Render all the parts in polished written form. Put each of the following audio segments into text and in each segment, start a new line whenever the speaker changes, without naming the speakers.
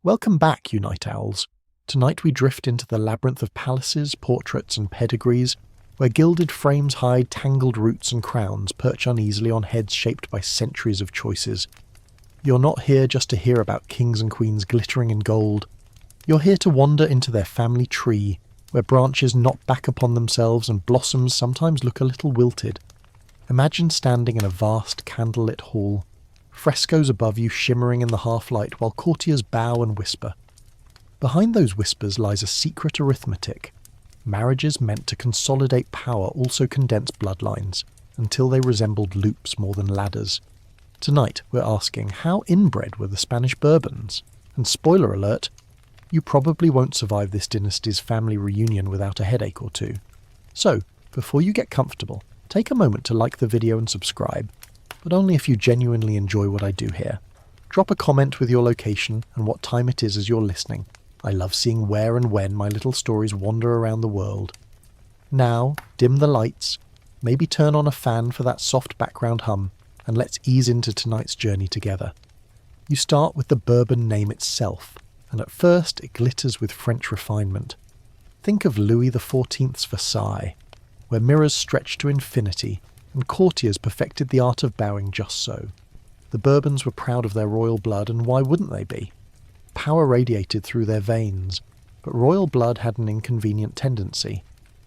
Welcome back, you night owls. Tonight we drift into the labyrinth of palaces, portraits and pedigrees, where gilded frames hide tangled roots and crowns perch uneasily on heads shaped by centuries of choices. You're not here just to hear about kings and queens glittering in gold. You're here to wander into their family tree, where branches knot back upon themselves and blossoms sometimes look a little wilted. Imagine standing in a vast candlelit hall, frescoes above you shimmering in the half-light while courtiers bow and whisper. Behind those whispers lies a secret arithmetic. Marriages meant to consolidate power also condense bloodlines, until they resembled loops more than ladders. Tonight we're asking, how inbred were the Spanish Bourbons? And spoiler alert, you probably won't survive this dynasty's family reunion without a headache or two. So, before you get comfortable, take a moment to like the video and subscribe, but only if you genuinely enjoy what I do here. Drop a comment with your location and what time it is as you're listening. I love seeing where and when my little stories wander around the world. Now, dim the lights, maybe turn on a fan for that soft background hum, and let's ease into tonight's journey together. You start with the Bourbon name itself, and at first it glitters with French refinement. Think of Louis XIV's Versailles, where mirrors stretch to infinity, and courtiers perfected the art of bowing just so. The Bourbons were proud of their royal blood, and why wouldn't they be? Power radiated through their veins, but royal blood had an inconvenient tendency.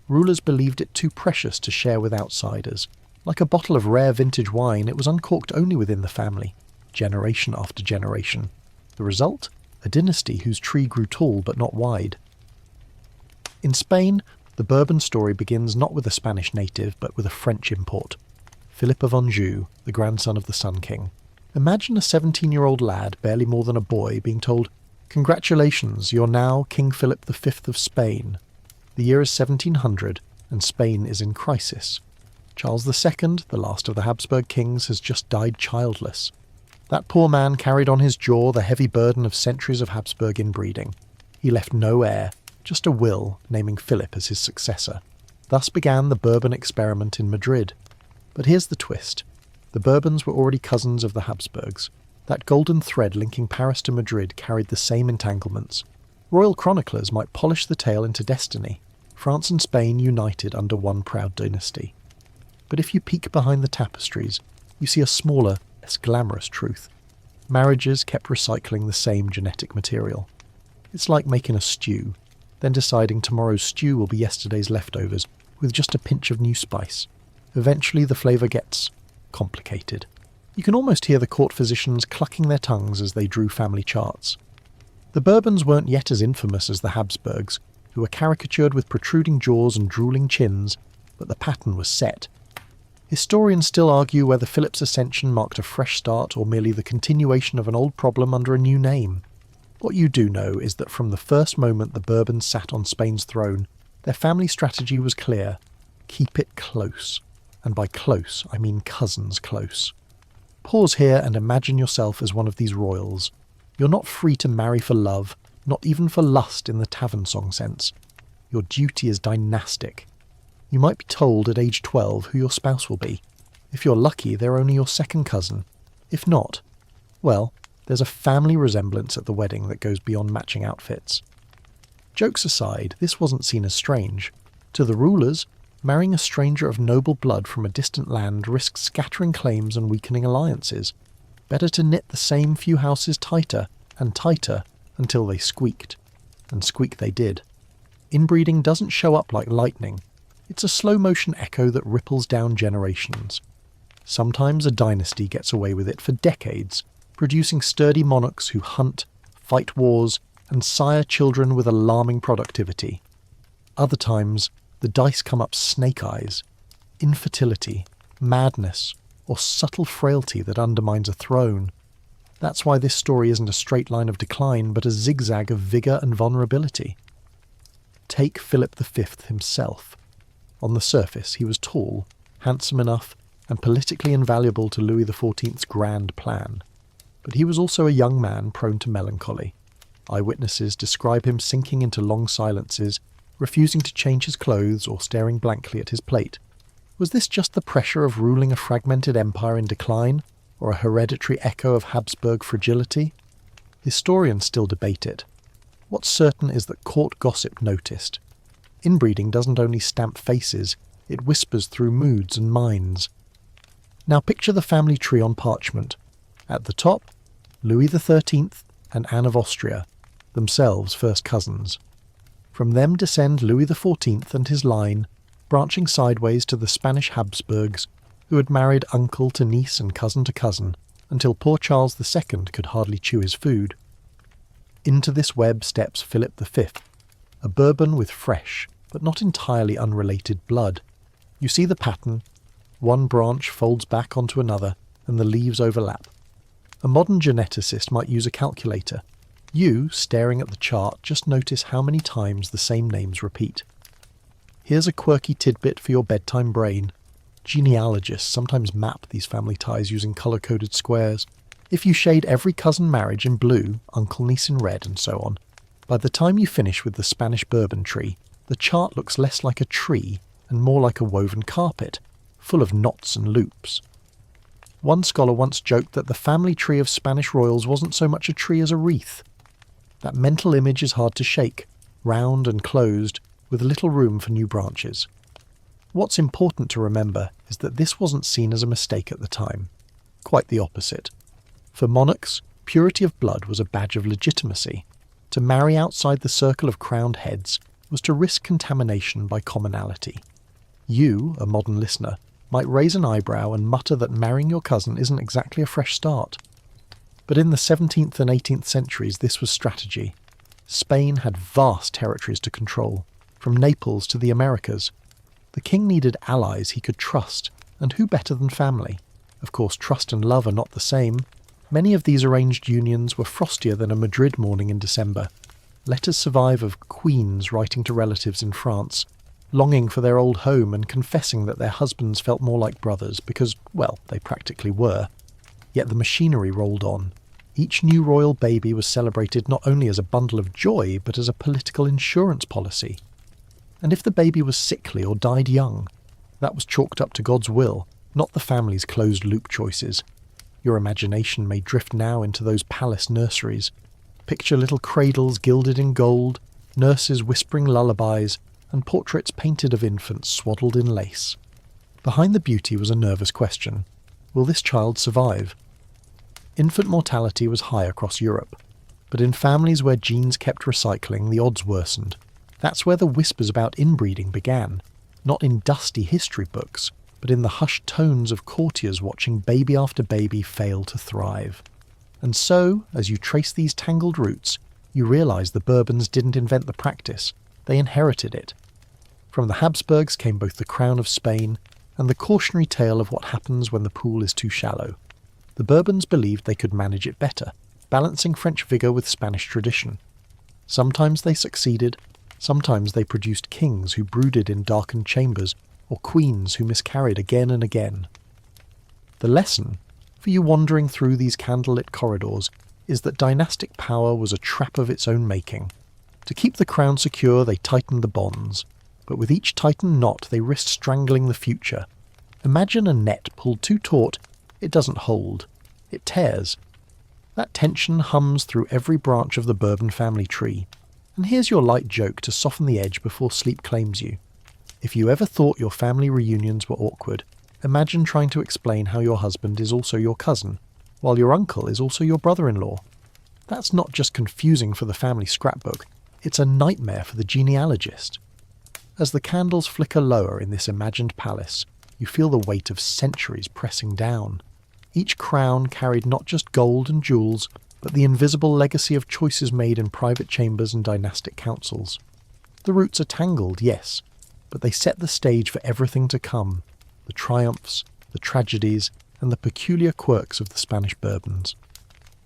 Rulers believed it too precious to share with outsiders. Like a bottle of rare vintage wine, it was uncorked only within the family, generation after generation. The result? A dynasty whose tree grew tall but not wide. In Spain, the Bourbon story begins not with a Spanish native, but with a French import. Philip of Anjou, the grandson of the Sun King. Imagine a 17-year-old lad, barely more than a boy, being told, "Congratulations, you're now King Philip V of Spain." The year is 1700, and Spain is in crisis. Charles II, the last of the Habsburg kings, has just died childless. That poor man carried on his jaw the heavy burden of centuries of Habsburg inbreeding. He left no heir, just a will naming Philip as his successor. Thus began the Bourbon experiment in Madrid. But here's the twist. The Bourbons were already cousins of the Habsburgs. That golden thread linking Paris to Madrid carried the same entanglements. Royal chroniclers might polish the tale into destiny, France and Spain united under one proud dynasty. But if you peek behind the tapestries, you see a smaller, less glamorous truth. Marriages kept recycling the same genetic material. It's like making a stew, then deciding tomorrow's stew will be yesterday's leftovers, with just a pinch of new spice. Eventually the flavour gets complicated. You can almost hear the court physicians clucking their tongues as they drew family charts. The Bourbons weren't yet as infamous as the Habsburgs, who were caricatured with protruding jaws and drooling chins, but the pattern was set. Historians still argue whether Philip's ascension marked a fresh start or merely the continuation of an old problem under a new name. What you do know is that from the first moment the Bourbons sat on Spain's throne, their family strategy was clear: keep it close. And by close, I mean cousins close. Pause here and imagine yourself as one of these royals. You're not free to marry for love, not even for lust in the tavern song sense. Your duty is dynastic. You might be told at age 12 who your spouse will be. If you're lucky, they're only your second cousin. If not, well, there's a family resemblance at the wedding that goes beyond matching outfits. Jokes aside, this wasn't seen as strange. To the rulers, marrying a stranger of noble blood from a distant land risked scattering claims and weakening alliances. Better to knit the same few houses tighter and tighter until they squeaked. And squeak they did. Inbreeding doesn't show up like lightning. It's a slow-motion echo that ripples down generations. Sometimes a dynasty gets away with it for decades, producing sturdy monarchs who hunt, fight wars, and sire children with alarming productivity. Other times, the dice come up snake eyes. Infertility, madness, or subtle frailty that undermines a throne. That's why this story isn't a straight line of decline, but a zigzag of vigour and vulnerability. Take Philip V himself. On the surface, he was tall, handsome enough, and politically invaluable to Louis XIV's grand plan. But he was also a young man prone to melancholy. Eyewitnesses describe him sinking into long silences, refusing to change his clothes or staring blankly at his plate. Was this just the pressure of ruling a fragmented empire in decline, or a hereditary echo of Habsburg fragility? Historians still debate it. What's certain is that court gossip noticed. Inbreeding doesn't only stamp faces, it whispers through moods and minds. Now picture the family tree on parchment. At the top, Louis XIII and Anne of Austria, themselves first cousins. From them descend Louis XIV and his line, branching sideways to the Spanish Habsburgs, who had married uncle to niece and cousin to cousin, until poor Charles II could hardly chew his food. Into this web steps Philip V, a Bourbon with fresh, but not entirely unrelated blood. You see the pattern. One branch folds back onto another, and the leaves overlap. A modern geneticist might use a calculator. You, staring at the chart, just notice how many times the same names repeat. Here's a quirky tidbit for your bedtime brain. Genealogists sometimes map these family ties using colour-coded squares. If you shade every cousin marriage in blue, uncle niece in red, and so on, by the time you finish with the Spanish Bourbon tree, the chart looks less like a tree and more like a woven carpet, full of knots and loops. One scholar once joked that the family tree of Spanish royals wasn't so much a tree as a wreath. That mental image is hard to shake, round and closed, with little room for new branches. What's important to remember is that this wasn't seen as a mistake at the time. Quite the opposite. For monarchs, purity of blood was a badge of legitimacy. To marry outside the circle of crowned heads was to risk contamination by commonality. You, a modern listener, might raise an eyebrow and mutter that marrying your cousin isn't exactly a fresh start. But in the 17th and 18th centuries this was strategy. Spain had vast territories to control, from Naples to the Americas. The king needed allies he could trust, and who better than family? Of course, trust and love are not the same. Many of these arranged unions were frostier than a Madrid morning in December. Letters survive of queens writing to relatives in France, longing for their old home and confessing that their husbands felt more like brothers because, well, they practically were. Yet the machinery rolled on. Each new royal baby was celebrated not only as a bundle of joy, but as a political insurance policy. And if the baby was sickly or died young, that was chalked up to God's will, not the family's closed-loop choices. Your imagination may drift now into those palace nurseries. Picture little cradles gilded in gold, nurses whispering lullabies, and portraits painted of infants swaddled in lace. Behind the beauty was a nervous question. Will this child survive? Infant mortality was high across Europe, but in families where genes kept recycling, the odds worsened. That's where the whispers about inbreeding began, not in dusty history books, but in the hushed tones of courtiers watching baby after baby fail to thrive. And so, as you trace these tangled roots, you realise the Bourbons didn't invent the practice, they inherited it. From the Habsburgs came both the crown of Spain and the cautionary tale of what happens when the pool is too shallow. The Bourbons believed they could manage it better, balancing French vigour with Spanish tradition. Sometimes they succeeded, sometimes they produced kings who brooded in darkened chambers, or queens who miscarried again and again. The lesson, for you wandering through these candlelit corridors, is that dynastic power was a trap of its own making. To keep the crown secure, they tightened the bonds, but with each tightened knot they risked strangling the future. Imagine a net pulled too taut, it doesn't hold, it tears. That tension hums through every branch of the Bourbon family tree. And here's your light joke to soften the edge before sleep claims you. If you ever thought your family reunions were awkward, imagine trying to explain how your husband is also your cousin, while your uncle is also your brother-in-law. That's not just confusing for the family scrapbook, it's a nightmare for the genealogist. As the candles flicker lower in this imagined palace, you feel the weight of centuries pressing down. Each crown carried not just gold and jewels, but the invisible legacy of choices made in private chambers and dynastic councils. The roots are tangled, yes, but they set the stage for everything to come, the triumphs, the tragedies, and the peculiar quirks of the Spanish Bourbons.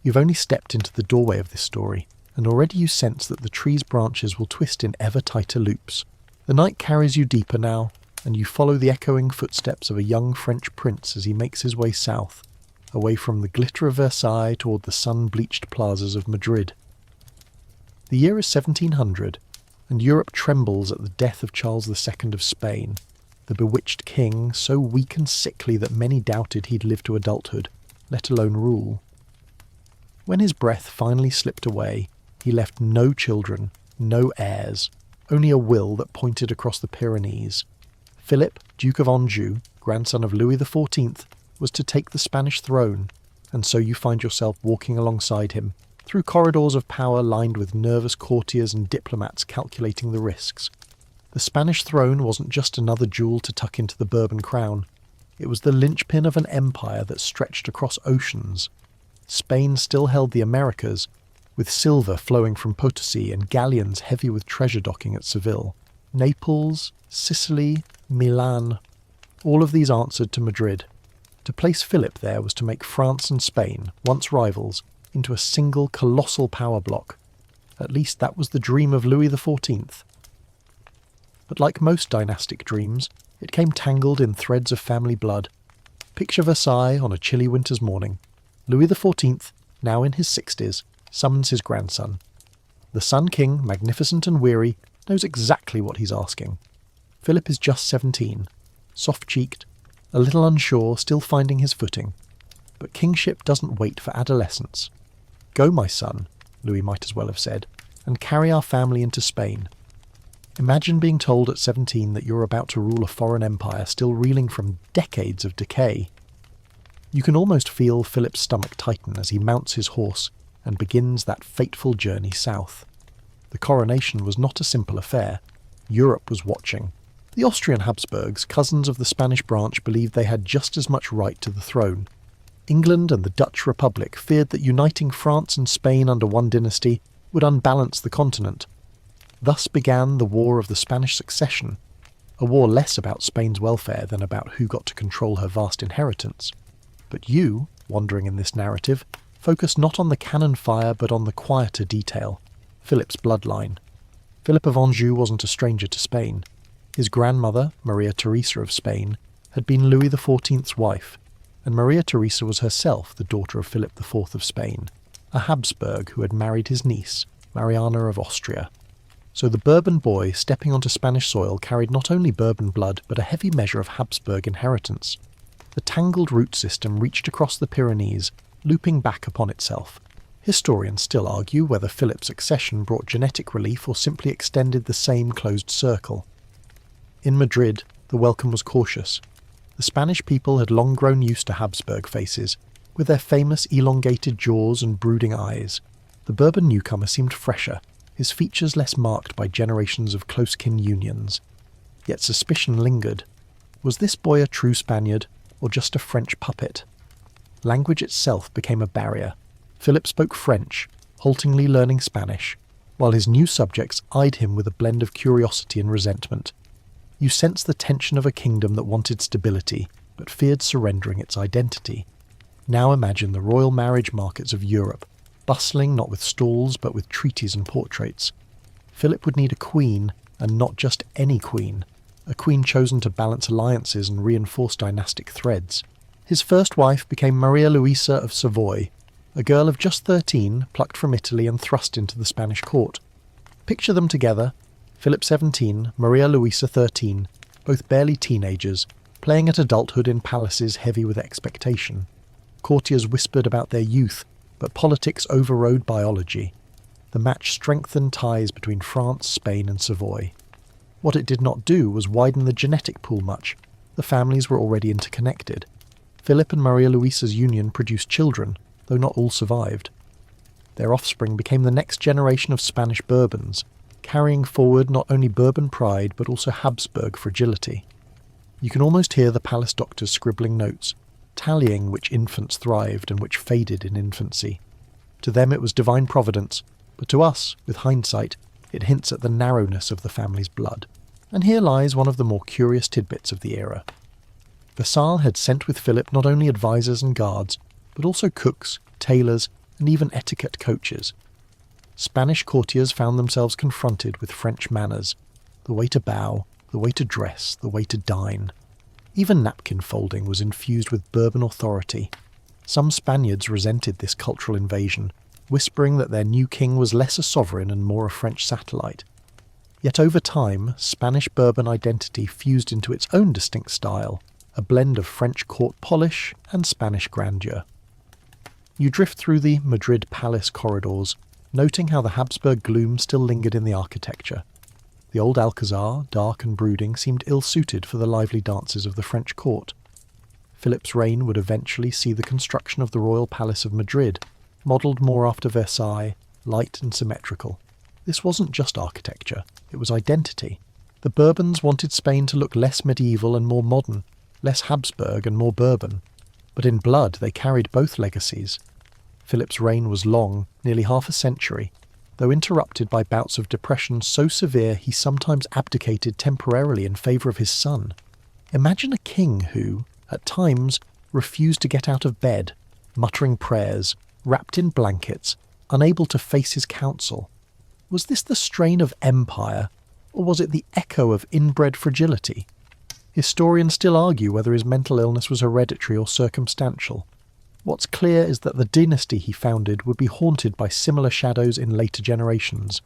You've only stepped into the doorway of this story, and already you sense that the tree's branches will twist in ever tighter loops. The night carries you deeper now, and you follow the echoing footsteps of a young French prince as he makes his way south, away from the glitter of Versailles toward the sun-bleached plazas of Madrid. The year is 1700, and Europe trembles at the death of Charles II of Spain, the bewitched king, so weak and sickly that many doubted he'd live to adulthood, let alone rule. When his breath finally slipped away, he left no children, no heirs, only a will that pointed across the Pyrenees. Philip, Duke of Anjou, grandson of Louis XIV, was to take the Spanish throne, and so you find yourself walking alongside him, through corridors of power lined with nervous courtiers and diplomats calculating the risks. The Spanish throne wasn't just another jewel to tuck into the Bourbon crown. It was the linchpin of an empire that stretched across oceans. Spain still held the Americas, with silver flowing from Potosi and galleons heavy with treasure docking at Seville. Naples, Sicily, Milan, all of these answered to Madrid. To place Philip there was to make France and Spain, once rivals, into a single colossal power block. At least that was the dream of Louis XIV. But like most dynastic dreams, it came tangled in threads of family blood. Picture Versailles on a chilly winter's morning. Louis XIV, now in his 60s, summons his grandson. The Sun King, magnificent and weary, knows exactly what he's asking. Philip is just 17, soft-cheeked, a little unsure, still finding his footing. But kingship doesn't wait for adolescence. "Go, my son," Louis might as well have said, "and carry our family into Spain." Imagine being told at 17 that you're about to rule a foreign empire still reeling from decades of decay. You can almost feel Philip's stomach tighten as he mounts his horse and begins that fateful journey south. The coronation was not a simple affair. Europe was watching. The Austrian Habsburgs, cousins of the Spanish branch, believed they had just as much right to the throne. England and the Dutch Republic feared that uniting France and Spain under one dynasty would unbalance the continent. Thus began the War of the Spanish Succession, a war less about Spain's welfare than about who got to control her vast inheritance. But you, wandering in this narrative, focus not on the cannon fire but on the quieter detail, Philip's bloodline. Philip of Anjou wasn't a stranger to Spain. His grandmother, Maria Theresa of Spain, had been Louis XIV's wife, and Maria Theresa was herself the daughter of Philip IV of Spain, a Habsburg who had married his niece, Mariana of Austria. So the Bourbon boy stepping onto Spanish soil carried not only Bourbon blood but a heavy measure of Habsburg inheritance. The tangled root system reached across the Pyrenees, looping back upon itself. Historians still argue whether Philip's accession brought genetic relief or simply extended the same closed circle. In Madrid, the welcome was cautious. The Spanish people had long grown used to Habsburg faces, with their famous elongated jaws and brooding eyes. The Bourbon newcomer seemed fresher, his features less marked by generations of close-kin unions. Yet suspicion lingered. Was this boy a true Spaniard, or just a French puppet? Language itself became a barrier. Philip spoke French, haltingly learning Spanish, while his new subjects eyed him with a blend of curiosity and resentment. You sense the tension of a kingdom that wanted stability, but feared surrendering its identity. Now imagine the royal marriage markets of Europe, bustling not with stalls but with treaties and portraits. Philip would need a queen, and not just any queen, a queen chosen to balance alliances and reinforce dynastic threads. His first wife became Maria Luisa of Savoy, a girl of just 13, plucked from Italy and thrust into the Spanish court. Picture them together, Philip 17, Maria Luisa 13, both barely teenagers, playing at adulthood in palaces heavy with expectation. Courtiers whispered about their youth, but politics overrode biology. The match strengthened ties between France, Spain and Savoy. What it did not do was widen the genetic pool much. The families were already interconnected. Philip and Maria Luisa's union produced children, though not all survived. Their offspring became the next generation of Spanish Bourbons, carrying forward not only Bourbon pride but also Habsburg fragility. You can almost hear the palace doctors scribbling notes, tallying which infants thrived and which faded in infancy. To them it was divine providence, but to us, with hindsight, it hints at the narrowness of the family's blood. And here lies one of the more curious tidbits of the era. Versailles had sent with Philip not only advisors and guards, but also cooks, tailors, and even etiquette coaches. Spanish courtiers found themselves confronted with French manners, the way to bow, the way to dress, the way to dine. Even napkin folding was infused with Bourbon authority. Some Spaniards resented this cultural invasion, whispering that their new king was less a sovereign and more a French satellite. Yet over time, Spanish Bourbon identity fused into its own distinct style, a blend of French court polish and Spanish grandeur. You drift through the Madrid palace corridors, noting how the Habsburg gloom still lingered in the architecture. The old Alcazar, dark and brooding, seemed ill-suited for the lively dances of the French court. Philip's reign would eventually see the construction of the royal palace of Madrid, modelled more after Versailles, light and symmetrical. This wasn't just architecture, it was identity. The Bourbons wanted Spain to look less medieval and more modern, less Habsburg and more Bourbon. But in blood they carried both legacies. Philip's reign was long, nearly half a century, though interrupted by bouts of depression so severe he sometimes abdicated temporarily in favour of his son. Imagine a king who, at times, refused to get out of bed, muttering prayers, wrapped in blankets, unable to face his council. Was this the strain of empire, or was it the echo of inbred fragility? Historians still argue whether his mental illness was hereditary or circumstantial. What's clear is that the dynasty he founded would be haunted by similar shadows in later generations.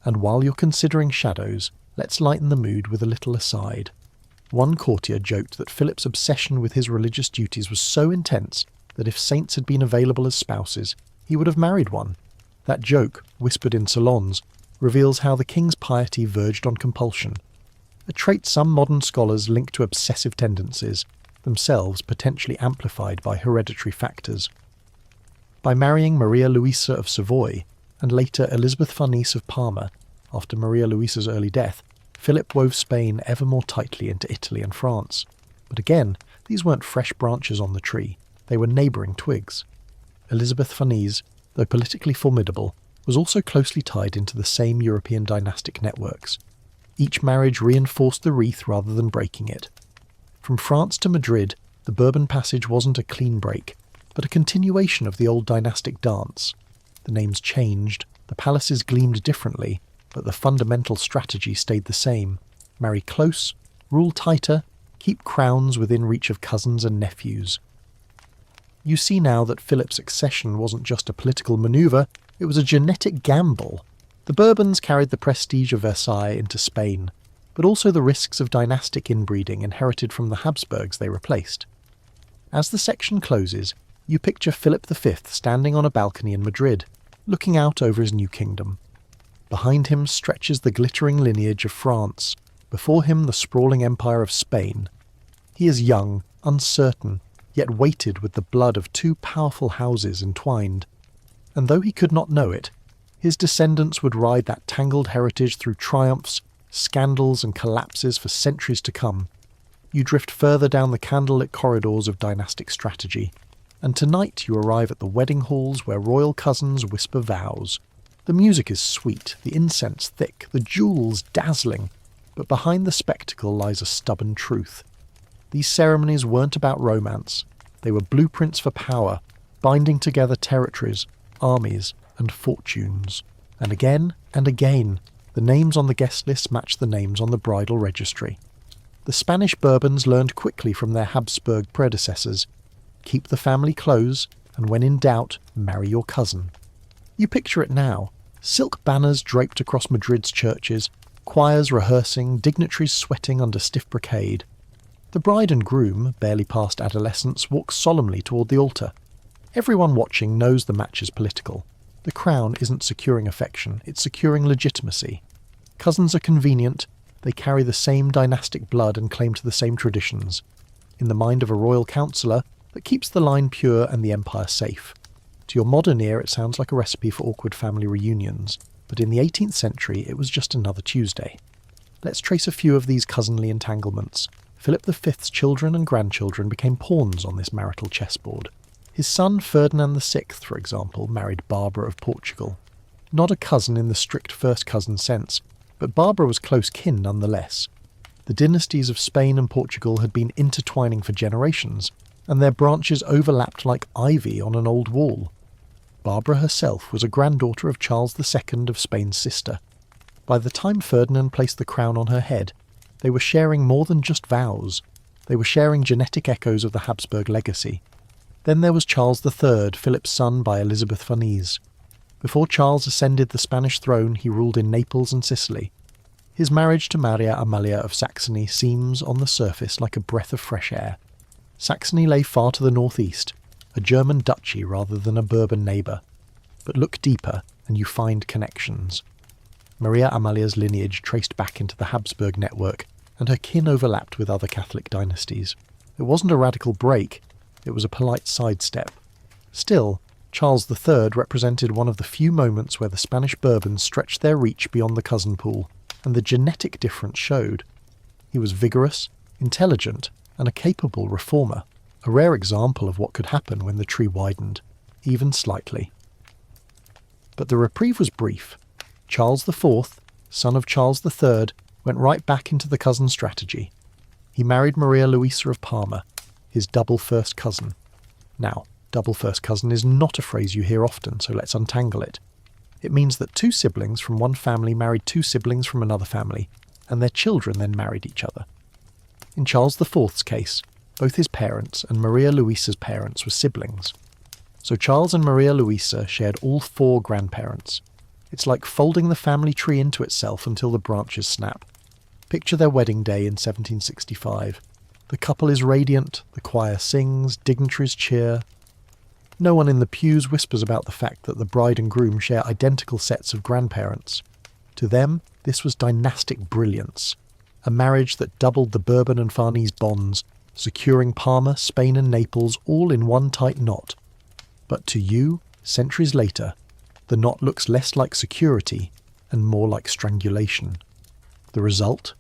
And while you're considering shadows, let's lighten the mood with a little aside. One courtier joked that Philip's obsession with his religious duties was so intense that if saints had been available as spouses, he would have married one. That joke, whispered in salons, reveals how the king's piety verged on compulsion, a trait some modern scholars link to obsessive tendencies, themselves potentially amplified by hereditary factors. By marrying Maria Luisa of Savoy, and later Elizabeth Farnese of Parma, after Maria Luisa's early death, Philip wove Spain ever more tightly into Italy and France. But again, these weren't fresh branches on the tree, they were neighbouring twigs. Elizabeth Farnese, though politically formidable, was also closely tied into the same European dynastic networks. Each marriage reinforced the wreath rather than breaking it. From France to Madrid, the Bourbon passage wasn't a clean break, but a continuation of the old dynastic dance. The names changed, the palaces gleamed differently, but the fundamental strategy stayed the same. Marry close, rule tighter, keep crowns within reach of cousins and nephews. You see now that Philip's accession wasn't just a political manoeuvre, it was a genetic gamble. The Bourbons carried the prestige of Versailles into Spain, but also the risks of dynastic inbreeding inherited from the Habsburgs they replaced. As the section closes, you picture Philip V standing on a balcony in Madrid, looking out over his new kingdom. Behind him stretches the glittering lineage of France, before him the sprawling empire of Spain. He is young, uncertain, yet weighted with the blood of two powerful houses entwined. And though he could not know it, his descendants would ride that tangled heritage through triumphs, scandals and collapses for centuries to come. You drift further down the candlelit corridors of dynastic strategy, and tonight you arrive at the wedding halls where royal cousins whisper vows. The music is sweet, the incense thick, the jewels dazzling, but behind the spectacle lies a stubborn truth. These ceremonies weren't about romance, they were blueprints for power, binding together territories, armies, and fortunes. And again, the names on the guest list match the names on the bridal registry. The Spanish Bourbons learned quickly from their Habsburg predecessors. Keep the family close, and when in doubt, marry your cousin. You picture it now. Silk banners draped across Madrid's churches, choirs rehearsing, dignitaries sweating under stiff brocade. The bride and groom, barely past adolescence, walk solemnly toward the altar. Everyone watching knows the match is political. The crown isn't securing affection, it's securing legitimacy. Cousins are convenient, they carry the same dynastic blood and claim to the same traditions. In the mind of a royal counsellor, that keeps the line pure and the empire safe. To your modern ear, it sounds like a recipe for awkward family reunions, but in the 18th century it was just another Tuesday. Let's trace a few of these cousinly entanglements. Philip V's children and grandchildren became pawns on this marital chessboard. His son Ferdinand VI, for example, married Barbara of Portugal. Not a cousin in the strict first cousin sense, but Barbara was close kin nonetheless. The dynasties of Spain and Portugal had been intertwining for generations, and their branches overlapped like ivy on an old wall. Barbara herself was a granddaughter of Charles II of Spain's sister. By the time Ferdinand placed the crown on her head, they were sharing more than just vows. They were sharing genetic echoes of the Habsburg legacy. Then there was Charles III, Philip's son by Elizabeth Farnese. Before Charles ascended the Spanish throne, he ruled in Naples and Sicily. His marriage to Maria Amalia of Saxony seems, on the surface, like a breath of fresh air. Saxony lay far to the northeast, a German duchy rather than a Bourbon neighbour. But look deeper and you find connections. Maria Amalia's lineage traced back into the Habsburg network, and her kin overlapped with other Catholic dynasties. It wasn't a radical break, it was a polite sidestep. Still, Charles III represented one of the few moments where the Spanish Bourbons stretched their reach beyond the cousin pool, and the genetic difference showed. He was vigorous, intelligent, and a capable reformer, a rare example of what could happen when the tree widened, even slightly. But the reprieve was brief. Charles IV, son of Charles III, went right back into the cousin strategy. He married Maria Luisa of Parma, his double first cousin. Now, double first cousin is not a phrase you hear often, so let's untangle it. It means that two siblings from one family married two siblings from another family, and their children then married each other. In Charles IV's case, both his parents and Maria Luisa's parents were siblings. So Charles and Maria Luisa shared all four grandparents. It's like folding the family tree into itself until the branches snap. Picture their wedding day in 1765. The couple is radiant, the choir sings, dignitaries cheer. No one in the pews whispers about the fact that the bride and groom share identical sets of grandparents. To them, this was dynastic brilliance, a marriage that doubled the Bourbon and Farnese bonds, securing Parma, Spain and Naples all in one tight knot. But to you, centuries later, the knot looks less like security and more like strangulation. The result?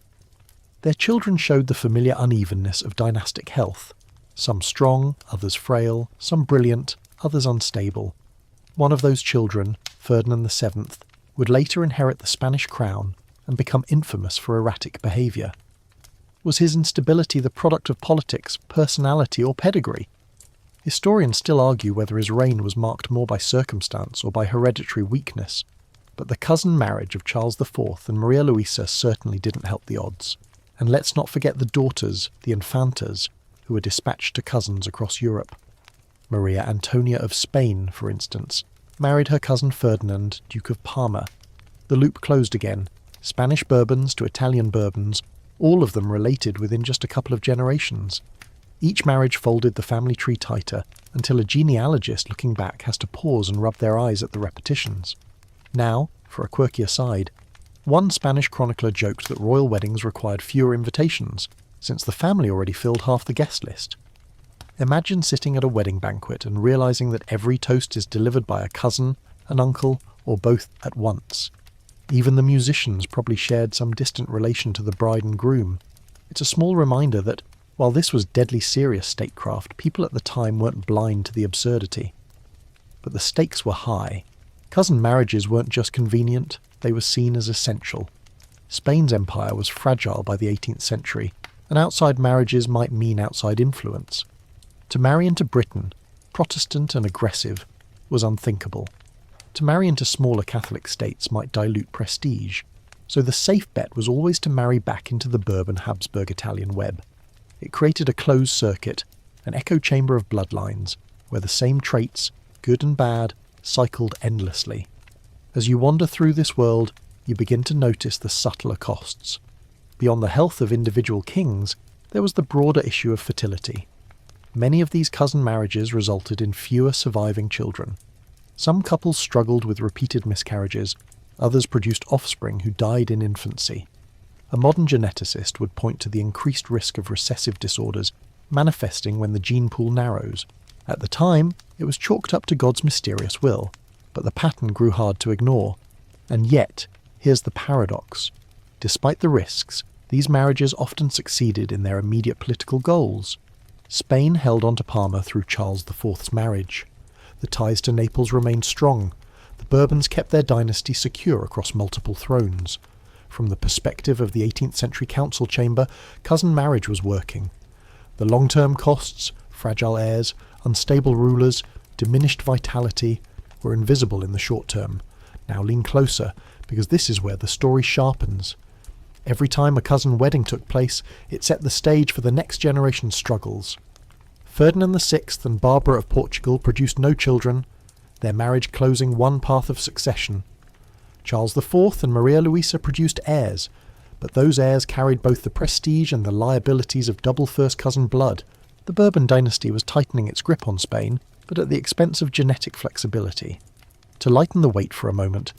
Their children showed the familiar unevenness of dynastic health. Some strong, others frail, some brilliant, others unstable. One of those children, Ferdinand VII, would later inherit the Spanish crown and become infamous for erratic behaviour. Was his instability the product of politics, personality or pedigree? Historians still argue whether his reign was marked more by circumstance or by hereditary weakness, but the cousin marriage of Charles IV and Maria Luisa certainly didn't help the odds. And let's not forget the daughters, the infantas, who were dispatched to cousins across Europe. Maria Antonia of Spain, for instance, married her cousin Ferdinand, Duke of Parma. The loop closed again. Spanish Bourbons to Italian Bourbons, all of them related within just a couple of generations. Each marriage folded the family tree tighter until a genealogist looking back has to pause and rub their eyes at the repetitions. Now, for a quirky aside, one Spanish chronicler joked that royal weddings required fewer invitations, since the family already filled half the guest list. Imagine sitting at a wedding banquet and realising that every toast is delivered by a cousin, an uncle, or both at once. Even the musicians probably shared some distant relation to the bride and groom. It's a small reminder that, while this was deadly serious statecraft, people at the time weren't blind to the absurdity. But the stakes were high. Cousin marriages weren't just convenient, they were seen as essential. Spain's empire was fragile by the 18th century, and outside marriages might mean outside influence. To marry into Britain, Protestant and aggressive, was unthinkable. To marry into smaller Catholic states might dilute prestige, so the safe bet was always to marry back into the Bourbon-Habsburg Italian web. It created a closed circuit, an echo chamber of bloodlines, where the same traits, good and bad, cycled endlessly. As you wander through this world, you begin to notice the subtler costs. Beyond the health of individual kings, there was the broader issue of fertility. Many of these cousin marriages resulted in fewer surviving children. Some couples struggled with repeated miscarriages, others produced offspring who died in infancy. A modern geneticist would point to the increased risk of recessive disorders manifesting when the gene pool narrows. At the time, it was chalked up to God's mysterious will, but the pattern grew hard to ignore. And yet, here's the paradox. Despite the risks, these marriages often succeeded in their immediate political goals. Spain held on to Parma through Charles IV's marriage. The ties to Naples remained strong. The Bourbons kept their dynasty secure across multiple thrones. From the perspective of the 18th century council chamber, cousin marriage was working. The long-term costs, fragile heirs, unstable rulers, diminished vitality, were invisible in the short term. Now lean closer, because this is where the story sharpens. Every time a cousin wedding took place, it set the stage for the next generation's struggles. Ferdinand VI and Barbara of Portugal produced no children, their marriage closing one path of succession. Charles IV and Maria Luisa produced heirs, but those heirs carried both the prestige and the liabilities of double first cousin blood. The Bourbon dynasty was tightening its grip on Spain, but at the expense of genetic flexibility. To lighten the weight for a moment,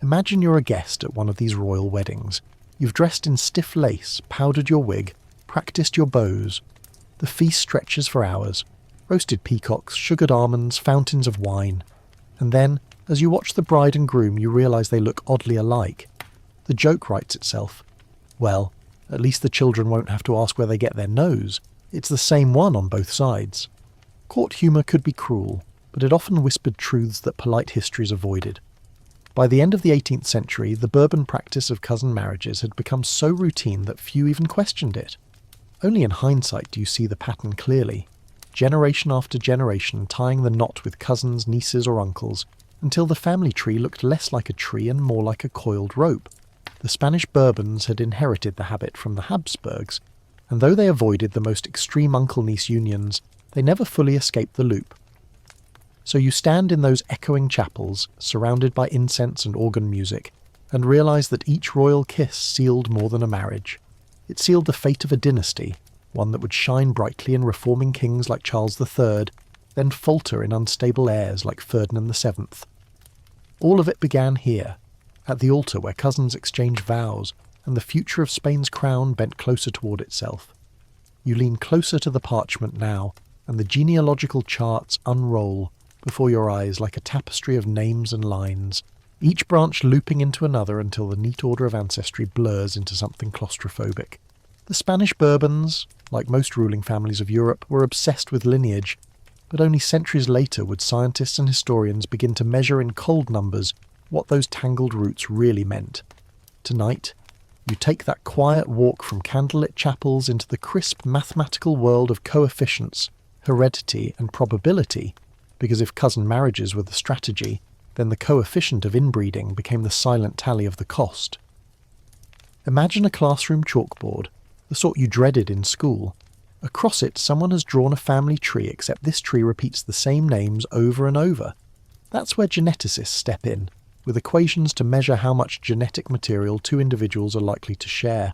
imagine you're a guest at one of these royal weddings. You've dressed in stiff lace, powdered your wig, practiced your bows. The feast stretches for hours. Roasted peacocks, sugared almonds, fountains of wine. And then, as you watch the bride and groom, you realise they look oddly alike. The joke writes itself. Well, at least the children won't have to ask where they get their nose. It's the same one on both sides. Court humour could be cruel, but it often whispered truths that polite histories avoided. By the end of the 18th century, the Bourbon practice of cousin marriages had become so routine that few even questioned it. Only in hindsight do you see the pattern clearly, generation after generation tying the knot with cousins, nieces or uncles, until the family tree looked less like a tree and more like a coiled rope. The Spanish Bourbons had inherited the habit from the Habsburgs, and though they avoided the most extreme uncle-niece unions, they never fully escaped the loop. So you stand in those echoing chapels, surrounded by incense and organ music, and realise that each royal kiss sealed more than a marriage. It sealed the fate of a dynasty, one that would shine brightly in reforming kings like Charles III, then falter in unstable heirs like Ferdinand VII. All of it began here, at the altar where cousins exchanged vows, and the future of Spain's crown bent closer toward itself. You lean closer to the parchment now, and the genealogical charts unroll before your eyes like a tapestry of names and lines, each branch looping into another until the neat order of ancestry blurs into something claustrophobic. The Spanish Bourbons, like most ruling families of Europe, were obsessed with lineage, but only centuries later would scientists and historians begin to measure in cold numbers what those tangled roots really meant. Tonight, you take that quiet walk from candlelit chapels into the crisp mathematical world of coefficients, heredity and probability, because if cousin marriages were the strategy, then the coefficient of inbreeding became the silent tally of the cost. Imagine a classroom chalkboard, the sort you dreaded in school. Across it, someone has drawn a family tree, except this tree repeats the same names over and over. That's where geneticists step in, with equations to measure how much genetic material two individuals are likely to share.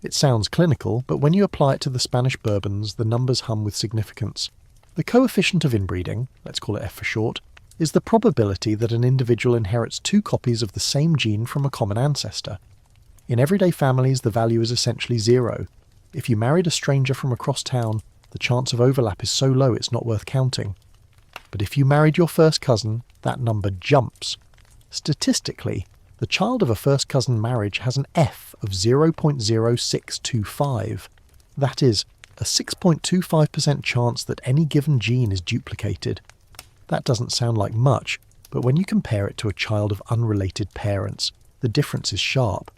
It sounds clinical, but when you apply it to the Spanish Bourbons, the numbers hum with significance. The coefficient of inbreeding, let's call it F for short, is the probability that an individual inherits two copies of the same gene from a common ancestor. In everyday families, the value is essentially zero. If you married a stranger from across town, the chance of overlap is so low it's not worth counting. But if you married your first cousin, that number jumps. Statistically, the child of a first cousin marriage has an F of 0.0625. That is, a 6.25% chance that any given gene is duplicated. That doesn't sound like much, but when you compare it to a child of unrelated parents, the difference is sharp.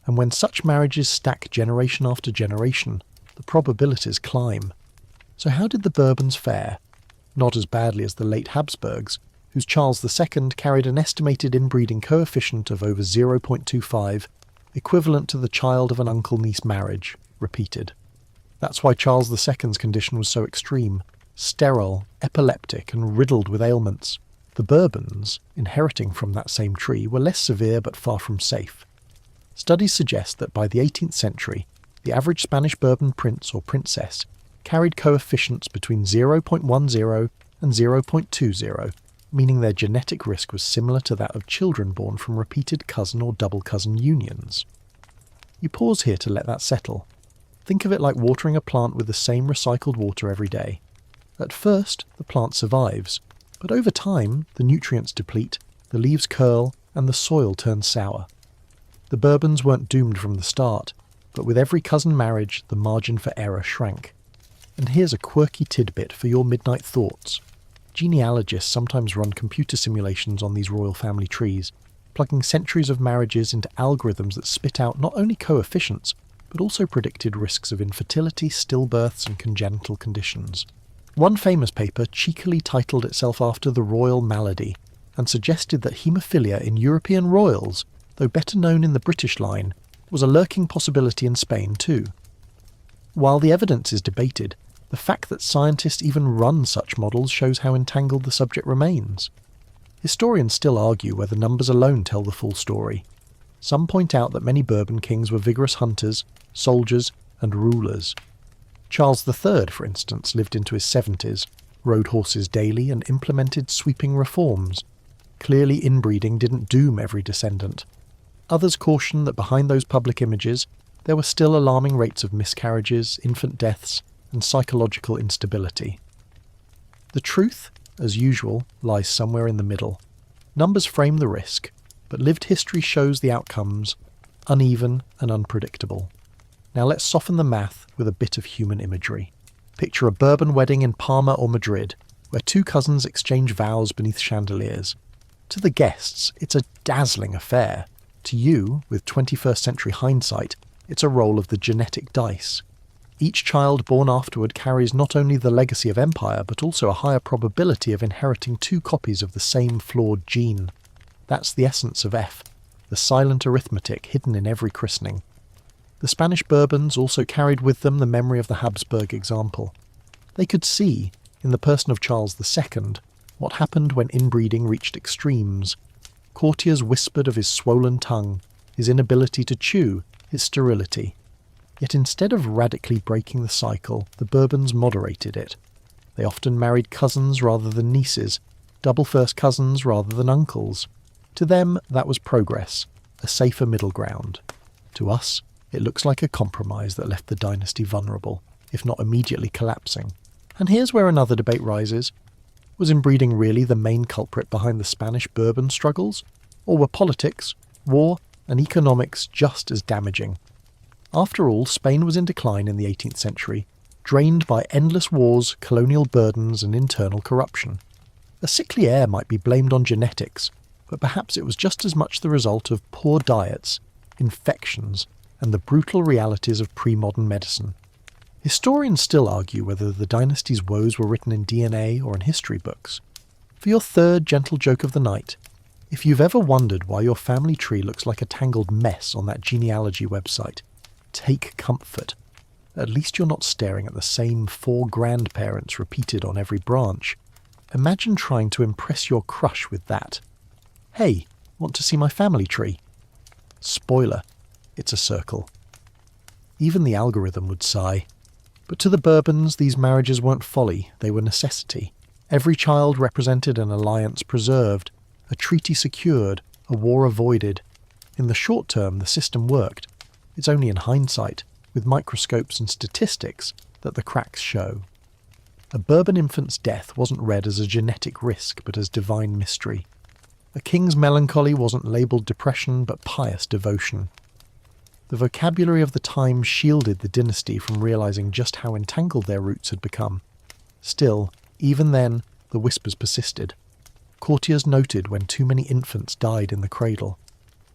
And when such marriages stack generation after generation, the probabilities climb. So how did the Bourbons fare? Not as badly as the late Habsburgs, whose Charles II carried an estimated inbreeding coefficient of over 0.25, equivalent to the child of an uncle-niece marriage, repeated. That's why Charles II's condition was so extreme, sterile, epileptic, and riddled with ailments. The Bourbons, inheriting from that same tree, were less severe but far from safe. Studies suggest that by the 18th century, the average Spanish Bourbon prince or princess carried coefficients between 0.10 and 0.20, meaning their genetic risk was similar to that of children born from repeated cousin or double cousin unions. You pause here to let that settle. Think of it like watering a plant with the same recycled water every day. At first, the plant survives, but over time, the nutrients deplete, the leaves curl, and the soil turns sour. The Bourbons weren't doomed from the start, but with every cousin marriage, the margin for error shrank. And here's a quirky tidbit for your midnight thoughts. Genealogists sometimes run computer simulations on these royal family trees, plugging centuries of marriages into algorithms that spit out not only coefficients, but also predicted risks of infertility, stillbirths, and congenital conditions. One famous paper cheekily titled itself after the royal malady, and suggested that haemophilia in European royals, though better known in the British line, was a lurking possibility in Spain too. While the evidence is debated, the fact that scientists even run such models shows how entangled the subject remains. Historians still argue whether numbers alone tell the full story. Some point out that many Bourbon kings were vigorous hunters, soldiers, and rulers. Charles III, for instance, lived into his 70s, rode horses daily, and implemented sweeping reforms. Clearly, inbreeding didn't doom every descendant. Others caution that behind those public images, there were still alarming rates of miscarriages, infant deaths, and psychological instability. The truth, as usual, lies somewhere in the middle. Numbers frame the risk, but lived history shows the outcomes uneven and unpredictable. Now let's soften the math with a bit of human imagery. Picture a Bourbon wedding in Parma or Madrid, where two cousins exchange vows beneath chandeliers. To the guests, it's a dazzling affair. To you, with 21st century hindsight, it's a roll of the genetic dice. Each child born afterward carries not only the legacy of empire, but also a higher probability of inheriting two copies of the same flawed gene. That's the essence of F, the silent arithmetic hidden in every christening. The Spanish Bourbons also carried with them the memory of the Habsburg example. They could see, in the person of Charles II, what happened when inbreeding reached extremes. Courtiers whispered of his swollen tongue, his inability to chew, his sterility. Yet instead of radically breaking the cycle, the Bourbons moderated it. They often married cousins rather than nieces, double first cousins rather than uncles. To them, that was progress, a safer middle ground. To us, it looks like a compromise that left the dynasty vulnerable, if not immediately collapsing. And here's where another debate rises. Was inbreeding really the main culprit behind the Spanish Bourbon struggles? Or were politics, war, and economics just as damaging? After all, Spain was in decline in the 18th century, drained by endless wars, colonial burdens, and internal corruption. A sickly heir might be blamed on genetics, but perhaps it was just as much the result of poor diets, infections, and the brutal realities of pre-modern medicine. Historians still argue whether the dynasty's woes were written in DNA or in history books. For your third gentle joke of the night, if you've ever wondered why your family tree looks like a tangled mess on that genealogy website, take comfort. At least you're not staring at the same 4 grandparents repeated on every branch. Imagine trying to impress your crush with that. Hey, want to see my family tree? Spoiler, it's a circle. Even the algorithm would sigh. But to the Bourbons, these marriages weren't folly, they were necessity. Every child represented an alliance preserved, a treaty secured, a war avoided. In the short term, the system worked. It's only in hindsight, with microscopes and statistics, that the cracks show. A Bourbon infant's death wasn't read as a genetic risk, but as divine mystery. A king's melancholy wasn't labelled depression, but pious devotion. The vocabulary of the time shielded the dynasty from realising just how entangled their roots had become. Still, even then, the whispers persisted. Courtiers noted when too many infants died in the cradle.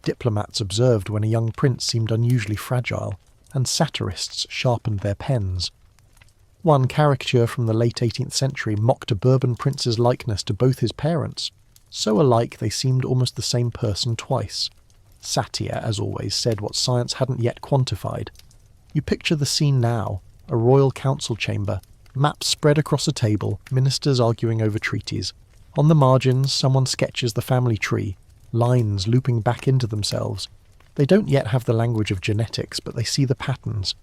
Diplomats observed when a young prince seemed unusually fragile, and satirists sharpened their pens. One caricature from the late 18th century mocked a Bourbon prince's likeness to both his parents, so alike they seemed almost the same person twice. Satire, as always, said what science hadn't yet quantified. You picture the scene now, a royal council chamber, maps spread across a table, ministers arguing over treaties. On the margins, someone sketches the family tree, lines looping back into themselves. They don't yet have the language of genetics, but they see the patterns.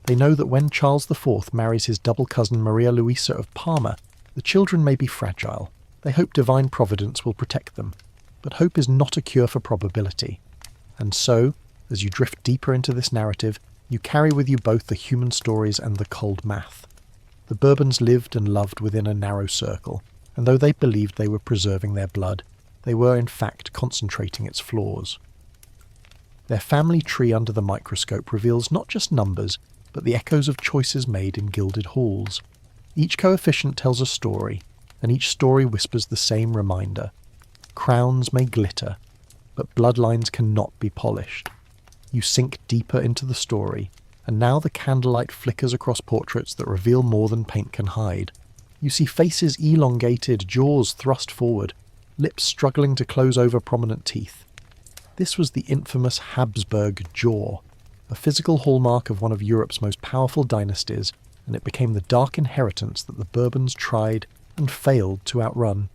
They know that when Charles IV marries his double cousin Maria Luisa of Parma, the children may be fragile. They hope divine providence will protect them. But hope is not a cure for probability. And so, as you drift deeper into this narrative, you carry with you both the human stories and the cold math. The Bourbons lived and loved within a narrow circle, and though they believed they were preserving their blood, they were in fact concentrating its flaws. Their family tree under the microscope reveals not just numbers, but the echoes of choices made in gilded halls. Each coefficient tells a story, and each story whispers the same reminder. Crowns may glitter, but bloodlines cannot be polished. You sink deeper into the story, and now the candlelight flickers across portraits that reveal more than paint can hide. You see faces elongated, jaws thrust forward, lips struggling to close over prominent teeth. This was the infamous Habsburg jaw, a physical hallmark of one of Europe's most powerful dynasties, and it became the dark inheritance that the Bourbons tried and failed to outrun.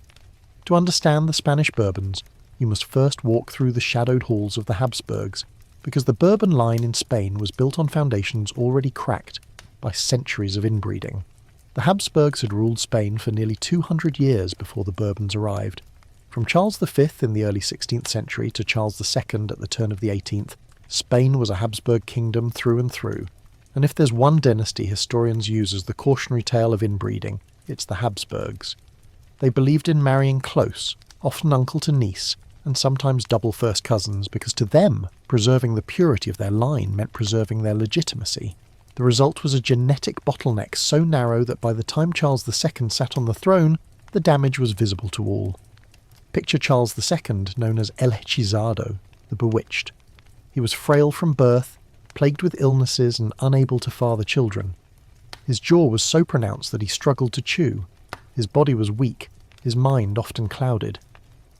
To understand the Spanish Bourbons, you must first walk through the shadowed halls of the Habsburgs, because the Bourbon line in Spain was built on foundations already cracked by centuries of inbreeding. The Habsburgs had ruled Spain for nearly 200 years before the Bourbons arrived. From Charles V in the early 16th century to Charles II at the turn of the 18th, Spain was a Habsburg kingdom through and through, and if there's one dynasty historians use as the cautionary tale of inbreeding, it's the Habsburgs. They believed in marrying close, often uncle to niece, and sometimes double first cousins, because to them, preserving the purity of their line meant preserving their legitimacy. The result was a genetic bottleneck so narrow that by the time Charles II sat on the throne, the damage was visible to all. Picture Charles II, known as El Hechizado, the Bewitched. He was frail from birth, plagued with illnesses and unable to father children. His jaw was so pronounced that he struggled to chew. His body was weak, his mind often clouded.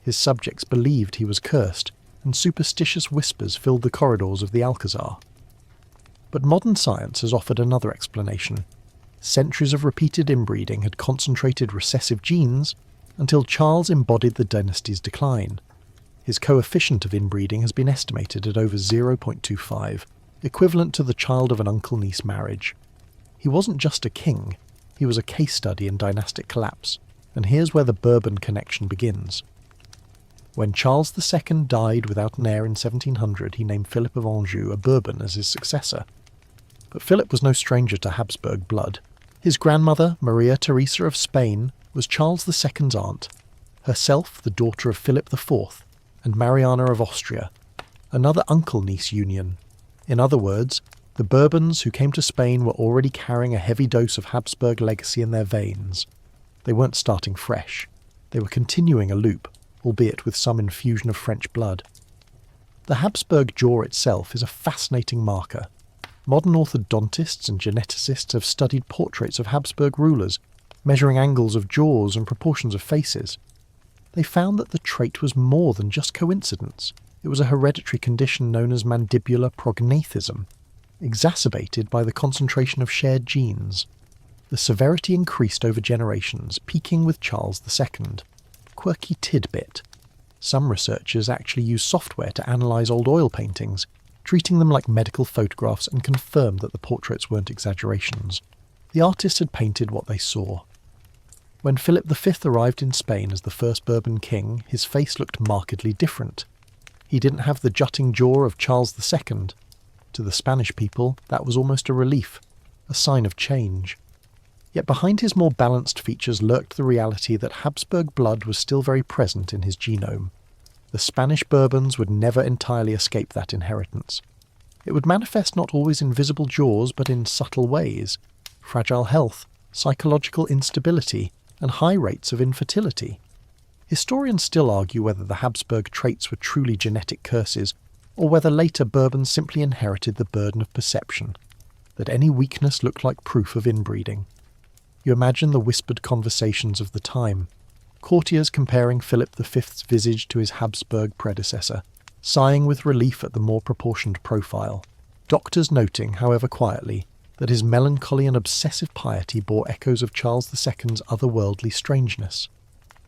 His subjects believed he was cursed, and superstitious whispers filled the corridors of the Alcazar. But modern science has offered another explanation. Centuries of repeated inbreeding had concentrated recessive genes until Charles embodied the dynasty's decline. His coefficient of inbreeding has been estimated at over 0.25, equivalent to the child of an uncle-niece marriage. He wasn't just a king, he was a case study in dynastic collapse, and here's where the Bourbon connection begins. When Charles II died without an heir in 1700, he named Philip of Anjou a Bourbon as his successor. But Philip was no stranger to Habsburg blood. His grandmother, Maria Theresa of Spain, was Charles II's aunt, herself the daughter of Philip IV, and Mariana of Austria, another uncle-niece union. In other words, the Bourbons who came to Spain were already carrying a heavy dose of Habsburg legacy in their veins. They weren't starting fresh. They were continuing a loop, albeit with some infusion of French blood. The Habsburg jaw itself is a fascinating marker. Modern orthodontists and geneticists have studied portraits of Habsburg rulers, measuring angles of jaws and proportions of faces. They found that the trait was more than just coincidence. It was a hereditary condition known as mandibular prognathism, exacerbated by the concentration of shared genes. The severity increased over generations, peaking with Charles II. Quirky tidbit. Some researchers actually use software to analyse old oil paintings, treating them like medical photographs, and confirmed that the portraits weren't exaggerations. The artists had painted what they saw. When Philip V arrived in Spain as the first Bourbon king, his face looked markedly different. He didn't have the jutting jaw of Charles II. To the Spanish people, that was almost a relief, a sign of change. Yet behind his more balanced features lurked the reality that Habsburg blood was still very present in his genome. The Spanish Bourbons would never entirely escape that inheritance. It would manifest not always in visible jaws, but in subtle ways: fragile health, psychological instability, and high rates of infertility. Historians still argue whether the Habsburg traits were truly genetic curses, or whether later Bourbons simply inherited the burden of perception, that any weakness looked like proof of inbreeding. You imagine the whispered conversations of the time, courtiers comparing Philip V's visage to his Habsburg predecessor, sighing with relief at the more proportioned profile, doctors noting, however quietly, that his melancholy and obsessive piety bore echoes of Charles II's otherworldly strangeness.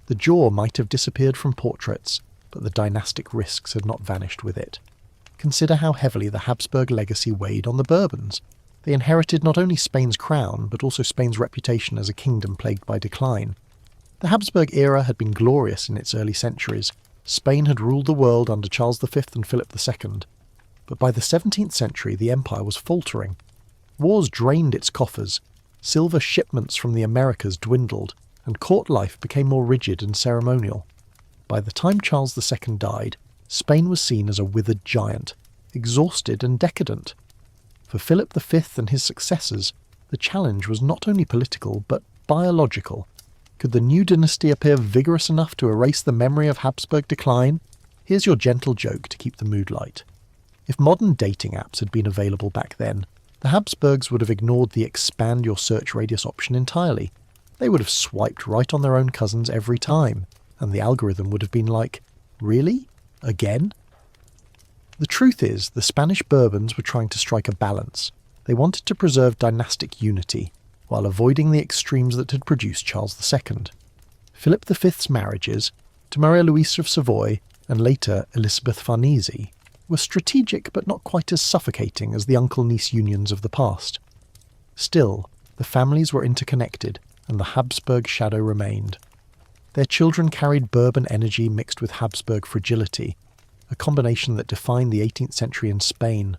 The jaw might have disappeared from portraits, but the dynastic risks had not vanished with it. Consider how heavily the Habsburg legacy weighed on the Bourbons. They inherited not only Spain's crown, but also Spain's reputation as a kingdom plagued by decline. The Habsburg era had been glorious in its early centuries. Spain had ruled the world under Charles V and Philip II. But by the 17th century, the empire was faltering. Wars drained its coffers, silver shipments from the Americas dwindled, and court life became more rigid and ceremonial. By the time Charles II died, Spain was seen as a withered giant, exhausted and decadent. For Philip V and his successors, the challenge was not only political, but biological. Could the new dynasty appear vigorous enough to erase the memory of Habsburg decline? Here's your gentle joke to keep the mood light. If modern dating apps had been available back then, the Habsburgs would have ignored the expand your search radius option entirely. They would have swiped right on their own cousins every time, and the algorithm would have been like, really? Again? The truth is, the Spanish Bourbons were trying to strike a balance. They wanted to preserve dynastic unity, while avoiding the extremes that had produced Charles II. Philip V's marriages, to Maria Louisa of Savoy and later Elizabeth Farnese, were strategic but not quite as suffocating as the uncle-niece unions of the past. Still, The families were interconnected, and the Habsburg shadow remained. Their children carried Bourbon energy mixed with Habsburg fragility, a combination that defined the 18th century in Spain.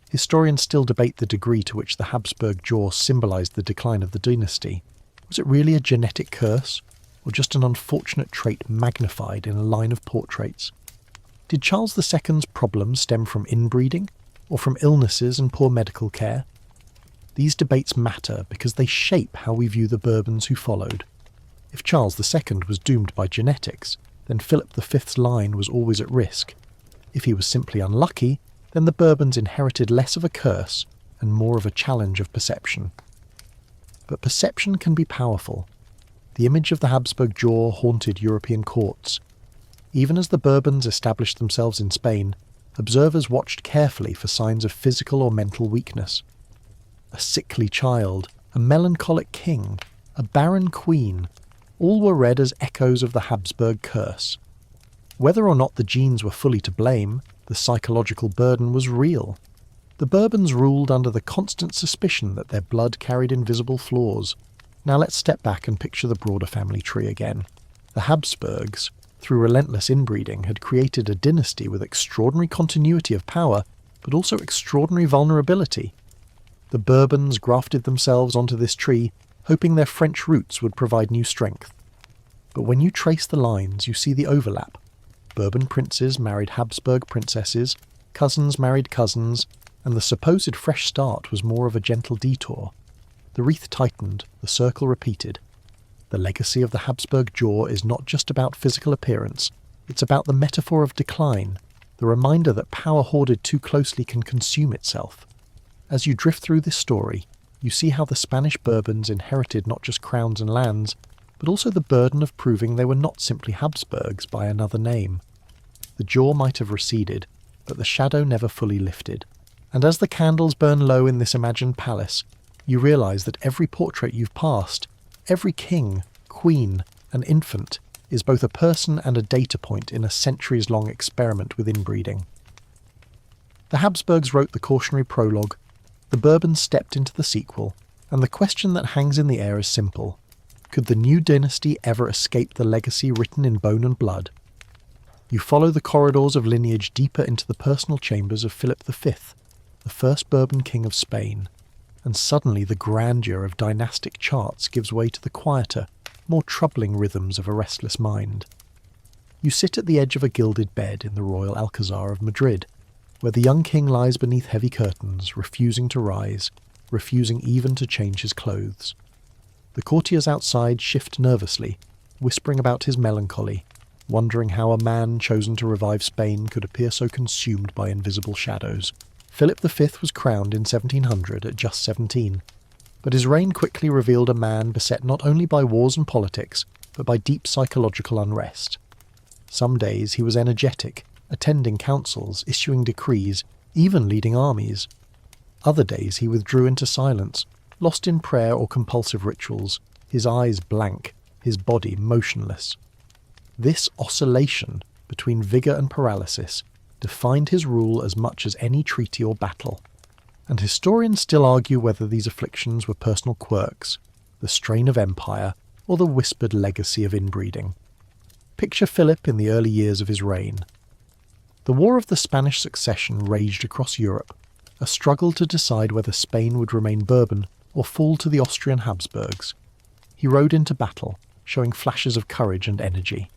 Historians still debate the degree to which the Habsburg jaw symbolised the decline of the dynasty. Was it really a genetic curse, or just an unfortunate trait magnified in a line of portraits? Did Charles II's problems stem from inbreeding, or from illnesses and poor medical care? These debates matter because they shape how we view the Bourbons who followed. If Charles II was doomed by genetics, then Philip V's line was always at risk. If he was simply unlucky, then the Bourbons inherited less of a curse and more of a challenge of perception. But perception can be powerful. The image of the Habsburg jaw haunted European courts. Even as the Bourbons established themselves in Spain, observers watched carefully for signs of physical or mental weakness. A sickly child, a melancholic king, a barren queen, all were read as echoes of the Habsburg curse. Whether or not the genes were fully to blame, the psychological burden was real. The Bourbons ruled under the constant suspicion that their blood carried invisible flaws. Now let's step back and picture the broader family tree again. The Habsburgs, through relentless inbreeding, had created a dynasty with extraordinary continuity of power, but also extraordinary vulnerability. The Bourbons grafted themselves onto this tree, hoping their French roots would provide new strength. But when you trace the lines, you see the overlap. Bourbon princes married Habsburg princesses, cousins married cousins, and the supposed fresh start was more of a gentle detour. The wreath tightened, the circle repeated. The legacy of the Habsburg jaw is not just about physical appearance, it's about the metaphor of decline, the reminder that power hoarded too closely can consume itself. As you drift through this story, you see how the Spanish Bourbons inherited not just crowns and lands, but also the burden of proving they were not simply Habsburgs by another name. The jaw might have receded, but the shadow never fully lifted. And as the candles burn low in this imagined palace, you realise that every portrait you've passed, every king, queen, and infant, is both a person and a data point in a centuries-long experiment with inbreeding. The Habsburgs wrote the cautionary prologue, the Bourbons stepped into the sequel, and the question that hangs in the air is simple. Could the new dynasty ever escape the legacy written in bone and blood? You follow the corridors of lineage deeper into the personal chambers of Philip V, the first Bourbon king of Spain, and suddenly the grandeur of dynastic charts gives way to the quieter, more troubling rhythms of a restless mind. You sit at the edge of a gilded bed in the royal Alcazar of Madrid, where the young king lies beneath heavy curtains, refusing to rise, refusing even to change his clothes. The courtiers outside shift nervously, whispering about his melancholy, wondering how a man chosen to revive Spain could appear so consumed by invisible shadows. Philip V was crowned in 1700 at just 17, but his reign quickly revealed a man beset not only by wars and politics, but by deep psychological unrest. Some days he was energetic, attending councils, issuing decrees, even leading armies. Other days he withdrew into silence, lost in prayer or compulsive rituals, his eyes blank, his body motionless. This oscillation between vigour and paralysis defined his rule as much as any treaty or battle, and historians still argue whether these afflictions were personal quirks, the strain of empire, or the whispered legacy of inbreeding. Picture Philip in the early years of his reign. The War of the Spanish Succession raged across Europe, a struggle to decide whether Spain would remain Bourbon or fall to the Austrian Habsburgs. He rode into battle, showing flashes of courage and energy.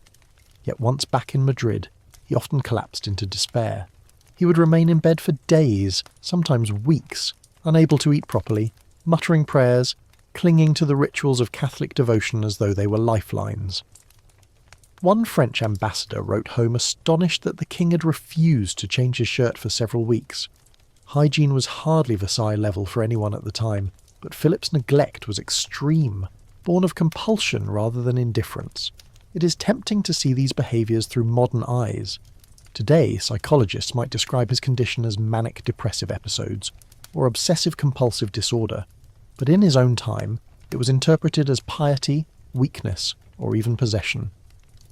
Yet once back in Madrid, he often collapsed into despair. He would remain in bed for days, sometimes weeks, unable to eat properly, muttering prayers, clinging to the rituals of Catholic devotion as though they were lifelines. One French ambassador wrote home astonished that the king had refused to change his shirt for several weeks. Hygiene was hardly Versailles level for anyone at the time, but Philip's neglect was extreme, born of compulsion rather than indifference. It is tempting to see these behaviours through modern eyes. Today, psychologists might describe his condition as manic-depressive episodes, or obsessive-compulsive disorder, but in his own time, it was interpreted as piety, weakness, or even possession.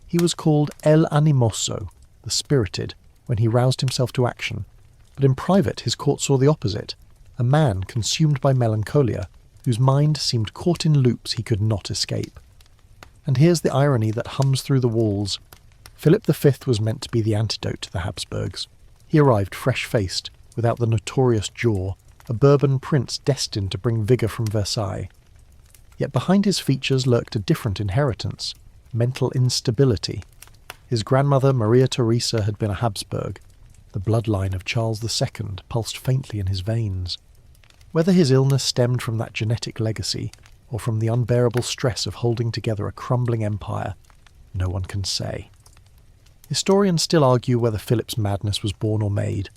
He was called El Animoso, the spirited, when he roused himself to action, but in private his court saw the opposite, a man consumed by melancholia, whose mind seemed caught in loops he could not escape. And here's the irony that hums through the walls. Philip V was meant to be the antidote to the Habsburgs. He arrived fresh-faced, without the notorious jaw, a Bourbon prince destined to bring vigour from Versailles. Yet behind his features lurked a different inheritance, mental instability. His grandmother Maria Theresa had been a Habsburg. The bloodline of Charles II pulsed faintly in his veins. Whether his illness stemmed from that genetic legacy, or from the unbearable stress of holding together a crumbling empire, no one can say. Historians still argue whether Philip's madness was born or made.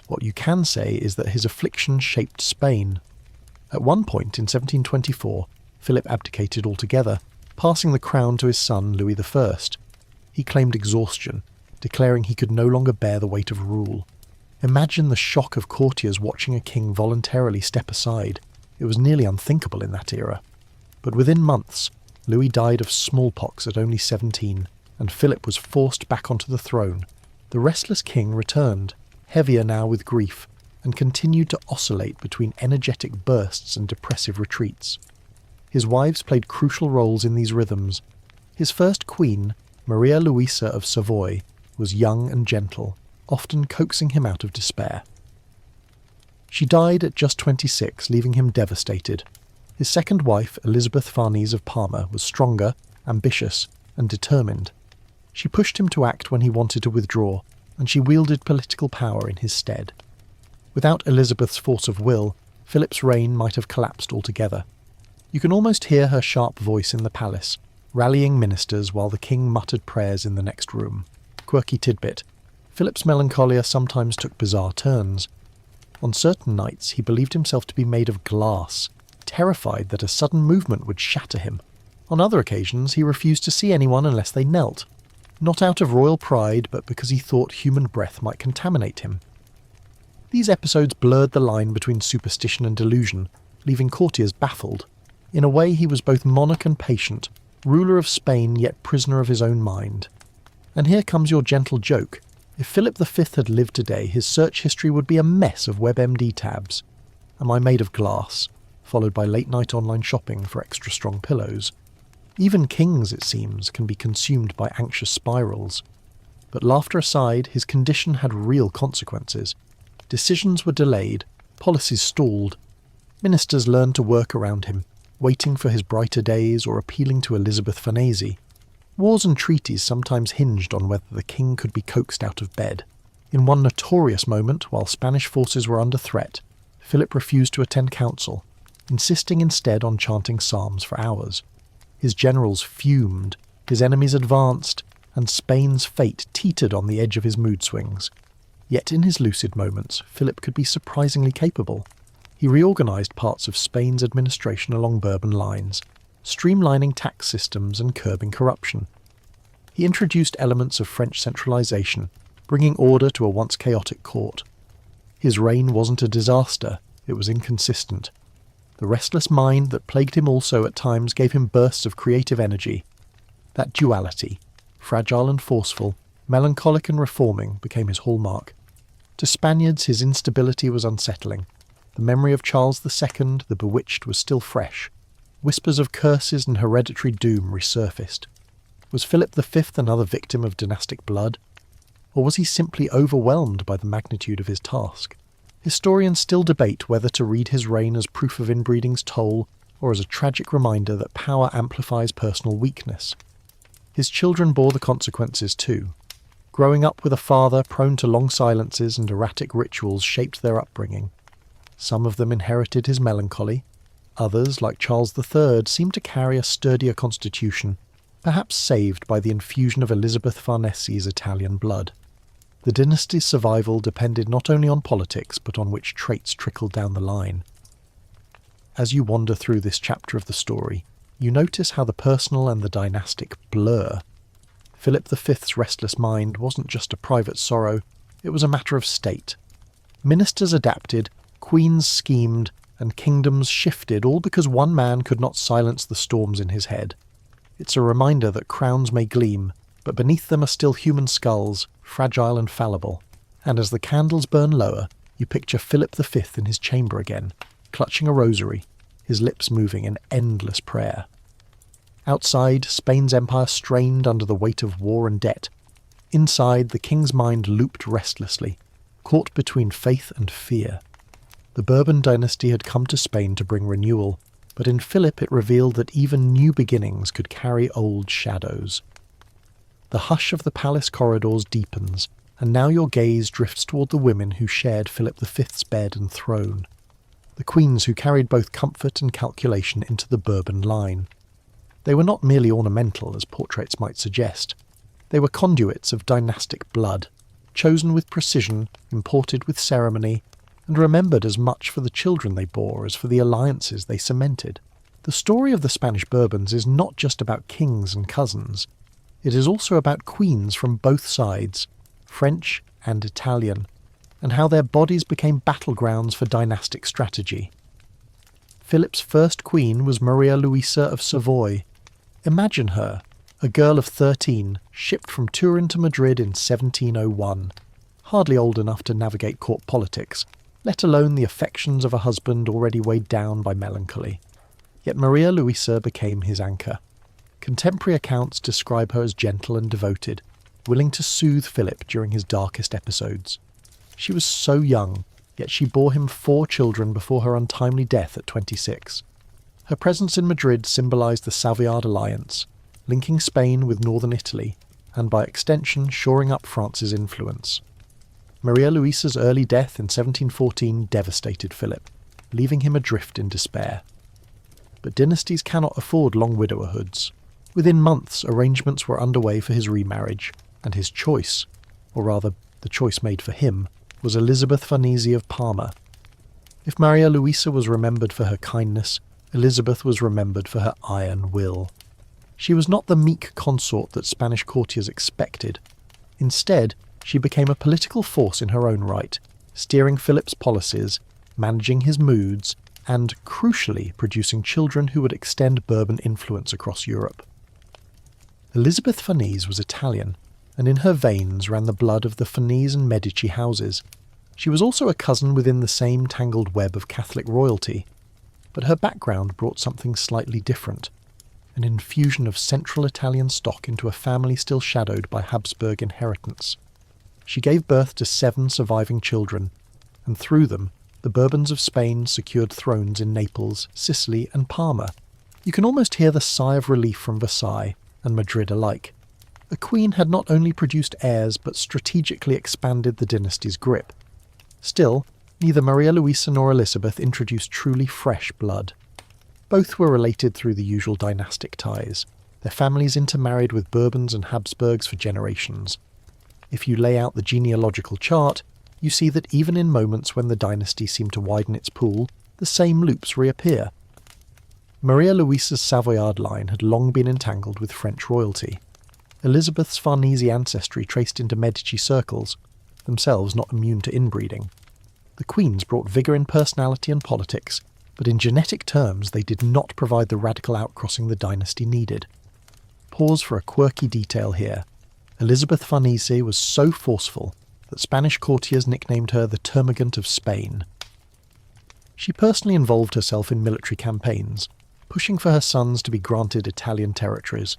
What you can say is that his affliction shaped Spain. At one point in 1724, Philip abdicated altogether, passing the crown to his son Louis I. He claimed exhaustion, declaring he could no longer bear the weight of rule. Imagine the shock of courtiers watching a king voluntarily step aside. It was nearly unthinkable in that era. But within months, Louis died of smallpox at only 17, and Philip was forced back onto the throne. The restless king returned, heavier now with grief, and continued to oscillate between energetic bursts and depressive retreats. His wives played crucial roles in these rhythms. His first queen, Maria Louisa of Savoy, was young and gentle, often coaxing him out of despair. She died at just 26, leaving him devastated. His second wife, Elizabeth Farnese of Parma, was stronger, ambitious, and determined. She pushed him to act when he wanted to withdraw, and she wielded political power in his stead. Without Elizabeth's force of will, Philip's reign might have collapsed altogether. You can almost hear her sharp voice in the palace, rallying ministers while the king muttered prayers in the next room. Quirky tidbit: Philip's melancholia sometimes took bizarre turns. On certain nights he believed himself to be made of glass, terrified that a sudden movement would shatter him. On other occasions he refused to see anyone unless they knelt, not out of royal pride but because he thought human breath might contaminate him. These episodes blurred the line between superstition and delusion, leaving courtiers baffled. In a way he was both monarch and patient, ruler of Spain yet prisoner of his own mind. And here comes your gentle joke. If Philip V had lived today, his search history would be a mess of WebMD tabs. Am I made of glass? Followed by late-night online shopping for extra strong pillows. Even kings, it seems, can be consumed by anxious spirals. But laughter aside, his condition had real consequences. Decisions were delayed, policies stalled. Ministers learned to work around him, waiting for his brighter days or appealing to Elizabeth Farnese. Wars and treaties sometimes hinged on whether the king could be coaxed out of bed. In one notorious moment, while Spanish forces were under threat, Philip refused to attend council, insisting instead on chanting psalms for hours. His generals fumed, his enemies advanced, and Spain's fate teetered on the edge of his mood swings. Yet in his lucid moments, Philip could be surprisingly capable. He reorganised parts of Spain's administration along Bourbon lines, streamlining tax systems and curbing corruption. He introduced elements of French centralisation, bringing order to a once chaotic court. His reign wasn't a disaster, it was inconsistent. The restless mind that plagued him also at times gave him bursts of creative energy. That duality, fragile and forceful, melancholic and reforming, became his hallmark. To Spaniards his instability was unsettling. The memory of Charles II, the Bewitched, was still fresh. Whispers of curses and hereditary doom resurfaced. Was Philip V another victim of dynastic blood? Or was he simply overwhelmed by the magnitude of his task? Historians still debate whether to read his reign as proof of inbreeding's toll or as a tragic reminder that power amplifies personal weakness. His children bore the consequences too. Growing up with a father prone to long silences and erratic rituals shaped their upbringing. Some of them inherited his melancholy. Others, like Charles III, seemed to carry a sturdier constitution, perhaps saved by the infusion of Elizabeth Farnese's Italian blood. The dynasty's survival depended not only on politics, but on which traits trickled down the line. As you wander through this chapter of the story, you notice how the personal and the dynastic blur. Philip V's restless mind wasn't just a private sorrow, it was a matter of state. Ministers adapted, queens schemed, and kingdoms shifted, all because one man could not silence the storms in his head. It's a reminder that crowns may gleam, but beneath them are still human skulls, fragile and fallible. And as the candles burn lower, you picture Philip V in his chamber again, clutching a rosary, his lips moving in endless prayer. Outside, Spain's empire strained under the weight of war and debt. Inside, the king's mind looped restlessly, caught between faith and fear. The Bourbon dynasty had come to Spain to bring renewal, but in Philip it revealed that even new beginnings could carry old shadows. The hush of the palace corridors deepens, and now your gaze drifts toward the women who shared Philip V's bed and throne, the queens who carried both comfort and calculation into the Bourbon line. They were not merely ornamental, as portraits might suggest. They were conduits of dynastic blood, chosen with precision, imported with ceremony, and remembered as much for the children they bore as for the alliances they cemented. The story of the Spanish Bourbons is not just about kings and cousins. It is also about queens from both sides, French and Italian, and how their bodies became battlegrounds for dynastic strategy. Philip's first queen was Maria Luisa of Savoy. Imagine her, a girl of 13, shipped from Turin to Madrid in 1701, hardly old enough to navigate court politics, let alone the affections of a husband already weighed down by melancholy. Yet Maria Luisa became his anchor. Contemporary accounts describe her as gentle and devoted, willing to soothe Philip during his darkest episodes. She was so young, yet she bore him 4 children before her untimely death at 26. Her presence in Madrid symbolised the Savoyard alliance, linking Spain with northern Italy, and by extension shoring up France's influence. Maria Luisa's early death in 1714 devastated Philip, leaving him adrift in despair. But dynasties cannot afford long widowerhoods. Within months, arrangements were underway for his remarriage, and his choice, or rather the choice made for him, was Elizabeth Farnese of Parma. If Maria Luisa was remembered for her kindness, Elizabeth was remembered for her iron will. She was not the meek consort that Spanish courtiers expected. Instead, she became a political force in her own right, steering Philip's policies, managing his moods, and, crucially, producing children who would extend Bourbon influence across Europe. Elizabeth Farnese was Italian, and in her veins ran the blood of the Farnese and Medici houses. She was also a cousin within the same tangled web of Catholic royalty, but her background brought something slightly different, an infusion of Central Italian stock into a family still shadowed by Habsburg inheritance. She gave birth to 7 surviving children, and through them, the Bourbons of Spain secured thrones in Naples, Sicily, and Parma. You can almost hear the sigh of relief from Versailles and Madrid alike. The Queen had not only produced heirs but strategically expanded the dynasty's grip. Still, neither Maria Luisa nor Elizabeth introduced truly fresh blood. Both were related through the usual dynastic ties, their families intermarried with Bourbons and Habsburgs for generations. If you lay out the genealogical chart, you see that even in moments when the dynasty seemed to widen its pool, the same loops reappear. Maria Luisa's Savoyard line had long been entangled with French royalty. Elizabeth's Farnese ancestry traced into Medici circles, themselves not immune to inbreeding. The queens brought vigour in personality and politics, but in genetic terms they did not provide the radical outcrossing the dynasty needed. Pause for a quirky detail here. Elizabeth Farnese was so forceful that Spanish courtiers nicknamed her the Termagant of Spain. She personally involved herself in military campaigns, pushing for her sons to be granted Italian territories.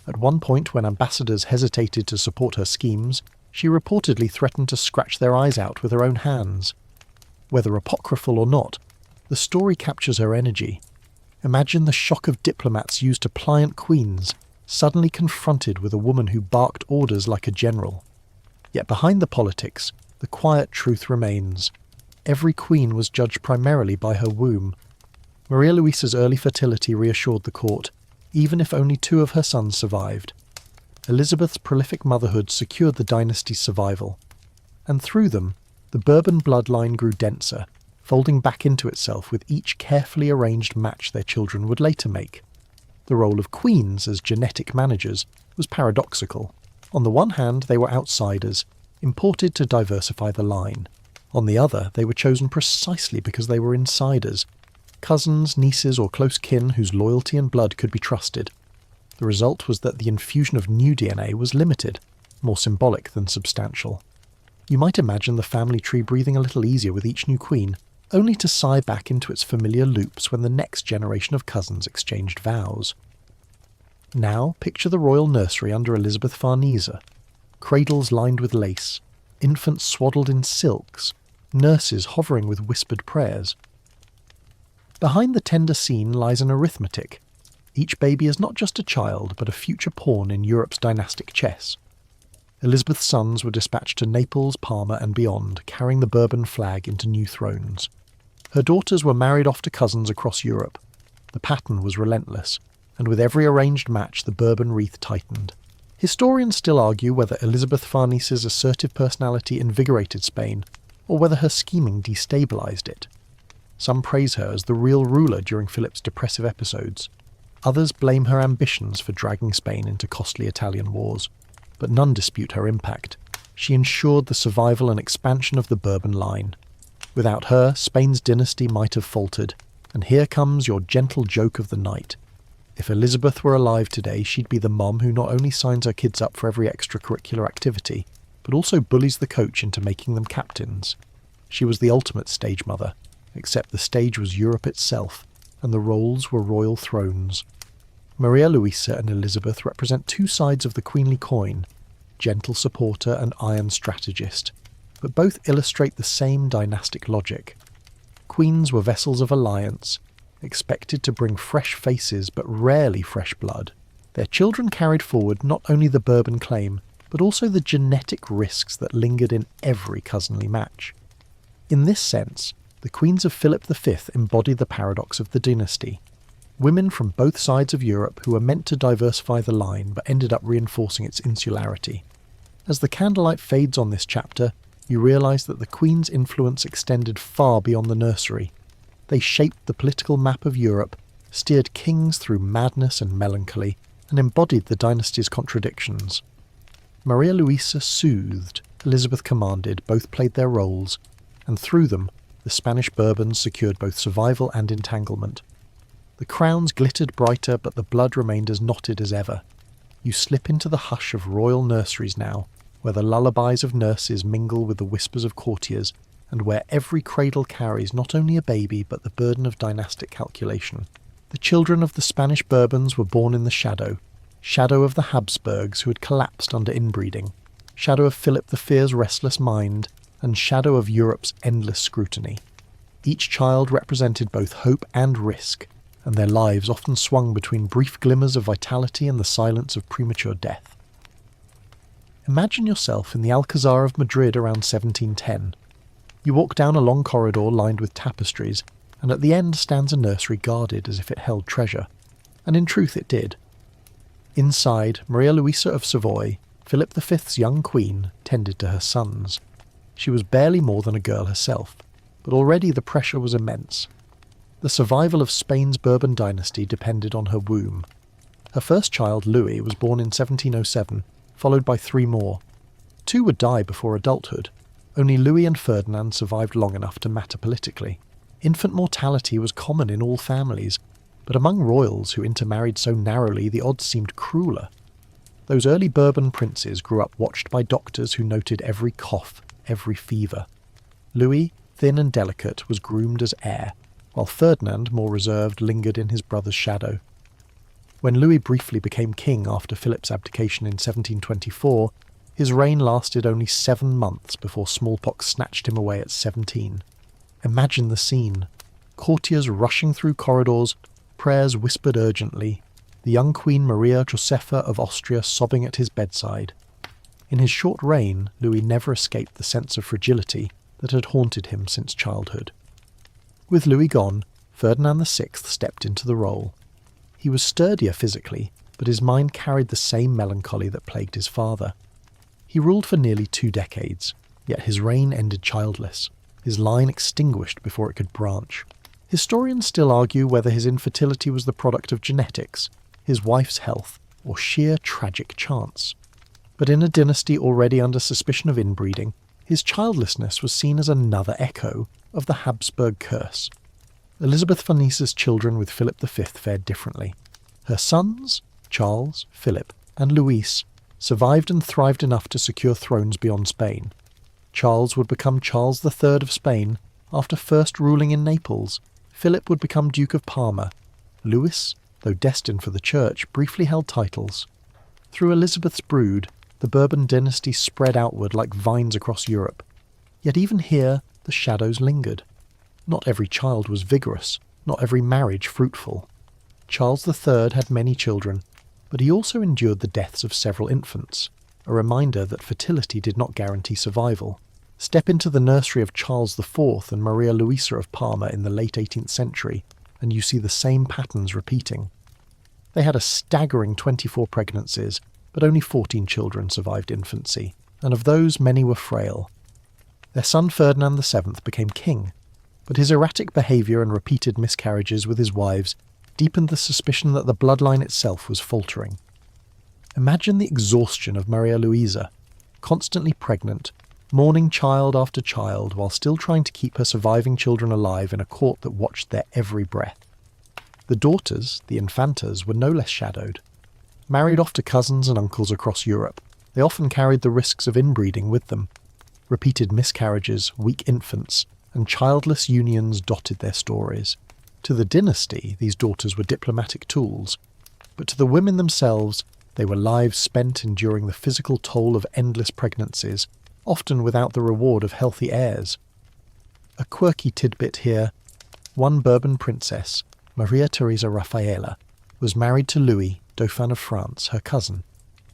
At one point, when ambassadors hesitated to support her schemes, she reportedly threatened to scratch their eyes out with her own hands. Whether apocryphal or not, the story captures her energy. Imagine the shock of diplomats used to pliant queens, suddenly confronted with a woman who barked orders like a general. Yet behind the politics, the quiet truth remains. Every queen was judged primarily by her womb. Maria Luisa's early fertility reassured the court, even if only 2 of her sons survived. Elizabeth's prolific motherhood secured the dynasty's survival. And through them, the Bourbon bloodline grew denser, folding back into itself with each carefully arranged match their children would later make. The role of queens as genetic managers was paradoxical. On the one hand, they were outsiders, imported to diversify the line. On the other, they were chosen precisely because they were insiders, cousins, nieces, or close kin whose loyalty and blood could be trusted. The result was that the infusion of new DNA was limited, more symbolic than substantial. You might imagine the family tree breathing a little easier with each new queen, only to sigh back into its familiar loops when the next generation of cousins exchanged vows. Now picture the royal nursery under Elizabeth Farnese, cradles lined with lace, infants swaddled in silks, nurses hovering with whispered prayers. Behind the tender scene lies an arithmetic. Each baby is not just a child, but a future pawn in Europe's dynastic chess. Elizabeth's sons were dispatched to Naples, Parma and beyond, carrying the Bourbon flag into new thrones. Her daughters were married off to cousins across Europe. The pattern was relentless, and with every arranged match the Bourbon wreath tightened. Historians still argue whether Elizabeth Farnese's assertive personality invigorated Spain, or whether her scheming destabilised it. Some praise her as the real ruler during Philip's depressive episodes. Others blame her ambitions for dragging Spain into costly Italian wars. But none dispute her impact. She ensured the survival and expansion of the Bourbon line. Without her, Spain's dynasty might have faltered. And here comes your gentle joke of the night. If Elizabeth were alive today, she'd be the mom who not only signs her kids up for every extracurricular activity, but also bullies the coach into making them captains. She was the ultimate stage mother, except the stage was Europe itself, and the roles were royal thrones. Maria Luisa and Elizabeth represent two sides of the queenly coin, gentle supporter and iron strategist, but both illustrate the same dynastic logic. Queens were vessels of alliance, expected to bring fresh faces but rarely fresh blood. Their children carried forward not only the Bourbon claim, but also the genetic risks that lingered in every cousinly match. In this sense, the queens of Philip V embody the paradox of the dynasty. Women from both sides of Europe who were meant to diversify the line but ended up reinforcing its insularity. As the candlelight fades on this chapter, you realise that the Queen's influence extended far beyond the nursery. They shaped the political map of Europe, steered kings through madness and melancholy, and embodied the dynasty's contradictions. Maria Luisa soothed, Elizabeth commanded, both played their roles, and through them, the Spanish Bourbons secured both survival and entanglement. The crowns glittered brighter, but the blood remained as knotted as ever. You slip into the hush of royal nurseries now, where the lullabies of nurses mingle with the whispers of courtiers, and where every cradle carries not only a baby but the burden of dynastic calculation. The children of the Spanish Bourbons were born in the shadow of the Habsburgs who had collapsed under inbreeding, shadow of Philip V's restless mind, and shadow of Europe's endless scrutiny. Each child represented both hope and risk, and their lives often swung between brief glimmers of vitality and the silence of premature death. Imagine yourself in the Alcazar of Madrid around 1710. You walk down a long corridor lined with tapestries, and at the end stands a nursery guarded as if it held treasure. And in truth it did. Inside, Maria Luisa of Savoy, Philip V's young queen, tended to her sons. She was barely more than a girl herself, but already the pressure was immense. The survival of Spain's Bourbon dynasty depended on her womb. Her first child, Louis, was born in 1707, followed by 3 more. 2 would die before adulthood. Only Louis and Ferdinand survived long enough to matter politically. Infant mortality was common in all families, but among royals who intermarried so narrowly the odds seemed crueler. Those early Bourbon princes grew up watched by doctors who noted every cough, every fever. Louis, thin and delicate, was groomed as heir, while Ferdinand, more reserved, lingered in his brother's shadow. When Louis briefly became king after Philip's abdication in 1724, his reign lasted only 7 months before smallpox snatched him away at 17. Imagine the scene. Courtiers rushing through corridors, prayers whispered urgently, the young Queen Maria Josepha of Austria sobbing at his bedside. In his short reign, Louis never escaped the sense of fragility that had haunted him since childhood. With Louis gone, Ferdinand VI stepped into the role. He was sturdier physically, but his mind carried the same melancholy that plagued his father. He ruled for nearly 2 decades, yet his reign ended childless, his line extinguished before it could branch. Historians still argue whether his infertility was the product of genetics, his wife's health, or sheer tragic chance. But in a dynasty already under suspicion of inbreeding, his childlessness was seen as another echo of the Habsburg curse. Elizabeth Farnese's children with Philip V fared differently. Her sons, Charles, Philip, and Louis, survived and thrived enough to secure thrones beyond Spain. Charles would become Charles III of Spain, After first ruling in Naples, Philip would become Duke of Parma. Louis, though destined for the church, briefly held titles. Through Elizabeth's brood, the Bourbon dynasty spread outward like vines across Europe. Yet even here, the shadows lingered. Not every child was vigorous, not every marriage fruitful. Charles III had many children, but he also endured the deaths of several infants, a reminder that fertility did not guarantee survival. Step into the nursery of Charles IV and Maria Luisa of Parma in the late 18th century, and you see the same patterns repeating. They had a staggering 24 pregnancies, but only 14 children survived infancy, and of those many were frail. Their son Ferdinand VII became king, but his erratic behaviour and repeated miscarriages with his wives deepened the suspicion that the bloodline itself was faltering. Imagine the exhaustion of Maria Luisa, constantly pregnant, mourning child after child while still trying to keep her surviving children alive in a court that watched their every breath. The daughters, the infantas, were no less shadowed. Married off to cousins and uncles across Europe, they often carried the risks of inbreeding with them. Repeated miscarriages, weak infants, and childless unions dotted their stories. To the dynasty, these daughters were diplomatic tools, but to the women themselves, they were lives spent enduring the physical toll of endless pregnancies, often without the reward of healthy heirs. A quirky tidbit here: one Bourbon princess, Maria Theresa Raffaella, was married to Louis, Dauphin of France, her cousin.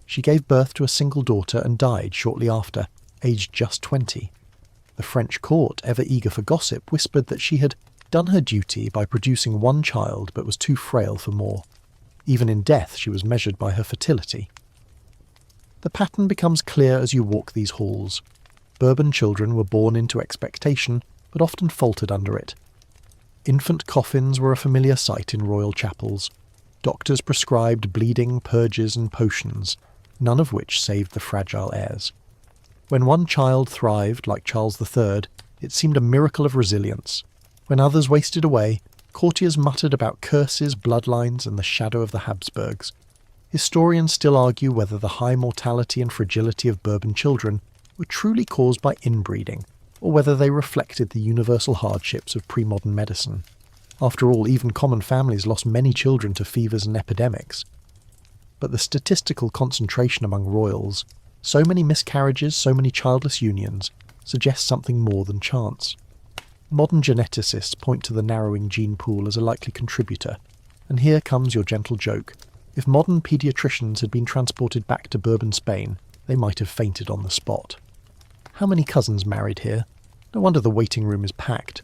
She gave birth to a single daughter and died shortly after, aged just 20. The French court, ever eager for gossip, whispered that she had done her duty by producing one child but was too frail for more. Even in death she was measured by her fertility. The pattern becomes clear as you walk these halls. Bourbon children were born into expectation, but often faltered under it. Infant coffins were a familiar sight in royal chapels. Doctors prescribed bleeding, purges and potions, none of which saved the fragile heirs. When one child thrived, like Charles III, it seemed a miracle of resilience. When others wasted away, courtiers muttered about curses, bloodlines, and the shadow of the Habsburgs. Historians still argue whether the high mortality and fragility of Bourbon children were truly caused by inbreeding, or whether they reflected the universal hardships of pre-modern medicine. After all, even common families lost many children to fevers and epidemics. But the statistical concentration among royals, so many miscarriages, so many childless unions, suggests something more than chance. Modern geneticists point to the narrowing gene pool as a likely contributor, and here comes your gentle joke. If modern paediatricians had been transported back to Bourbon Spain, they might have fainted on the spot. How many cousins married here? No wonder the waiting room is packed.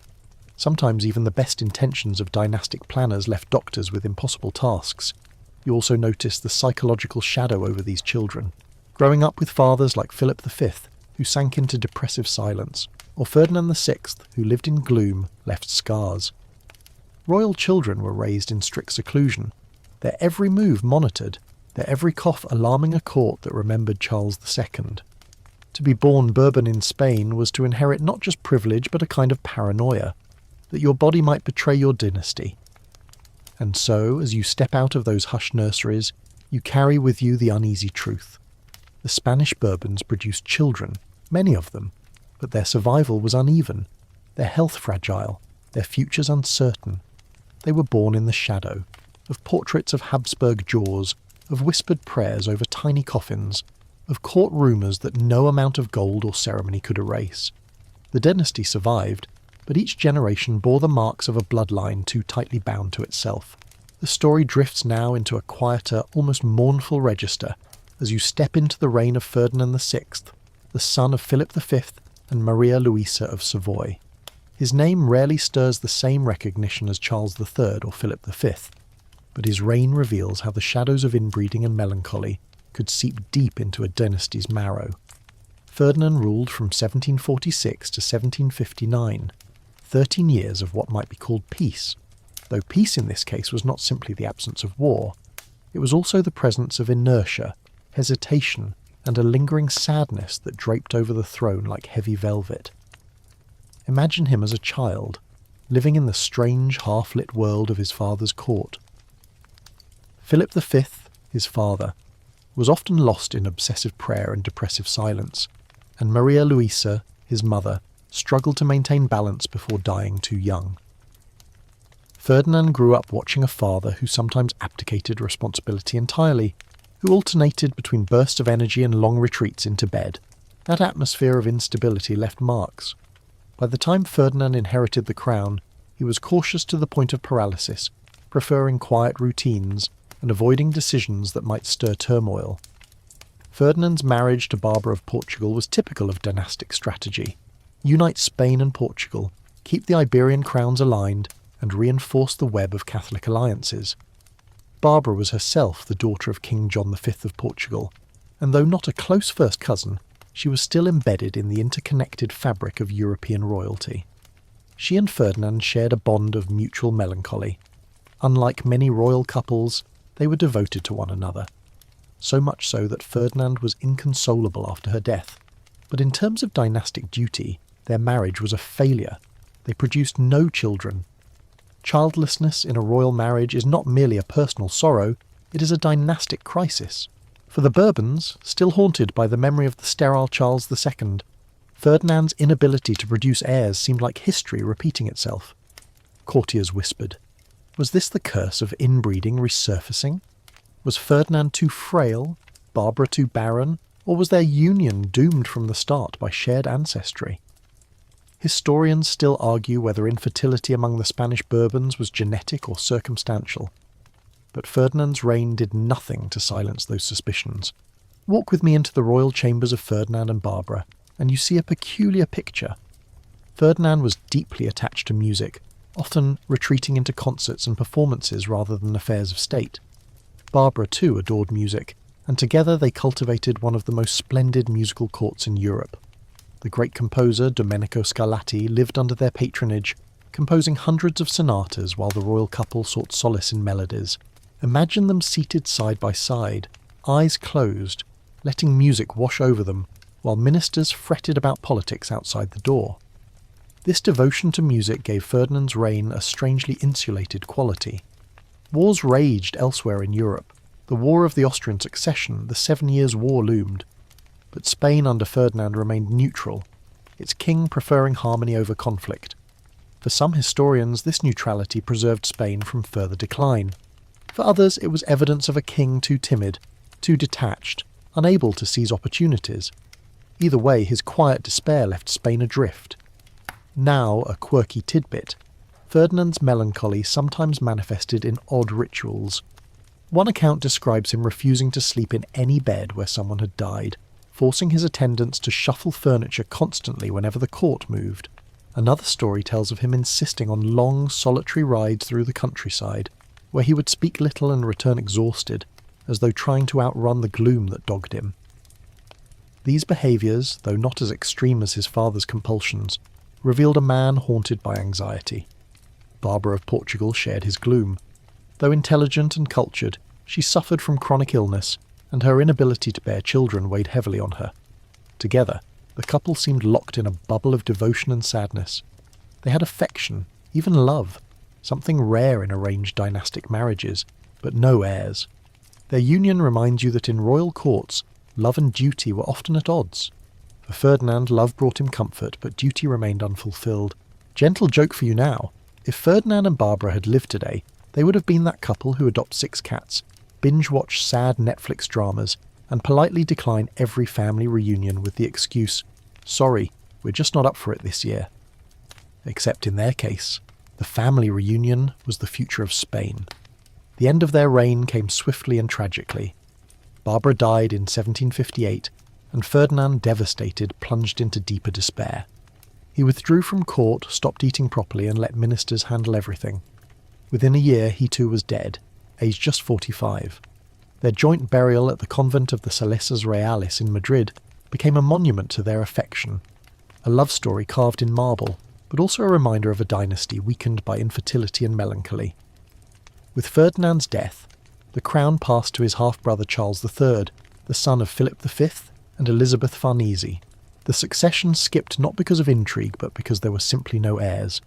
Sometimes even the best intentions of dynastic planners left doctors with impossible tasks. You also notice the psychological shadow over these children. Growing up with fathers like Philip V, who sank into depressive silence, or Ferdinand VI, who lived in gloom, left scars. Royal children were raised in strict seclusion, their every move monitored, their every cough alarming a court that remembered Charles II. To be born Bourbon in Spain was to inherit not just privilege but a kind of paranoia, that your body might betray your dynasty. And so, as you step out of those hushed nurseries, you carry with you the uneasy truth. The Spanish Bourbons produced children, many of them, but their survival was uneven, their health fragile, their futures uncertain. They were born in the shadow, of portraits of Habsburg jaws, of whispered prayers over tiny coffins, of court rumours that no amount of gold or ceremony could erase. The dynasty survived, but each generation bore the marks of a bloodline too tightly bound to itself. The story drifts now into a quieter, almost mournful register as you step into the reign of Ferdinand VI, the son of Philip V and Maria Luisa of Savoy. His name rarely stirs the same recognition as Charles III or Philip V, but his reign reveals how the shadows of inbreeding and melancholy could seep deep into a dynasty's marrow. Ferdinand ruled from 1746 to 1759, 13 years of what might be called peace, though peace in this case was not simply the absence of war. It was also the presence of inertia, hesitation, and a lingering sadness that draped over the throne like heavy velvet. Imagine him as a child, living in the strange half-lit world of his father's court. Philip V, his father, was often lost in obsessive prayer and depressive silence, and Maria Luisa, his mother, struggled to maintain balance before dying too young. Ferdinand grew up watching a father who sometimes abdicated responsibility entirely, who alternated between bursts of energy and long retreats into bed. That atmosphere of instability left marks. By the time Ferdinand inherited the crown, he was cautious to the point of paralysis, preferring quiet routines and avoiding decisions that might stir turmoil. Ferdinand's marriage to Barbara of Portugal was typical of dynastic strategy. Unite Spain and Portugal, keep the Iberian crowns aligned, and reinforce the web of Catholic alliances. Barbara was herself the daughter of King John V of Portugal, and though not a close first cousin, she was still embedded in the interconnected fabric of European royalty. She and Ferdinand shared a bond of mutual melancholy. Unlike many royal couples, they were devoted to one another. So much so that Ferdinand was inconsolable after her death. But in terms of dynastic duty, their marriage was a failure. They produced no children. Childlessness in a royal marriage is not merely a personal sorrow, it is a dynastic crisis. For the Bourbons, still haunted by the memory of the sterile Charles II, Ferdinand's inability to produce heirs seemed like history repeating itself. Courtiers whispered. Was this the curse of inbreeding resurfacing? Was Ferdinand too frail, Barbara too barren, or was their union doomed from the start by shared ancestry? Historians still argue whether infertility among the Spanish Bourbons was genetic or circumstantial. But Ferdinand's reign did nothing to silence those suspicions. Walk with me into the royal chambers of Ferdinand and Barbara, and you see a peculiar picture. Ferdinand was deeply attached to music, often retreating into concerts and performances rather than affairs of state. Barbara too adored music, and together they cultivated one of the most splendid musical courts in Europe. The great composer Domenico Scarlatti lived under their patronage, composing hundreds of sonatas while the royal couple sought solace in melodies. Imagine them seated side by side, eyes closed, letting music wash over them, while ministers fretted about politics outside the door. This devotion to music gave Ferdinand's reign a strangely insulated quality. Wars raged elsewhere in Europe. The War of the Austrian Succession, the 7 Years' War, loomed. But Spain under Ferdinand remained neutral, its king preferring harmony over conflict. For some historians, this neutrality preserved Spain from further decline. For others, it was evidence of a king too timid, too detached, unable to seize opportunities. Either way, his quiet despair left Spain adrift. Now a quirky tidbit, Ferdinand's melancholy sometimes manifested in odd rituals. One account describes him refusing to sleep in any bed where someone had died, forcing his attendants to shuffle furniture constantly whenever the court moved. Another story tells of him insisting on long, solitary rides through the countryside, where he would speak little and return exhausted, as though trying to outrun the gloom that dogged him. These behaviours, though not as extreme as his father's compulsions, revealed a man haunted by anxiety. Barbara of Portugal shared his gloom. Though intelligent and cultured, she suffered from chronic illness, and her inability to bear children weighed heavily on her. Together, the couple seemed locked in a bubble of devotion and sadness. They had affection, even love, something rare in arranged dynastic marriages, but no heirs. Their union reminds you that in royal courts, love and duty were often at odds. For Ferdinand, love brought him comfort, but duty remained unfulfilled. Gentle joke for you now. If Ferdinand and Barbara had lived today, they would have been that couple who adopt 6 cats, binge-watch sad Netflix dramas, and politely decline every family reunion with the excuse, "Sorry, we're just not up for it this year." Except in their case, the family reunion was the future of Spain. The end of their reign came swiftly and tragically. Barbara died in 1758, and Ferdinand, devastated, plunged into deeper despair. He withdrew from court, stopped eating properly, and let ministers handle everything. Within a year, he too was dead, aged just 45. Their joint burial at the convent of the Salesas Reales in Madrid became a monument to their affection, a love story carved in marble, but also a reminder of a dynasty weakened by infertility and melancholy. With Ferdinand's death, the crown passed to his half-brother Charles III, the son of Philip V and Elizabeth Farnese. The succession skipped not because of intrigue, but because there were simply no heirs.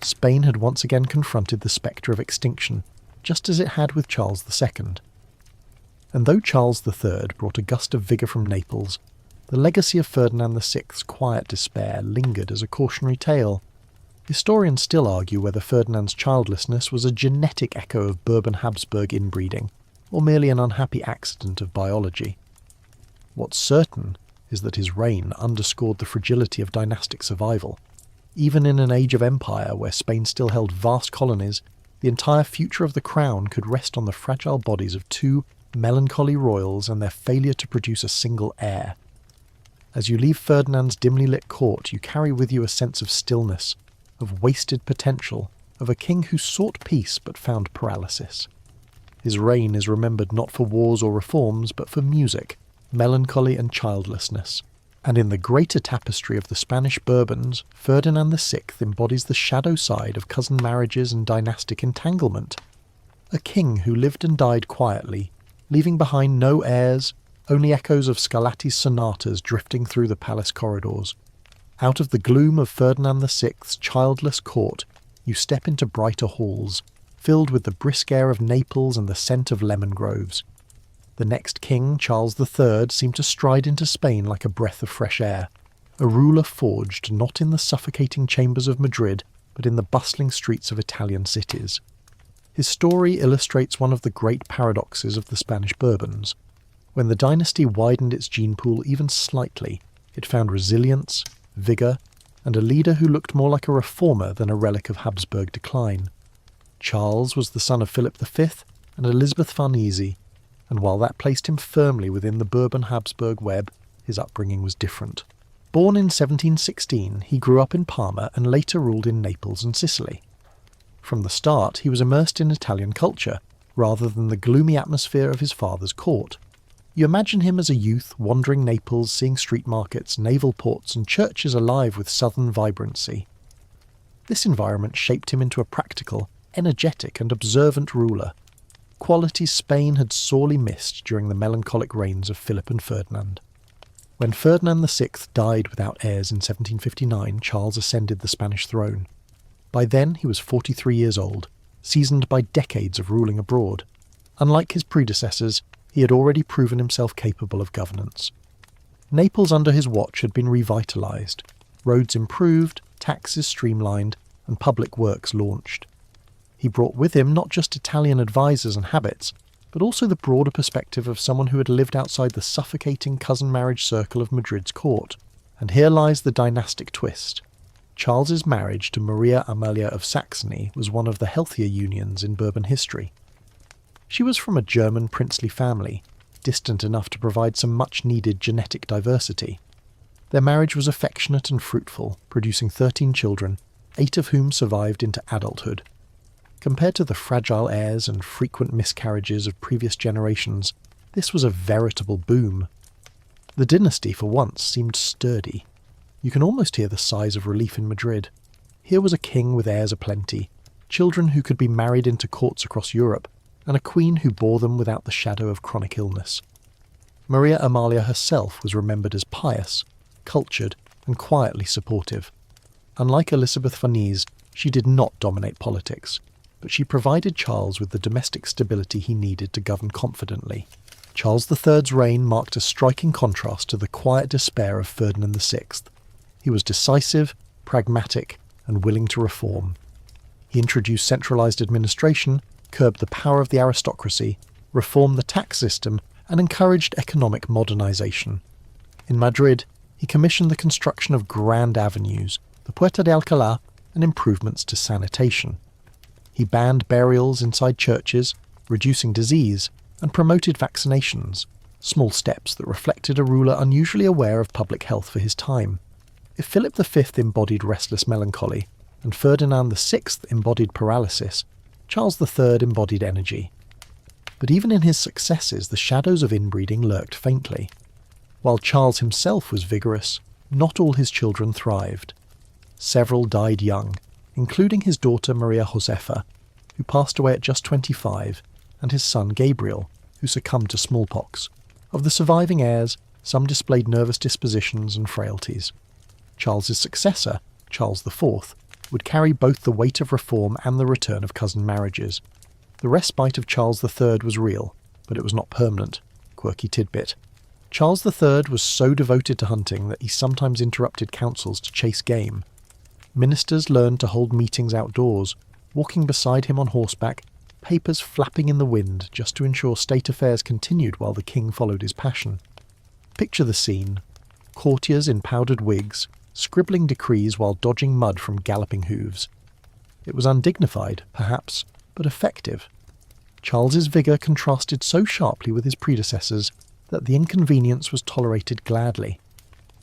Spain had once again confronted the spectre of extinction, just as it had with Charles II. And though Charles III brought a gust of vigour from Naples, the legacy of Ferdinand VI's quiet despair lingered as a cautionary tale. Historians still argue whether Ferdinand's childlessness was a genetic echo of Bourbon-Habsburg inbreeding, or merely an unhappy accident of biology. What's certain is that his reign underscored the fragility of dynastic survival. Even in an age of empire where Spain still held vast colonies, the entire future of the crown could rest on the fragile bodies of two melancholy royals and their failure to produce a single heir. As you leave Ferdinand's dimly lit court, you carry with you a sense of stillness, of wasted potential, of a king who sought peace but found paralysis. His reign is remembered not for wars or reforms, but for music, melancholy and childlessness. And in the greater tapestry of the Spanish Bourbons, Ferdinand VI embodies the shadow side of cousin marriages and dynastic entanglement. A king who lived and died quietly, leaving behind no heirs, only echoes of Scarlatti's sonatas drifting through the palace corridors. Out of the gloom of Ferdinand VI's childless court, you step into brighter halls, filled with the brisk air of Naples and the scent of lemon groves. The next king, Charles III, seemed to stride into Spain like a breath of fresh air, a ruler forged not in the suffocating chambers of Madrid, but in the bustling streets of Italian cities. His story illustrates one of the great paradoxes of the Spanish Bourbons. When the dynasty widened its gene pool even slightly, it found resilience, vigour, and a leader who looked more like a reformer than a relic of Habsburg decline. Charles was the son of Philip V and Elizabeth Farnese, and while that placed him firmly within the Bourbon-Habsburg web, his upbringing was different. Born in 1716, he grew up in Parma and later ruled in Naples and Sicily. From the start, he was immersed in Italian culture, rather than the gloomy atmosphere of his father's court. You imagine him as a youth wandering Naples, seeing street markets, naval ports, and churches alive with southern vibrancy. This environment shaped him into a practical, energetic, and observant ruler, qualities Spain had sorely missed during the melancholic reigns of Philip and Ferdinand. When Ferdinand VI died without heirs in 1759, Charles ascended the Spanish throne. By then he was 43 years old, seasoned by decades of ruling abroad. Unlike his predecessors, he had already proven himself capable of governance. Naples under his watch had been revitalised, roads improved, taxes streamlined, and public works launched. He brought with him not just Italian advisors and habits, but also the broader perspective of someone who had lived outside the suffocating cousin marriage circle of Madrid's court. And here lies the dynastic twist. Charles's marriage to Maria Amalia of Saxony was one of the healthier unions in Bourbon history. She was from a German princely family, distant enough to provide some much-needed genetic diversity. Their marriage was affectionate and fruitful, producing 13 children, 8 of whom survived into adulthood. Compared to the fragile heirs and frequent miscarriages of previous generations, this was a veritable boom. The dynasty, for once, seemed sturdy. You can almost hear the sighs of relief in Madrid. Here was a king with heirs aplenty, children who could be married into courts across Europe, and a queen who bore them without the shadow of chronic illness. Maria Amalia herself was remembered as pious, cultured, and quietly supportive. Unlike Elizabeth Farnese, she did not dominate politics, but she provided Charles with the domestic stability he needed to govern confidently. Charles III's reign marked a striking contrast to the quiet despair of Ferdinand VI. He was decisive, pragmatic, and willing to reform. He introduced centralised administration, curbed the power of the aristocracy, reformed the tax system, and encouraged economic modernisation. In Madrid, he commissioned the construction of grand avenues, the Puerta de Alcalá, and improvements to sanitation. He banned burials inside churches, reducing disease, and promoted vaccinations, small steps that reflected a ruler unusually aware of public health for his time. If Philip V embodied restless melancholy, and Ferdinand VI embodied paralysis, Charles III embodied energy. But even in his successes, the shadows of inbreeding lurked faintly. While Charles himself was vigorous, not all his children thrived. Several died young, including his daughter Maria Josefa, who passed away at just 25, and his son Gabriel, who succumbed to smallpox. Of the surviving heirs, some displayed nervous dispositions and frailties. Charles's successor, Charles IV, would carry both the weight of reform and the return of cousin marriages. The respite of Charles III was real, but it was not permanent. Quirky tidbit. Charles III was so devoted to hunting that he sometimes interrupted councils to chase game. Ministers learned to hold meetings outdoors, walking beside him on horseback, papers flapping in the wind just to ensure state affairs continued while the king followed his passion. Picture the scene. Courtiers in powdered wigs, scribbling decrees while dodging mud from galloping hooves. It was undignified, perhaps, but effective. Charles's vigour contrasted so sharply with his predecessors that the inconvenience was tolerated gladly.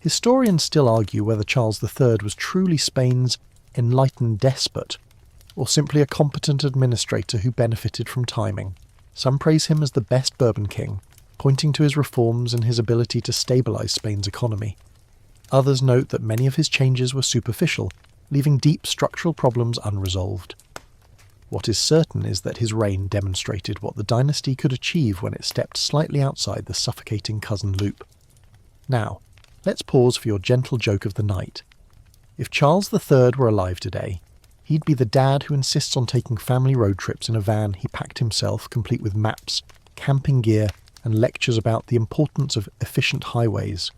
Historians still argue whether Charles III was truly Spain's enlightened despot, or simply a competent administrator who benefited from timing. Some praise him as the best Bourbon king, pointing to his reforms and his ability to stabilise Spain's economy. Others note that many of his changes were superficial, leaving deep structural problems unresolved. What is certain is that his reign demonstrated what the dynasty could achieve when it stepped slightly outside the suffocating cousin loop. Now, let's pause for your gentle joke of the night. If Charles III were alive today, he'd be the dad who insists on taking family road trips in a van he packed himself, complete with maps, camping gear, and lectures about the importance of efficient highways.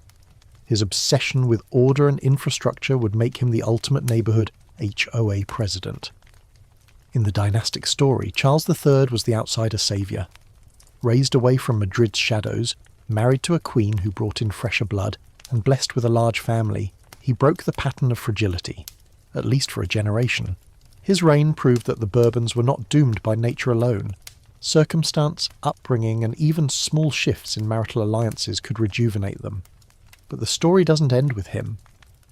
His obsession with order and infrastructure would make him the ultimate neighbourhood HOA president. In the dynastic story, Charles III was the outsider saviour. Raised away from Madrid's shadows, married to a queen who brought in fresher blood, and blessed with a large family, he broke the pattern of fragility, at least for a generation. His reign proved that the Bourbons were not doomed by nature alone. Circumstance, upbringing, and even small shifts in marital alliances could rejuvenate them. But the story doesn't end with him,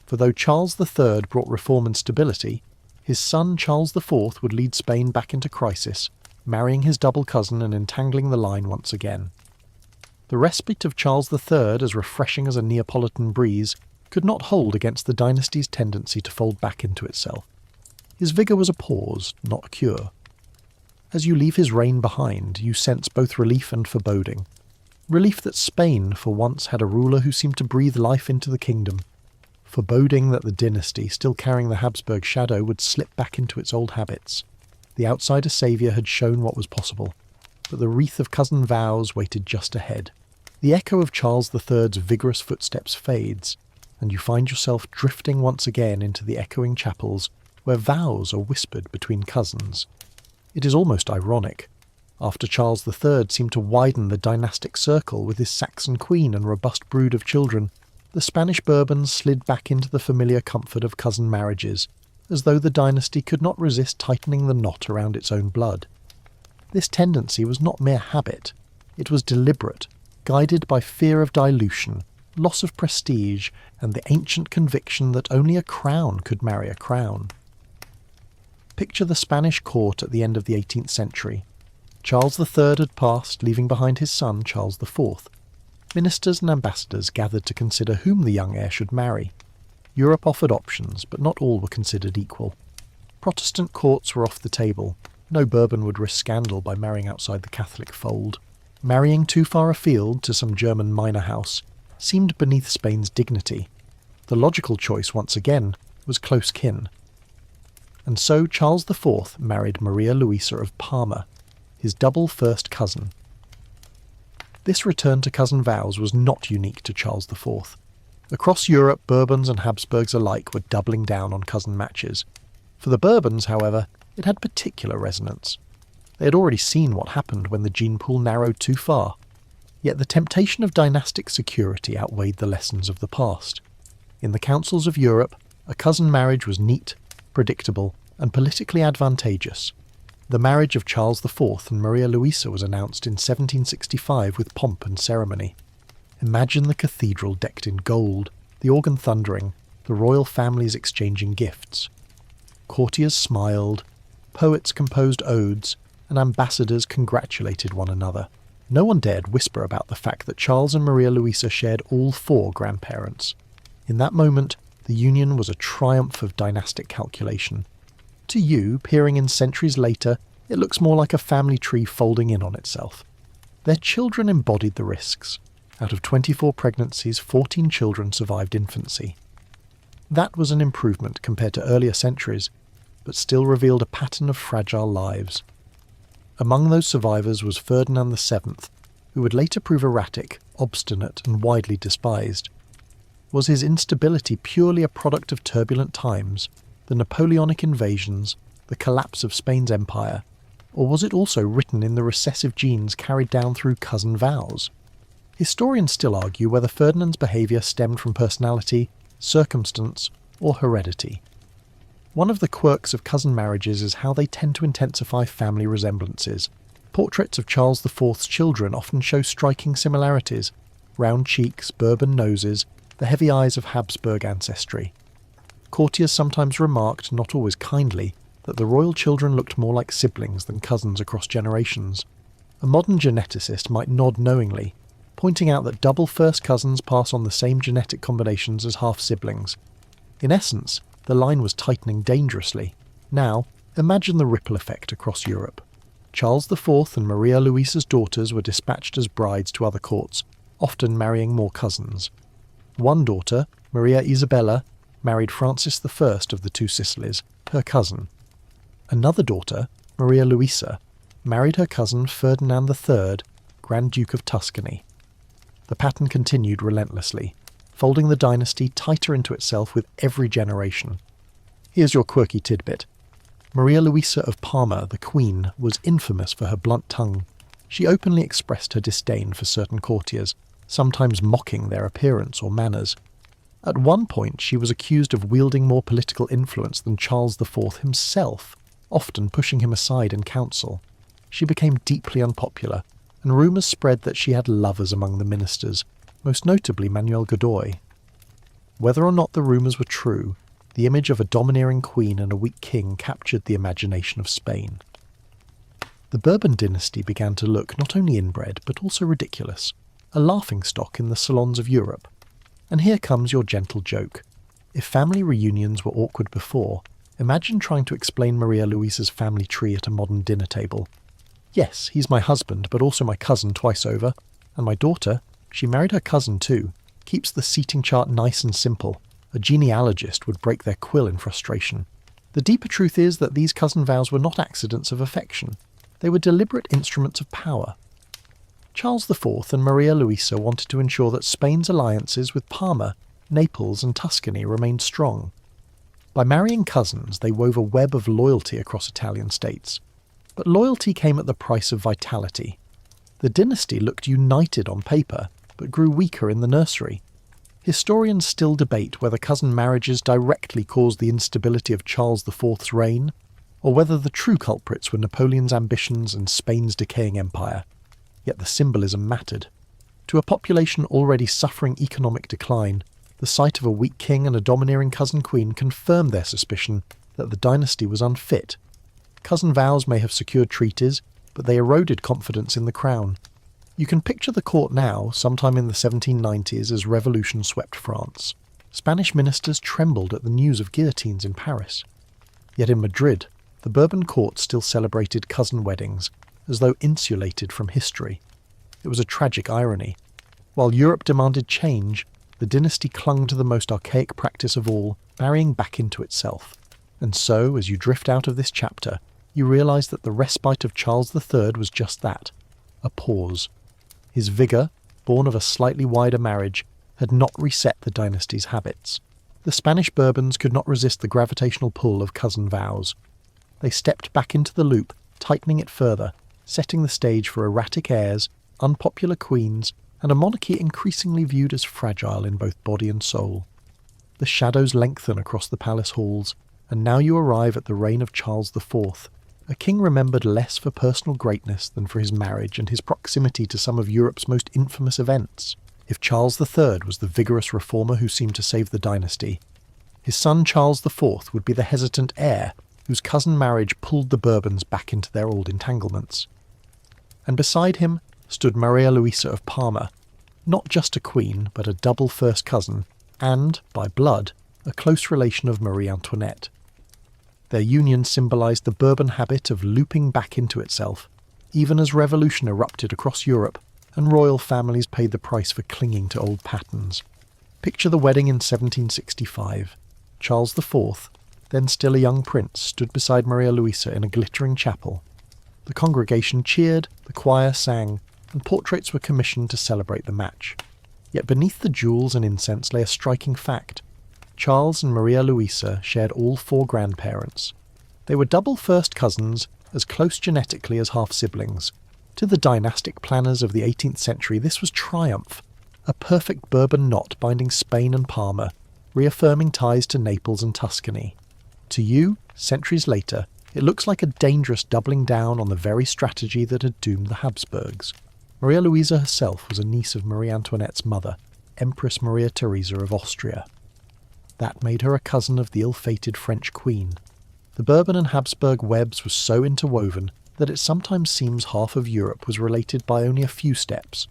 for though Charles III brought reform and stability, his son Charles IV would lead Spain back into crisis, marrying his double cousin and entangling the line once again. The respite of Charles III, as refreshing as a Neapolitan breeze, could not hold against the dynasty's tendency to fold back into itself. His vigour was a pause, not a cure. As you leave his reign behind, you sense both relief and foreboding. Relief that Spain, for once, had a ruler who seemed to breathe life into the kingdom. Foreboding that the dynasty, still carrying the Habsburg shadow, would slip back into its old habits. The outsider saviour had shown what was possible, but the wreath of cousin vows waited just ahead. The echo of Charles III's vigorous footsteps fades, and you find yourself drifting once again into the echoing chapels where vows are whispered between cousins. It is almost ironic. After Charles III seemed to widen the dynastic circle with his Saxon queen and robust brood of children, the Spanish Bourbons slid back into the familiar comfort of cousin marriages, as though the dynasty could not resist tightening the knot around its own blood. This tendency was not mere habit. It was deliberate, guided by fear of dilution, loss of prestige, and the ancient conviction that only a crown could marry a crown. Picture the Spanish court at the end of the 18th century. Charles III had passed, leaving behind his son Charles IV. Ministers and ambassadors gathered to consider whom the young heir should marry. Europe offered options, but not all were considered equal. Protestant courts were off the table. No Bourbon would risk scandal by marrying outside the Catholic fold. Marrying too far afield to some German minor house seemed beneath Spain's dignity. The logical choice, once again, was close kin. And so Charles IV married Maria Louisa of Parma, his double first cousin. This return to cousin vows was not unique to Charles IV. Across Europe, Bourbons and Habsburgs alike were doubling down on cousin matches. For the Bourbons, however, it had particular resonance. They had already seen what happened when the gene pool narrowed too far. Yet the temptation of dynastic security outweighed the lessons of the past. In the councils of Europe, a cousin marriage was neat, predictable, and politically advantageous. The marriage of Charles IV and Maria Louisa was announced in 1765 with pomp and ceremony. Imagine the cathedral decked in gold, the organ thundering, the royal families exchanging gifts. Courtiers smiled, poets composed odes, and ambassadors congratulated one another. No one dared whisper about the fact that Charles and Maria Louisa shared all four grandparents. In that moment, the union was a triumph of dynastic calculation. To you, peering in centuries later, it looks more like a family tree folding in on itself. Their children embodied the risks. Out of 24 pregnancies, 14 children survived infancy. That was an improvement compared to earlier centuries, but still revealed a pattern of fragile lives. Among those survivors was Ferdinand VII, who would later prove erratic, obstinate, and widely despised. Was his instability purely a product of turbulent times, the Napoleonic invasions, the collapse of Spain's empire, or was it also written in the recessive genes carried down through cousin vows? Historians still argue whether Ferdinand's behaviour stemmed from personality, circumstance, or heredity. One of the quirks of cousin marriages is how they tend to intensify family resemblances. Portraits of Charles IV's children often show striking similarities: round cheeks, Bourbon noses, the heavy eyes of Habsburg ancestry. Courtiers sometimes remarked, not always kindly, that the royal children looked more like siblings than cousins across generations. A modern geneticist might nod knowingly, pointing out that double first cousins pass on the same genetic combinations as half-siblings. In essence, the line was tightening dangerously. Now, imagine the ripple effect across Europe. Charles IV and Maria Luisa's daughters were dispatched as brides to other courts, often marrying more cousins. One daughter, Maria Isabella, married Francis I of the Two Sicilies, her cousin. Another daughter, Maria Luisa, married her cousin Ferdinand III, Grand Duke of Tuscany. The pattern continued relentlessly, folding the dynasty tighter into itself with every generation. Here's your quirky tidbit. Maria Luisa of Parma, the Queen, was infamous for her blunt tongue. She openly expressed her disdain for certain courtiers, sometimes mocking their appearance or manners. At one point, she was accused of wielding more political influence than Charles IV himself, often pushing him aside in council. She became deeply unpopular, and rumours spread that she had lovers among the ministers, most notably Manuel Godoy. Whether or not the rumours were true, the image of a domineering queen and a weak king captured the imagination of Spain. The Bourbon dynasty began to look not only inbred, but also ridiculous, a laughingstock in the salons of Europe. And here comes your gentle joke. If family reunions were awkward before, imagine trying to explain Maria Luisa's family tree at a modern dinner table. Yes, he's my husband, but also my cousin twice over. And my daughter, she married her cousin too, keeps the seating chart nice and simple. A genealogist would break their quill in frustration. The deeper truth is that these cousin vows were not accidents of affection. They were deliberate instruments of power. Charles IV and Maria Luisa wanted to ensure that Spain's alliances with Parma, Naples and Tuscany remained strong. By marrying cousins, they wove a web of loyalty across Italian states. But loyalty came at the price of vitality. The dynasty looked united on paper, but grew weaker in the nursery. Historians still debate whether cousin marriages directly caused the instability of Charles IV's reign, or whether the true culprits were Napoleon's ambitions and Spain's decaying empire. Yet the symbolism mattered. To a population already suffering economic decline, the sight of a weak king and a domineering cousin queen confirmed their suspicion that the dynasty was unfit. Cousin vows may have secured treaties, but they eroded confidence in the crown. You can picture the court now, sometime in the 1790s, as revolution swept France. Spanish ministers trembled at the news of guillotines in Paris. Yet in Madrid, the Bourbon court still celebrated cousin weddings, as though insulated from history. It was a tragic irony. While Europe demanded change, the dynasty clung to the most archaic practice of all, marrying back into itself. And so, as you drift out of this chapter, you realise that the respite of Charles III was just that, a pause. His vigour, born of a slightly wider marriage, had not reset the dynasty's habits. The Spanish Bourbons could not resist the gravitational pull of cousin vows. They stepped back into the loop, tightening it further, setting the stage for erratic heirs, unpopular queens, and a monarchy increasingly viewed as fragile in both body and soul. The shadows lengthen across the palace halls, and now you arrive at the reign of Charles IV, a king remembered less for personal greatness than for his marriage and his proximity to some of Europe's most infamous events. If Charles III was the vigorous reformer who seemed to save the dynasty, his son Charles IV would be the hesitant heir whose cousin marriage pulled the Bourbons back into their old entanglements. And beside him stood Maria Luisa of Parma, not just a queen, but a double first cousin, and, by blood, a close relation of Marie Antoinette. Their union symbolised the Bourbon habit of looping back into itself, even as revolution erupted across Europe and royal families paid the price for clinging to old patterns. Picture the wedding in 1765. Charles IV, then still a young prince, stood beside Maria Luisa in a glittering chapel. The congregation cheered, the choir sang, and portraits were commissioned to celebrate the match. Yet beneath the jewels and incense lay a striking fact. Charles and Maria Louisa shared all 4 grandparents. They were double first cousins, as close genetically as half-siblings. To the dynastic planners of the 18th century, this was triumph, a perfect Bourbon knot binding Spain and Parma, reaffirming ties to Naples and Tuscany. To you, centuries later, it looks like a dangerous doubling down on the very strategy that had doomed the Habsburgs. Maria Louisa herself was a niece of Marie Antoinette's mother, Empress Maria Theresa of Austria. That made her a cousin of the ill-fated French queen. The Bourbon and Habsburg webs were so interwoven that it sometimes seems half of Europe was related by only a few steps.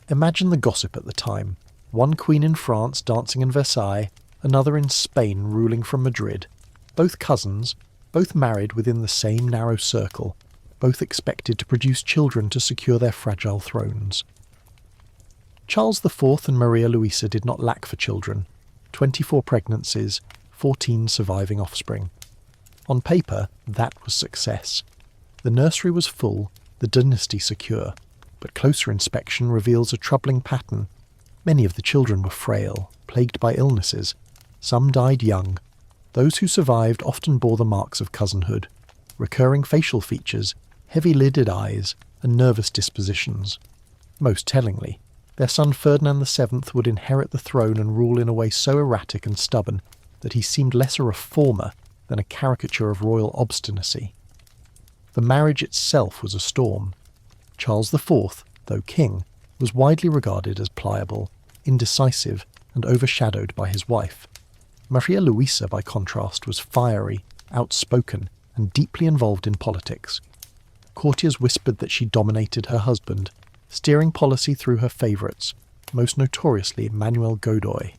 Imagine the gossip at the time. One queen in France dancing in Versailles, another in Spain ruling from Madrid. Both cousins, both married within the same narrow circle, both expected to produce children to secure their fragile thrones. Charles IV and Maria Louisa did not lack for children. 24 pregnancies, 14 surviving offspring. On paper, that was success. The nursery was full, the dynasty secure, but closer inspection reveals a troubling pattern. Many of the children were frail, plagued by illnesses. Some died young. Those who survived often bore the marks of cousinhood, recurring facial features, heavy-lidded eyes, and nervous dispositions. Most tellingly, their son Ferdinand VII would inherit the throne and rule in a way so erratic and stubborn that he seemed less a reformer than a caricature of royal obstinacy. The marriage itself was a storm. Charles IV, though king, was widely regarded as pliable, indecisive, and overshadowed by his wife. Maria Louisa, by contrast, was fiery, outspoken, and deeply involved in politics. Courtiers whispered that she dominated her husband, steering policy through her favourites, most notoriously Manuel Godoy.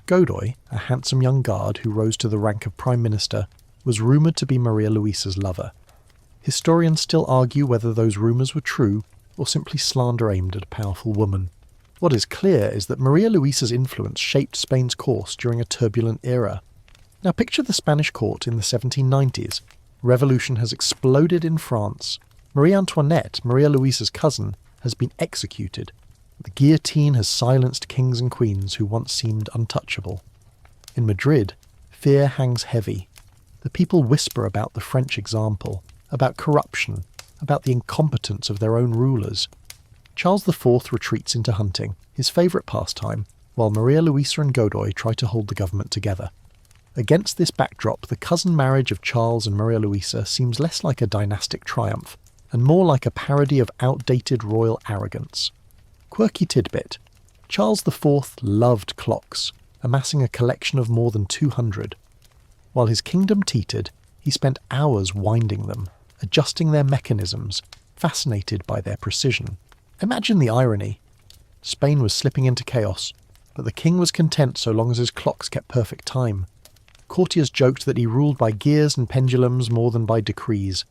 Godoy, a handsome young guard who rose to the rank of Prime Minister, was rumoured to be Maria Louisa's lover. Historians still argue whether those rumours were true or simply slander aimed at a powerful woman. What is clear is that Maria Louisa's influence shaped Spain's course during a turbulent era. Now picture the Spanish court in the 1790s. Revolution has exploded in France. Marie Antoinette, Maria Louisa's cousin, has been executed. The guillotine has silenced kings and queens who once seemed untouchable. In Madrid, fear hangs heavy. The people whisper about the French example, about corruption, about the incompetence of their own rulers. Charles IV retreats into hunting, his favourite pastime, while Maria Louisa and Godoy try to hold the government together. Against this backdrop, the cousin marriage of Charles and Maria Louisa seems less like a dynastic triumph, and more like a parody of outdated royal arrogance. Quirky tidbit: Charles IV loved clocks, amassing a collection of more than 200. While his kingdom teetered, he spent hours winding them, adjusting their mechanisms, fascinated by their precision. Imagine the irony. Spain was slipping into chaos, but the king was content so long as his clocks kept perfect time. Courtiers joked that he ruled by gears and pendulums more than by decrees.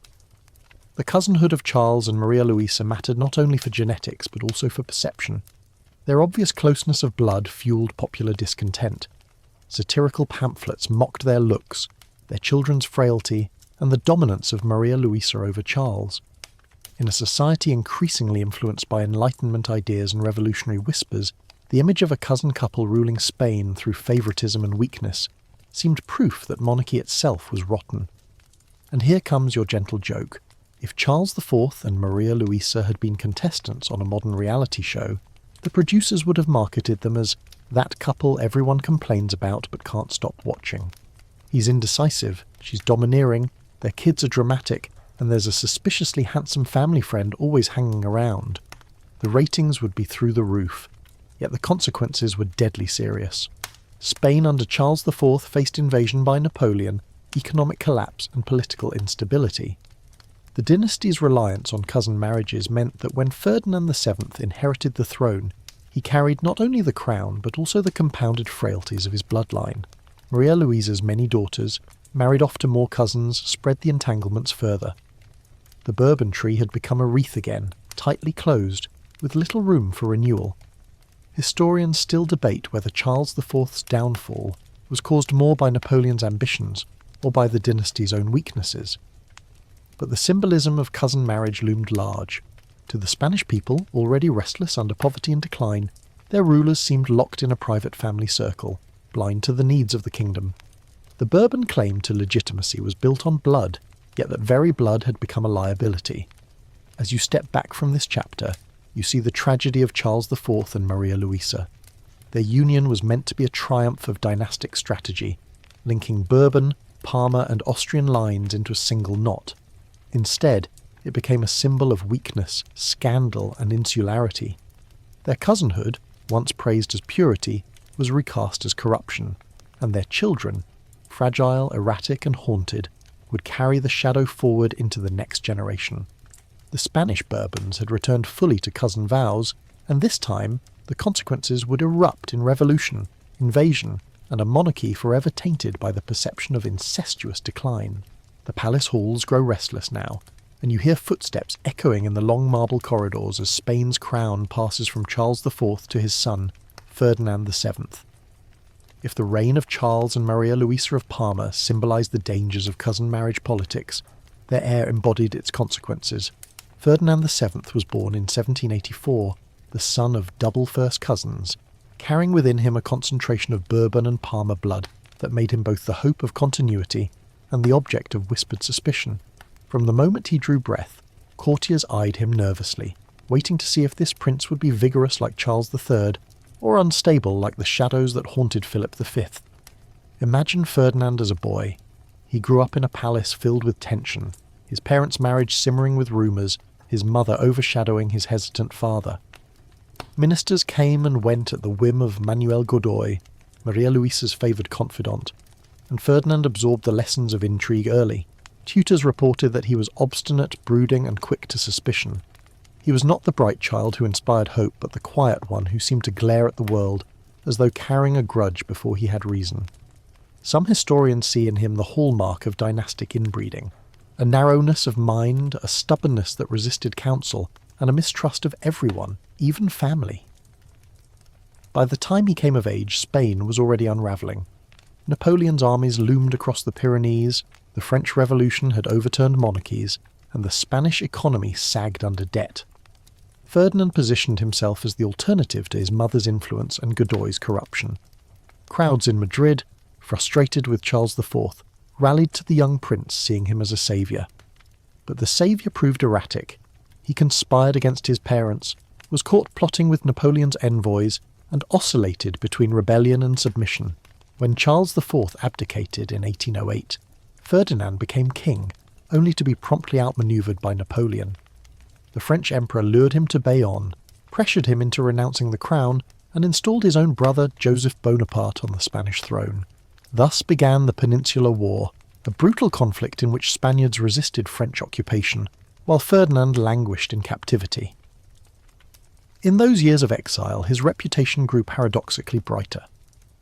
The cousinhood of Charles and Maria Louisa mattered not only for genetics but also for perception. Their obvious closeness of blood fueled popular discontent. Satirical pamphlets mocked their looks, their children's frailty, and the dominance of Maria Louisa over Charles. In a society increasingly influenced by Enlightenment ideas and revolutionary whispers, the image of a cousin couple ruling Spain through favouritism and weakness seemed proof that monarchy itself was rotten. And here comes your gentle joke. If Charles IV and Maria Louisa had been contestants on a modern reality show, the producers would have marketed them as that couple everyone complains about but can't stop watching. He's indecisive, she's domineering, their kids are dramatic, and there's a suspiciously handsome family friend always hanging around. The ratings would be through the roof, yet the consequences were deadly serious. Spain under Charles IV faced invasion by Napoleon, economic collapse, and political instability. The dynasty's reliance on cousin marriages meant that when Ferdinand VII inherited the throne, he carried not only the crown but also the compounded frailties of his bloodline. Maria Louisa's many daughters, married off to more cousins, spread the entanglements further. The Bourbon tree had become a wreath again, tightly closed, with little room for renewal. Historians still debate whether Charles IV's downfall was caused more by Napoleon's ambitions or by the dynasty's own weaknesses. But the symbolism of cousin marriage loomed large. To the Spanish people, already restless under poverty and decline, their rulers seemed locked in a private family circle, blind to the needs of the kingdom. The Bourbon claim to legitimacy was built on blood, yet that very blood had become a liability. As you step back from this chapter, you see the tragedy of Charles IV and Maria Luisa. Their union was meant to be a triumph of dynastic strategy, linking Bourbon, Parma and Austrian lines into a single knot. Instead, it became a symbol of weakness, scandal and insularity. Their cousinhood, once praised as purity, was recast as corruption, and their children, fragile, erratic and haunted, would carry the shadow forward into the next generation. The Spanish Bourbons had returned fully to cousin vows, and this time the consequences would erupt in revolution, invasion, and a monarchy forever tainted by the perception of incestuous decline. The palace halls grow restless now, and you hear footsteps echoing in the long marble corridors as Spain's crown passes from Charles IV to his son, Ferdinand VII. If the reign of Charles and Maria Luisa of Parma symbolised the dangers of cousin marriage politics, their heir embodied its consequences. Ferdinand VII was born in 1784, the son of double first cousins, carrying within him a concentration of Bourbon and Parma blood that made him both the hope of continuity and the object of whispered suspicion. From the moment he drew breath, courtiers eyed him nervously, waiting to see if this prince would be vigorous like Charles III, or unstable like the shadows that haunted Philip V. Imagine Ferdinand as a boy. He grew up in a palace filled with tension, his parents' marriage simmering with rumours, his mother overshadowing his hesitant father. Ministers came and went at the whim of Manuel Godoy, Maria Luisa's favoured confidant, and Ferdinand absorbed the lessons of intrigue early. Tutors reported that he was obstinate, brooding and quick to suspicion. He was not the bright child who inspired hope, but the quiet one who seemed to glare at the world, as though carrying a grudge before he had reason. Some historians see in him the hallmark of dynastic inbreeding, a narrowness of mind, a stubbornness that resisted counsel, and a mistrust of everyone, even family. By the time he came of age, Spain was already unravelling. Napoleon's armies loomed across the Pyrenees, the French Revolution had overturned monarchies, and the Spanish economy sagged under debt. Ferdinand positioned himself as the alternative to his mother's influence and Godoy's corruption. Crowds in Madrid, frustrated with Charles IV, rallied to the young prince, seeing him as a saviour. But the saviour proved erratic. He conspired against his parents, was caught plotting with Napoleon's envoys, and oscillated between rebellion and submission. When Charles IV abdicated in 1808, Ferdinand became king, only to be promptly outmanoeuvred by Napoleon. The French emperor lured him to Bayonne, pressured him into renouncing the crown, and installed his own brother Joseph Bonaparte on the Spanish throne. Thus began the Peninsular War, a brutal conflict in which Spaniards resisted French occupation, while Ferdinand languished in captivity. In those years of exile, his reputation grew paradoxically brighter.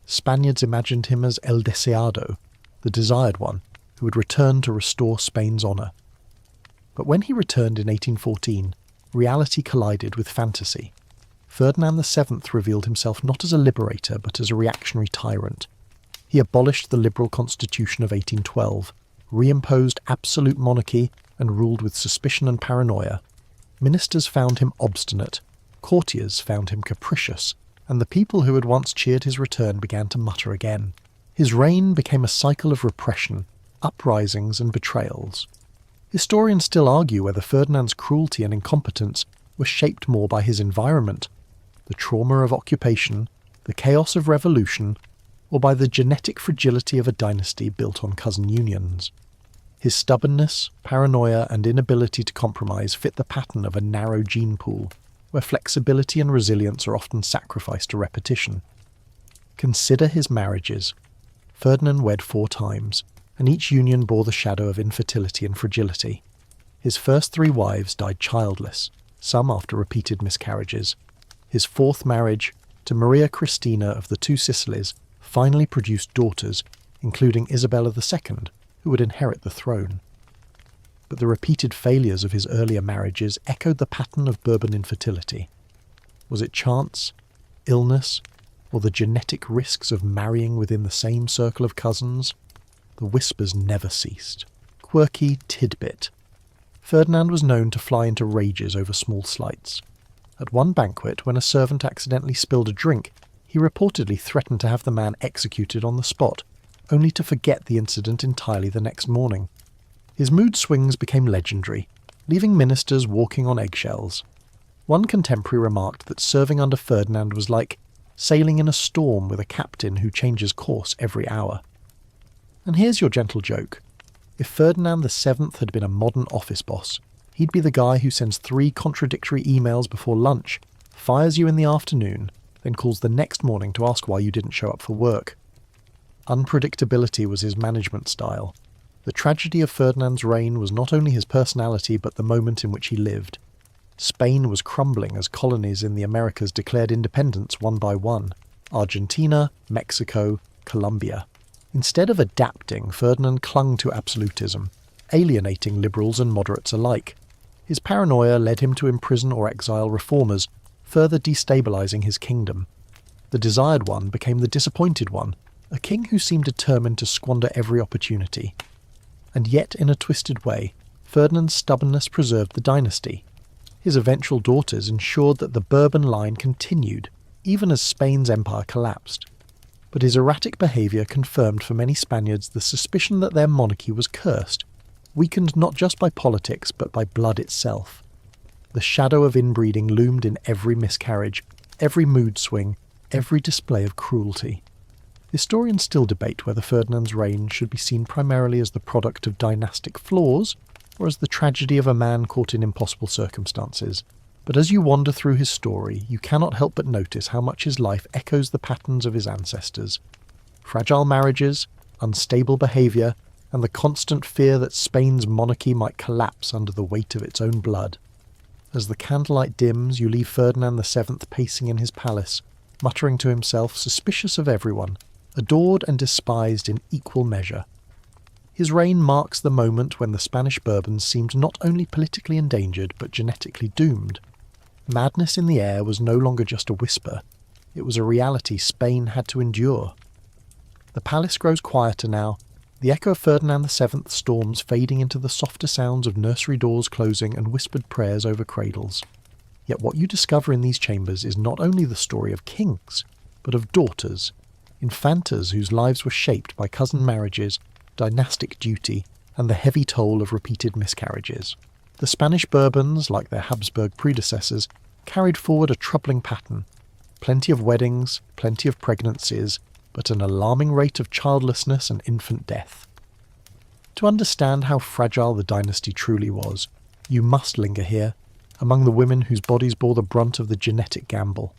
Spaniards imagined him as El Deseado, the desired one, who would return to restore Spain's honour. But when he returned in 1814, reality collided with fantasy. Ferdinand VII revealed himself not as a liberator but as a reactionary tyrant. He abolished the liberal constitution of 1812, reimposed absolute monarchy, and ruled with suspicion and paranoia. Ministers found him obstinate, courtiers found him capricious, and the people who had once cheered his return began to mutter again. His reign became a cycle of repression, uprisings and betrayals. Historians still argue whether Ferdinand's cruelty and incompetence were shaped more by his environment, the trauma of occupation, the chaos of revolution, or by the genetic fragility of a dynasty built on cousin unions. His stubbornness, paranoia, and inability to compromise fit the pattern of a narrow gene pool, where flexibility and resilience are often sacrificed to repetition. Consider his marriages. Ferdinand wed 4 times, and each union bore the shadow of infertility and fragility. His first 3 wives died childless, some after repeated miscarriages. His 4th marriage, to Maria Cristina of the 2 Sicilies, finally produced daughters, including Isabella II, who would inherit the throne. But the repeated failures of his earlier marriages echoed the pattern of Bourbon infertility. Was it chance, illness, or the genetic risks of marrying within the same circle of cousins? The whispers never ceased. Quirky tidbit. Ferdinand was known to fly into rages over small slights. At one banquet, when a servant accidentally spilled a drink, he reportedly threatened to have the man executed on the spot, only to forget the incident entirely the next morning. His mood swings became legendary, leaving ministers walking on eggshells. One contemporary remarked that serving under Ferdinand was like sailing in a storm with a captain who changes course every hour. And here's your gentle joke. If Ferdinand VII had been a modern office boss, he'd be the guy who sends 3 contradictory emails before lunch, fires you in the afternoon, then calls the next morning to ask why you didn't show up for work. Unpredictability was his management style. The tragedy of Ferdinand's reign was not only his personality but the moment in which he lived. Spain was crumbling as colonies in the Americas declared independence one by one. Argentina, Mexico, Colombia. Instead of adapting, Ferdinand clung to absolutism, alienating liberals and moderates alike. His paranoia led him to imprison or exile reformers, further destabilising his kingdom. The desired one became the disappointed one, a king who seemed determined to squander every opportunity. And yet, in a twisted way, Ferdinand's stubbornness preserved the dynasty. His eventual daughters ensured that the Bourbon line continued, even as Spain's empire collapsed. But his erratic behaviour confirmed for many Spaniards the suspicion that their monarchy was cursed, weakened not just by politics but by blood itself. The shadow of inbreeding loomed in every miscarriage, every mood swing, every display of cruelty. Historians still debate whether Ferdinand's reign should be seen primarily as the product of dynastic flaws or as the tragedy of a man caught in impossible circumstances. But as you wander through his story, you cannot help but notice how much his life echoes the patterns of his ancestors. Fragile marriages, unstable behaviour, and the constant fear that Spain's monarchy might collapse under the weight of its own blood. As the candlelight dims, you leave Ferdinand VII pacing in his palace, muttering to himself, suspicious of everyone, adored and despised in equal measure. His reign marks the moment when the Spanish Bourbons seemed not only politically endangered but genetically doomed. Madness in the air was no longer just a whisper, it was a reality Spain had to endure. The palace grows quieter now, the echo of Ferdinand VII's storms fading into the softer sounds of nursery doors closing and whispered prayers over cradles. Yet what you discover in these chambers is not only the story of kings, but of daughters, infantas whose lives were shaped by cousin marriages, dynastic duty, and the heavy toll of repeated miscarriages. The Spanish Bourbons, like their Habsburg predecessors, carried forward a troubling pattern. Plenty of weddings, plenty of pregnancies, but an alarming rate of childlessness and infant death. To understand how fragile the dynasty truly was, you must linger here, among the women whose bodies bore the brunt of the genetic gamble.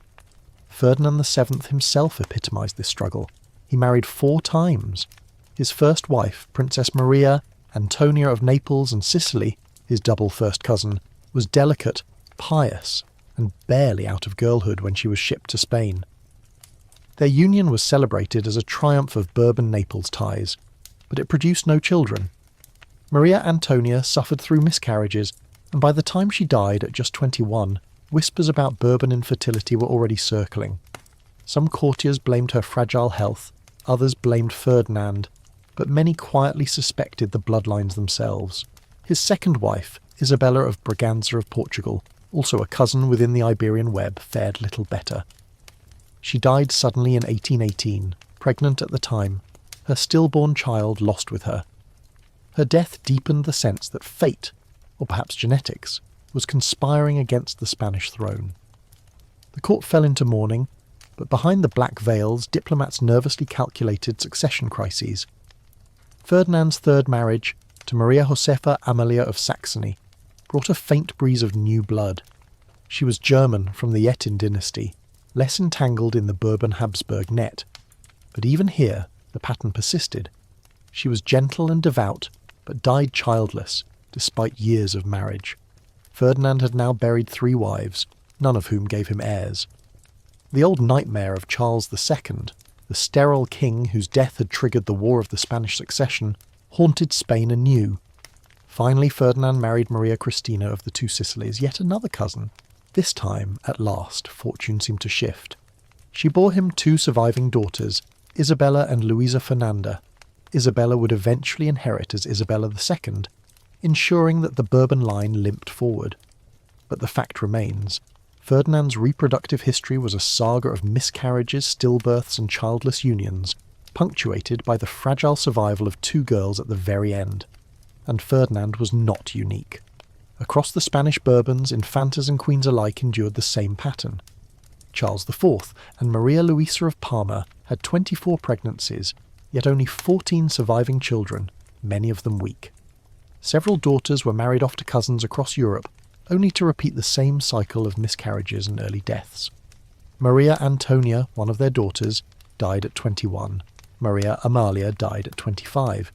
Ferdinand VII himself epitomised this struggle. He married 4 times. His first wife, Princess Maria Antonia of Naples and Sicily, his double first cousin, was delicate, pious, and barely out of girlhood when she was shipped to Spain. Their union was celebrated as a triumph of Bourbon-Naples ties, but it produced no children. Maria Antonia suffered through miscarriages, and by the time she died at just 21, whispers about Bourbon infertility were already circling. Some courtiers blamed her fragile health, others blamed Ferdinand, but many quietly suspected the bloodlines themselves. His second wife, Isabella of Braganza of Portugal, also a cousin within the Iberian web, fared little better. She died suddenly in 1818, pregnant at the time, her stillborn child lost with her. Her death deepened the sense that fate, or perhaps genetics, was conspiring against the Spanish throne. The court fell into mourning, but behind the black veils, diplomats nervously calculated succession crises. Ferdinand's third marriage, to Maria Josefa Amalia of Saxony, brought a faint breeze of new blood. She was German from the Jettin dynasty, less entangled in the Bourbon-Habsburg net. But even here, the pattern persisted. She was gentle and devout, but died childless, despite years of marriage. Ferdinand had now buried 3 wives, none of whom gave him heirs. The old nightmare of Charles II, the sterile king whose death had triggered the War of the Spanish Succession, haunted Spain anew. Finally, Ferdinand married Maria Cristina of the Two Sicilies, yet another cousin. This time, at last, fortune seemed to shift. She bore him 2 surviving daughters, Isabella and Luisa Fernanda. Isabella would eventually inherit as Isabella II. ensuring that the Bourbon line limped forward. But the fact remains, Ferdinand's reproductive history was a saga of miscarriages, stillbirths and childless unions, punctuated by the fragile survival of 2 girls at the very end. And Ferdinand was not unique. Across the Spanish Bourbons, infantas and queens alike endured the same pattern. Charles IV and Maria Luisa of Parma had 24 pregnancies, yet only 14 surviving children, many of them weak. Several daughters were married off to cousins across Europe, only to repeat the same cycle of miscarriages and early deaths. Maria Antonia, one of their daughters, died at 21. Maria Amalia died at 25.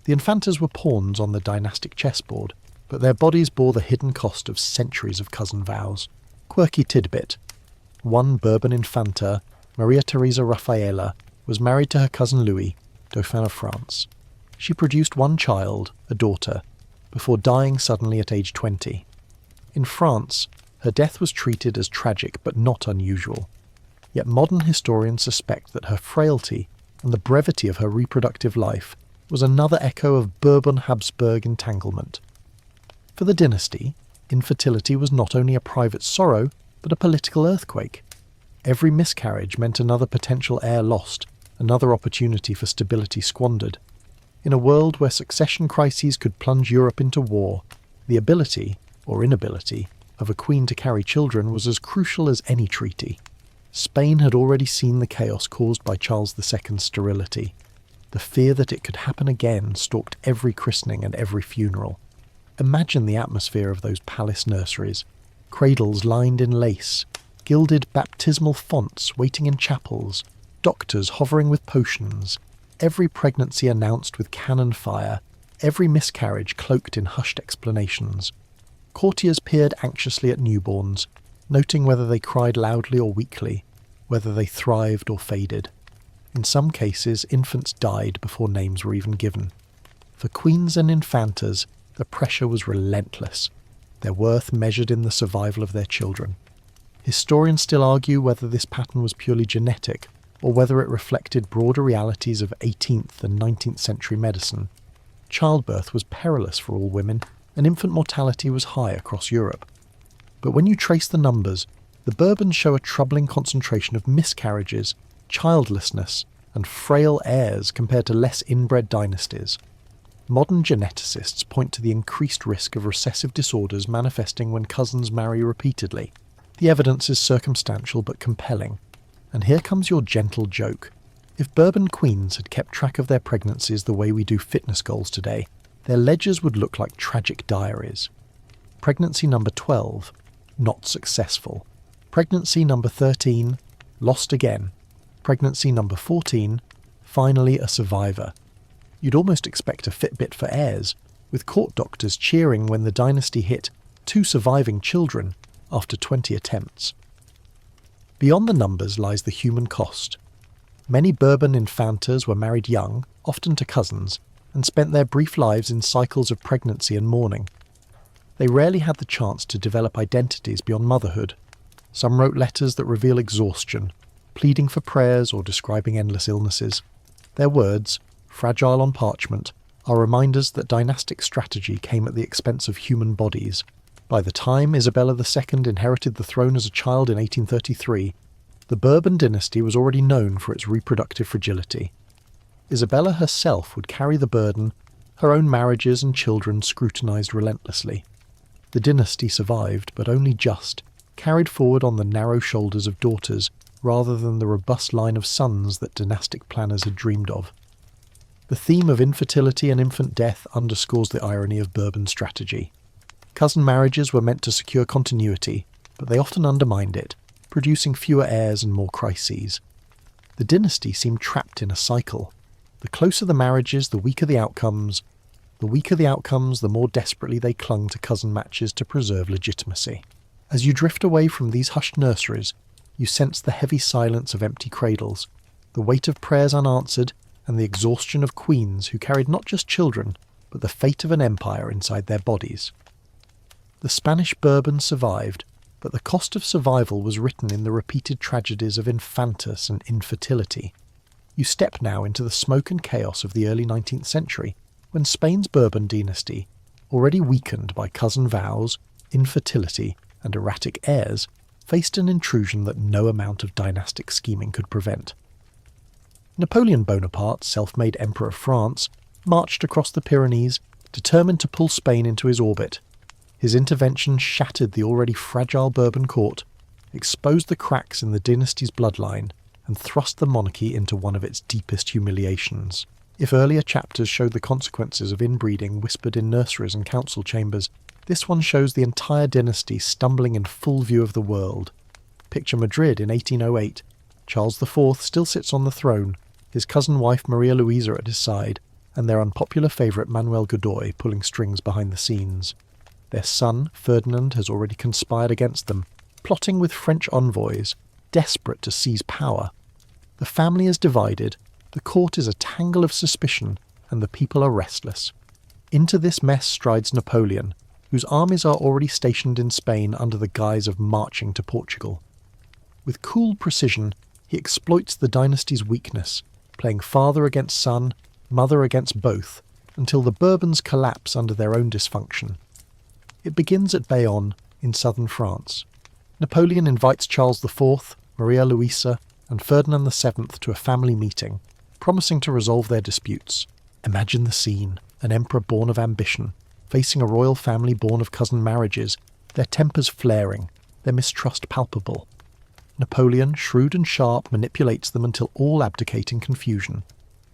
The infantas were pawns on the dynastic chessboard, but their bodies bore the hidden cost of centuries of cousin vows. Quirky tidbit. One Bourbon infanta, Maria Theresa Raffaella, was married to her cousin Louis, Dauphin of France. She produced one child, a daughter, before dying suddenly at age 20. In France, her death was treated as tragic but not unusual. Yet modern historians suspect that her frailty and the brevity of her reproductive life was another echo of Bourbon-Habsburg entanglement. For the dynasty, infertility was not only a private sorrow, but a political earthquake. Every miscarriage meant another potential heir lost, another opportunity for stability squandered. In a world where succession crises could plunge Europe into war, the ability, or inability, of a queen to carry children was as crucial as any treaty. Spain had already seen the chaos caused by Charles II's sterility. The fear that it could happen again stalked every christening and every funeral. Imagine the atmosphere of those palace nurseries, cradles lined in lace, gilded baptismal fonts waiting in chapels, doctors hovering with potions, every pregnancy announced with cannon fire, every miscarriage cloaked in hushed explanations. Courtiers peered anxiously at newborns, noting whether they cried loudly or weakly, whether they thrived or faded. In some cases, infants died before names were even given. For queens and infantas, the pressure was relentless, their worth measured in the survival of their children. Historians still argue whether this pattern was purely genetic, or whether it reflected broader realities of 18th and 19th century medicine. Childbirth was perilous for all women, and infant mortality was high across Europe. But when you trace the numbers, the Bourbons show a troubling concentration of miscarriages, childlessness, and frail heirs compared to less inbred dynasties. Modern geneticists point to the increased risk of recessive disorders manifesting when cousins marry repeatedly. The evidence is circumstantial but compelling. And here comes your gentle joke. If Bourbon queens had kept track of their pregnancies the way we do fitness goals today, their ledgers would look like tragic diaries. Pregnancy number 12, not successful. Pregnancy number 13, lost again. Pregnancy number 14, finally a survivor. You'd almost expect a Fitbit for heirs, with court doctors cheering when the dynasty hit 2 surviving children after 20 attempts. Beyond the numbers lies the human cost. Many Bourbon infantas were married young, often to cousins, and spent their brief lives in cycles of pregnancy and mourning. They rarely had the chance to develop identities beyond motherhood. Some wrote letters that reveal exhaustion, pleading for prayers or describing endless illnesses. Their words, fragile on parchment, are reminders that dynastic strategy came at the expense of human bodies. By the time Isabella II inherited the throne as a child in 1833, the Bourbon dynasty was already known for its reproductive fragility. Isabella herself would carry the burden, her own marriages and children scrutinised relentlessly. The dynasty survived, but only just, carried forward on the narrow shoulders of daughters rather than the robust line of sons that dynastic planners had dreamed of. The theme of infertility and infant death underscores the irony of Bourbon strategy. Cousin marriages were meant to secure continuity, but they often undermined it, producing fewer heirs and more crises. The dynasty seemed trapped in a cycle. The closer the marriages, the weaker the outcomes. The weaker the outcomes, the more desperately they clung to cousin matches to preserve legitimacy. As you drift away from these hushed nurseries, you sense the heavy silence of empty cradles, the weight of prayers unanswered, and the exhaustion of queens who carried not just children, but the fate of an empire inside their bodies. The Spanish Bourbons survived, but the cost of survival was written in the repeated tragedies of infantas and infertility. You step now into the smoke and chaos of the early 19th century, when Spain's Bourbon dynasty, already weakened by cousin vows, infertility, and erratic heirs, faced an intrusion that no amount of dynastic scheming could prevent. Napoleon Bonaparte, self-made Emperor of France, marched across the Pyrenees, determined to pull Spain into his orbit. His intervention shattered the already fragile Bourbon court, exposed the cracks in the dynasty's bloodline, and thrust the monarchy into one of its deepest humiliations. If earlier chapters showed the consequences of inbreeding whispered in nurseries and council chambers, this one shows the entire dynasty stumbling in full view of the world. Picture Madrid in 1808. Charles IV still sits on the throne, his cousin wife Maria Louisa at his side, and their unpopular favourite Manuel Godoy pulling strings behind the scenes. Their son, Ferdinand, has already conspired against them, plotting with French envoys, desperate to seize power. The family is divided, the court is a tangle of suspicion, and the people are restless. Into this mess strides Napoleon, whose armies are already stationed in Spain under the guise of marching to Portugal. With cool precision, he exploits the dynasty's weakness, playing father against son, mother against both, until the Bourbons collapse under their own dysfunction. It begins at Bayonne, in southern France. Napoleon invites Charles IV, Maria Louisa, and Ferdinand VII to a family meeting, promising to resolve their disputes. Imagine the scene, an emperor born of ambition, facing a royal family born of cousin marriages, their tempers flaring, their mistrust palpable. Napoleon, shrewd and sharp, manipulates them until all abdicate in confusion.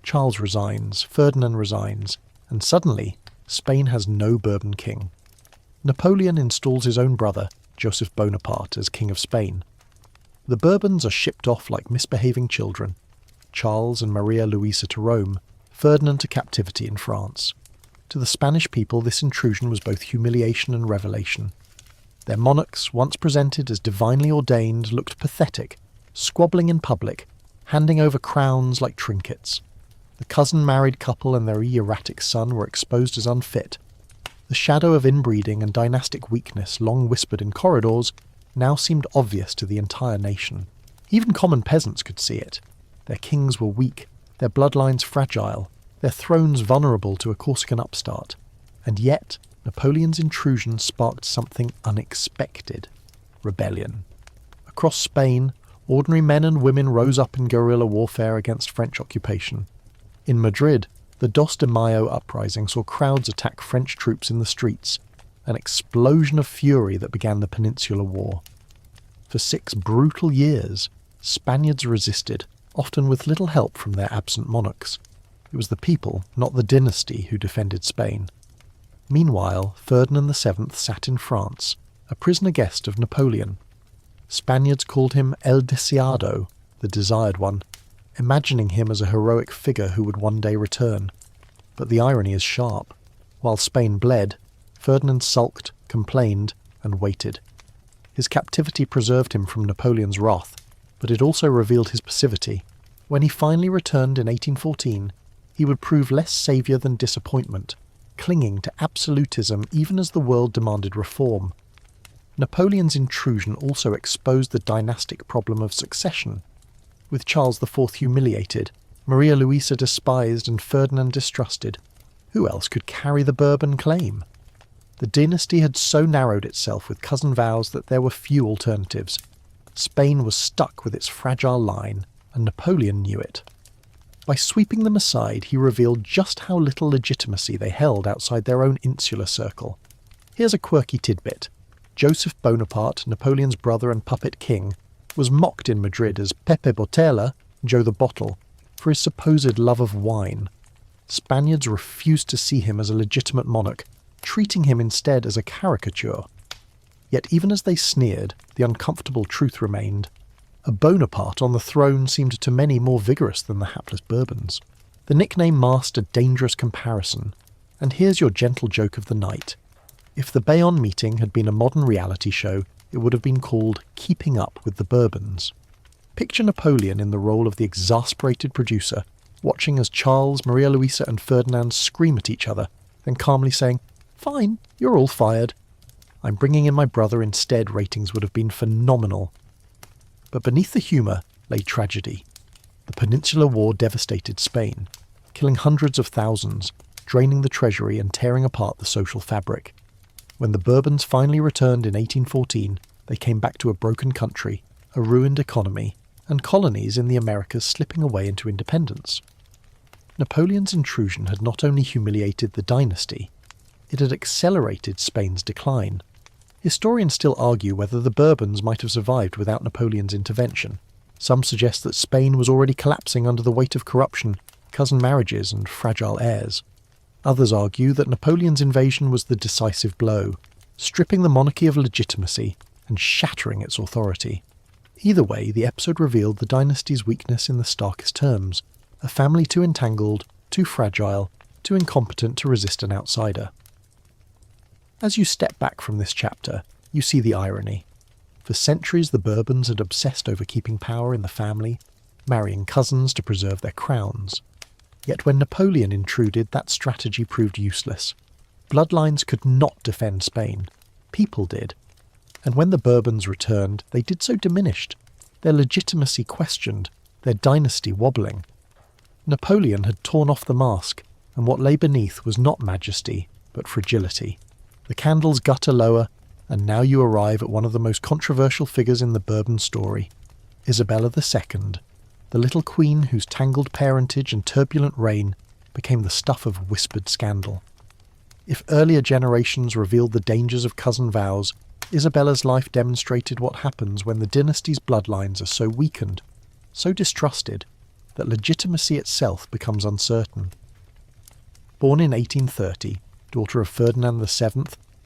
Charles resigns, Ferdinand resigns, and suddenly, Spain has no Bourbon king. Napoleon installs his own brother, Joseph Bonaparte, as King of Spain. The Bourbons are shipped off like misbehaving children. Charles and Maria Louisa to Rome, Ferdinand to captivity in France. To the Spanish people, this intrusion was both humiliation and revelation. Their monarchs, once presented as divinely ordained, looked pathetic, squabbling in public, handing over crowns like trinkets. The cousin-married couple and their erratic son were exposed as unfit. The shadow of inbreeding and dynastic weakness, long whispered in corridors, now seemed obvious to the entire nation. Even common peasants could see it. Their kings were weak, their bloodlines fragile, their thrones vulnerable to a Corsican upstart. And yet, Napoleon's intrusion sparked something unexpected: rebellion. Across Spain, ordinary men and women rose up in guerrilla warfare against French occupation. In Madrid, the Dos de Mayo uprising saw crowds attack French troops in the streets, an explosion of fury that began the Peninsular War. For 6 brutal years, Spaniards resisted, often with little help from their absent monarchs. It was the people, not the dynasty, who defended Spain. Meanwhile, Ferdinand VII sat in France, a prisoner guest of Napoleon. Spaniards called him El Deseado, the desired one, imagining him as a heroic figure who would one day return. But the irony is sharp. While Spain bled, Ferdinand sulked, complained, and waited. His captivity preserved him from Napoleon's wrath, but it also revealed his passivity. When he finally returned in 1814, he would prove less saviour than disappointment, clinging to absolutism even as the world demanded reform. Napoleon's intrusion also exposed the dynastic problem of succession. With Charles IV humiliated, Maria Louisa despised, and Ferdinand distrusted, who else could carry the Bourbon claim? The dynasty had so narrowed itself with cousin vows that there were few alternatives. Spain was stuck with its fragile line, and Napoleon knew it. By sweeping them aside, he revealed just how little legitimacy they held outside their own insular circle. Here's a quirky tidbit. Joseph Bonaparte, Napoleon's brother and puppet king, was mocked in Madrid as Pepe Botella, Joe the Bottle, for his supposed love of wine. Spaniards refused to see him as a legitimate monarch, treating him instead as a caricature. Yet even as they sneered, the uncomfortable truth remained. A Bonaparte on the throne seemed to many more vigorous than the hapless Bourbons. The nickname masked a dangerous comparison, and here's your gentle joke of the night. If the Bayonne meeting had been a modern reality show, it would have been called Keeping Up with the Bourbons. Picture Napoleon in the role of the exasperated producer, watching as Charles, Maria Louisa and Ferdinand scream at each other, then calmly saying, "Fine, you're all fired. I'm bringing in my brother instead." Ratings would have been phenomenal. But beneath the humour lay tragedy. The Peninsular War devastated Spain, killing hundreds of thousands, draining the treasury and tearing apart the social fabric. When the Bourbons finally returned in 1814, they came back to a broken country, a ruined economy, and colonies in the Americas slipping away into independence. Napoleon's intrusion had not only humiliated the dynasty, it had accelerated Spain's decline. Historians still argue whether the Bourbons might have survived without Napoleon's intervention. Some suggest that Spain was already collapsing under the weight of corruption, cousin marriages, and fragile heirs. Others argue that Napoleon's invasion was the decisive blow, stripping the monarchy of legitimacy and shattering its authority. Either way, the episode revealed the dynasty's weakness in the starkest terms: a family too entangled, too fragile, too incompetent to resist an outsider. As you step back from this chapter, you see the irony. For centuries the Bourbons had obsessed over keeping power in the family, marrying cousins to preserve their crowns. Yet when Napoleon intruded, that strategy proved useless. Bloodlines could not defend Spain. People did. And when the Bourbons returned, they did so diminished, their legitimacy questioned, their dynasty wobbling. Napoleon had torn off the mask, and what lay beneath was not majesty, but fragility. The candles gutter lower, and now you arrive at one of the most controversial figures in the Bourbon story, Isabella II, the little queen whose tangled parentage and turbulent reign became the stuff of whispered scandal. If earlier generations revealed the dangers of cousin vows, Isabella's life demonstrated what happens when the dynasty's bloodlines are so weakened, so distrusted, that legitimacy itself becomes uncertain. Born in 1830, daughter of Ferdinand VII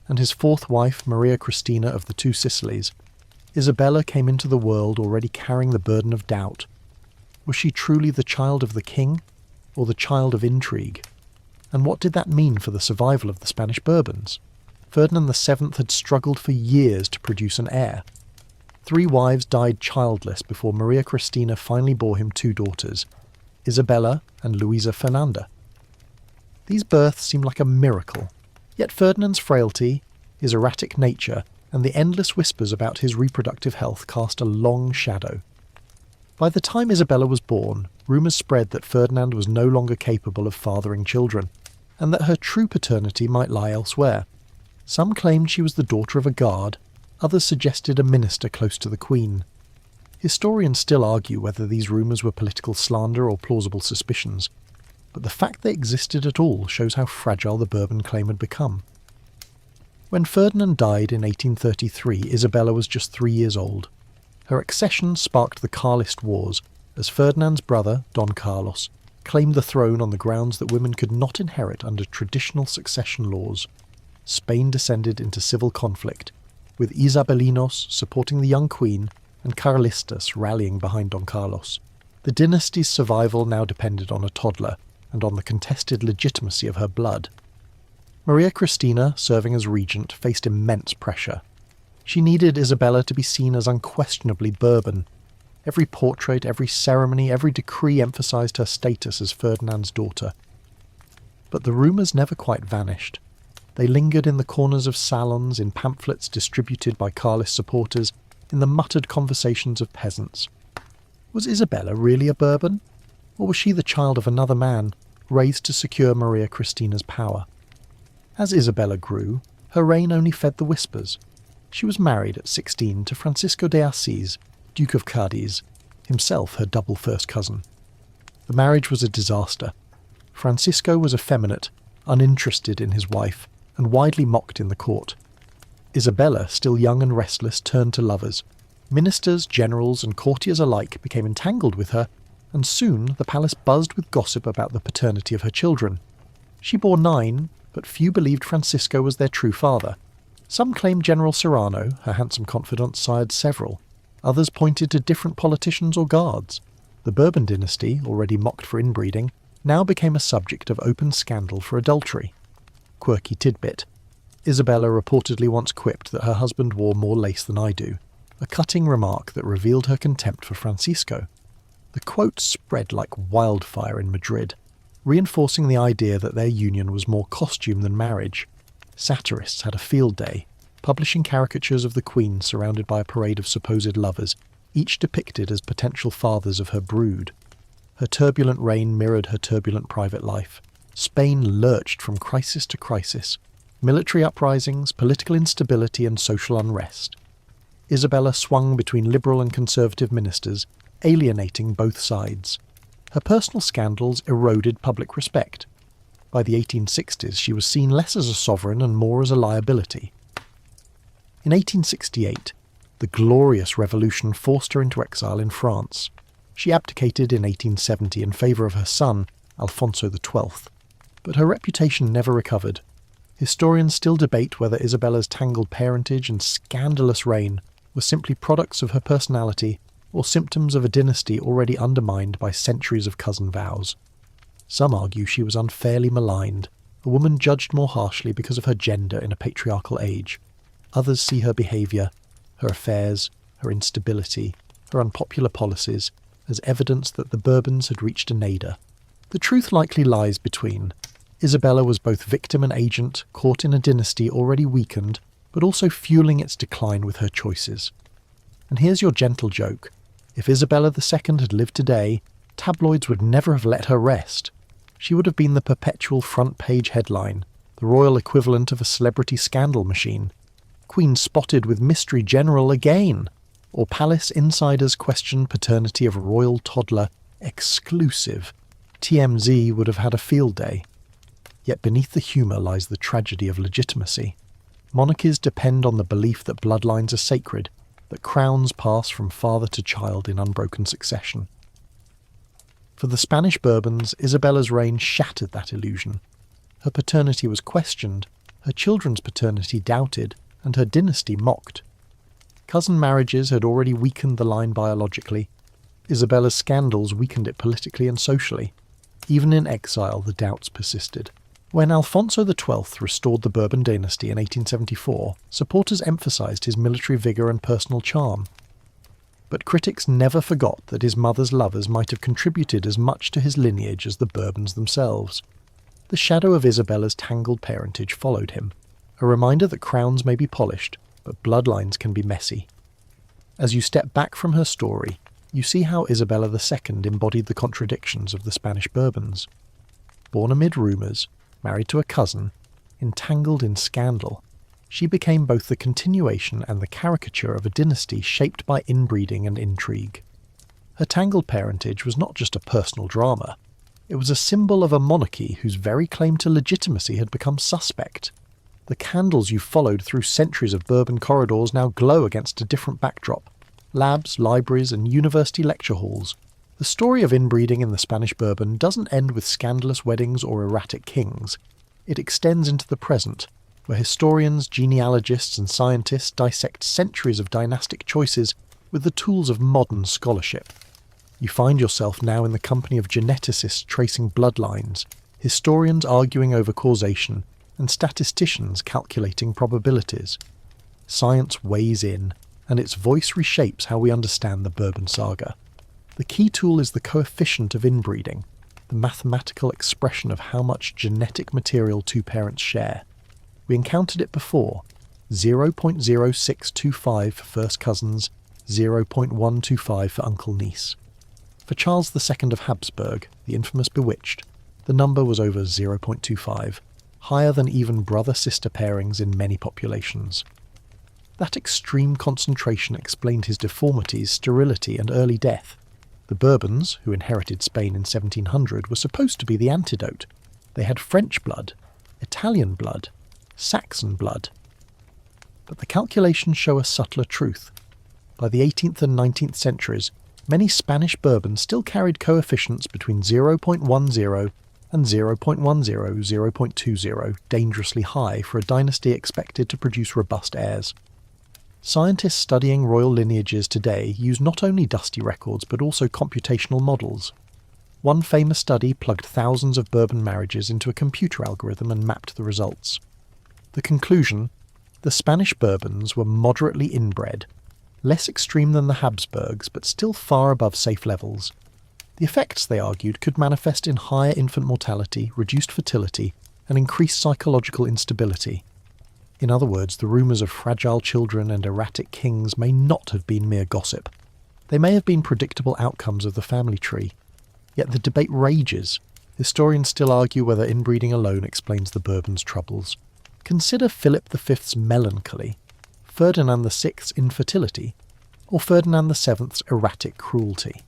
and his fourth wife Maria Cristina of the Two Sicilies, Isabella came into the world already carrying the burden of doubt. Was she truly the child of the king, or the child of intrigue? And what did that mean for the survival of the Spanish Bourbons? Ferdinand VII had struggled for years to produce an heir. 3 wives died childless before Maria Cristina finally bore him 2 daughters, Isabella and Luisa Fernanda. These births seem like a miracle, yet Ferdinand's frailty, his erratic nature, and the endless whispers about his reproductive health cast a long shadow. By the time Isabella was born, rumours spread that Ferdinand was no longer capable of fathering children, and that her true paternity might lie elsewhere. Some claimed she was the daughter of a guard, others suggested a minister close to the Queen. Historians still argue whether these rumours were political slander or plausible suspicions, but the fact they existed at all shows how fragile the Bourbon claim had become. When Ferdinand died in 1833, Isabella was just 3 years old. Her accession sparked the Carlist Wars, as Ferdinand's brother, Don Carlos, claimed the throne on the grounds that women could not inherit under traditional succession laws. Spain descended into civil conflict, with Isabelinos supporting the young queen and Carlistas rallying behind Don Carlos. The dynasty's survival now depended on a toddler, and on the contested legitimacy of her blood. Maria Cristina, serving as regent, faced immense pressure. She needed Isabella to be seen as unquestionably Bourbon. Every portrait, every ceremony, every decree emphasised her status as Ferdinand's daughter. But the rumours never quite vanished. They lingered in the corners of salons, in pamphlets distributed by Carlist supporters, in the muttered conversations of peasants. Was Isabella really a Bourbon? Or was she the child of another man, raised to secure Maria Cristina's power? As Isabella grew, her reign only fed the whispers. She was married at 16 to Francisco de Assis, Duke of Cadiz, himself her double first cousin. The marriage was a disaster. Francisco was effeminate, uninterested in his wife, and widely mocked in the court. Isabella, still young and restless, turned to lovers. Ministers, generals, and courtiers alike became entangled with her, and soon the palace buzzed with gossip about the paternity of her children. She bore 9, but few believed Francisco was their true father. Some claimed General Serrano, her handsome confidant, sired several. Others pointed to different politicians or guards. The Bourbon dynasty, already mocked for inbreeding, now became a subject of open scandal for adultery. Quirky tidbit. Isabella reportedly once quipped that her husband wore more lace than I do, a cutting remark that revealed her contempt for Francisco. The quote spread like wildfire in Madrid, reinforcing the idea that their union was more costume than marriage. Satirists had a field day, publishing caricatures of the Queen surrounded by a parade of supposed lovers, each depicted as potential fathers of her brood. Her turbulent reign mirrored her turbulent private life. Spain lurched from crisis to crisis, military uprisings, political instability and social unrest. Isabella swung between liberal and conservative ministers, alienating both sides. Her personal scandals eroded public respect. By the 1860s, she was seen less as a sovereign and more as a liability. In 1868, the Glorious Revolution forced her into exile in France. She abdicated in 1870 in favour of her son, Alfonso XII, but her reputation never recovered. Historians still debate whether Isabella's tangled parentage and scandalous reign were simply products of her personality or symptoms of a dynasty already undermined by centuries of cousin vows. Some argue she was unfairly maligned, a woman judged more harshly because of her gender in a patriarchal age. Others see her behaviour, her affairs, her instability, her unpopular policies, as evidence that the Bourbons had reached a nadir. The truth likely lies between. Isabella was both victim and agent, caught in a dynasty already weakened, but also fueling its decline with her choices. And here's your gentle joke. If Isabella II had lived today, tabloids would never have let her rest. She would have been the perpetual front-page headline, the royal equivalent of a celebrity scandal machine. Queen spotted with mystery general again, or palace insiders questioned paternity of royal toddler exclusive. TMZ would have had a field day. Yet beneath the humour lies the tragedy of legitimacy. Monarchies depend on the belief that bloodlines are sacred, that crowns pass from father to child in unbroken succession. For the Spanish Bourbons, Isabella's reign shattered that illusion. Her paternity was questioned, her children's paternity doubted, and her dynasty mocked. Cousin marriages had already weakened the line biologically. Isabella's scandals weakened it politically and socially. Even in exile, the doubts persisted. When Alfonso XII restored the Bourbon dynasty in 1874, supporters emphasised his military vigour and personal charm. But critics never forgot that his mother's lovers might have contributed as much to his lineage as the Bourbons themselves. The shadow of Isabella's tangled parentage followed him, a reminder that crowns may be polished, but bloodlines can be messy. As you step back from her story, you see how Isabella II embodied the contradictions of the Spanish Bourbons. Born amid rumours, married to a cousin, entangled in scandal, she became both the continuation and the caricature of a dynasty shaped by inbreeding and intrigue. Her tangled parentage was not just a personal drama, it was a symbol of a monarchy whose very claim to legitimacy had become suspect. The candles you followed through centuries of Bourbon corridors now glow against a different backdrop. Labs, libraries, and university lecture halls. The story of inbreeding in the Spanish Bourbon doesn't end with scandalous weddings or erratic kings. It extends into the present, where historians, genealogists, and scientists dissect centuries of dynastic choices with the tools of modern scholarship. You find yourself now in the company of geneticists tracing bloodlines, historians arguing over causation, and statisticians calculating probabilities. Science weighs in, and its voice reshapes how we understand the Bourbon saga. The key tool is the coefficient of inbreeding, the mathematical expression of how much genetic material two parents share. We encountered it before, 0.0625 for first cousins, 0.125 for uncle-niece. For Charles II of Habsburg, the infamous Bewitched, the number was over 0.25, higher than even brother-sister pairings in many populations. That extreme concentration explained his deformities, sterility, and early death. The Bourbons, who inherited Spain in 1700, were supposed to be the antidote. They had French blood, Italian blood, Saxon blood. But the calculations show a subtler truth. By the 18th and 19th centuries, many Spanish Bourbons still carried coefficients between 0.10 and 0.20, dangerously high for a dynasty expected to produce robust heirs. Scientists studying royal lineages today use not only dusty records but also computational models. One famous study plugged thousands of Bourbon marriages into a computer algorithm and mapped the results. The conclusion? The Spanish Bourbons were moderately inbred, less extreme than the Habsburgs but still far above safe levels. The effects, they argued, could manifest in higher infant mortality, reduced fertility, and increased psychological instability. In other words, the rumours of fragile children and erratic kings may not have been mere gossip. They may have been predictable outcomes of the family tree. Yet the debate rages. Historians still argue whether inbreeding alone explains the Bourbon's troubles. Consider Philip V's melancholy, Ferdinand VI's infertility, or Ferdinand VII's erratic cruelty.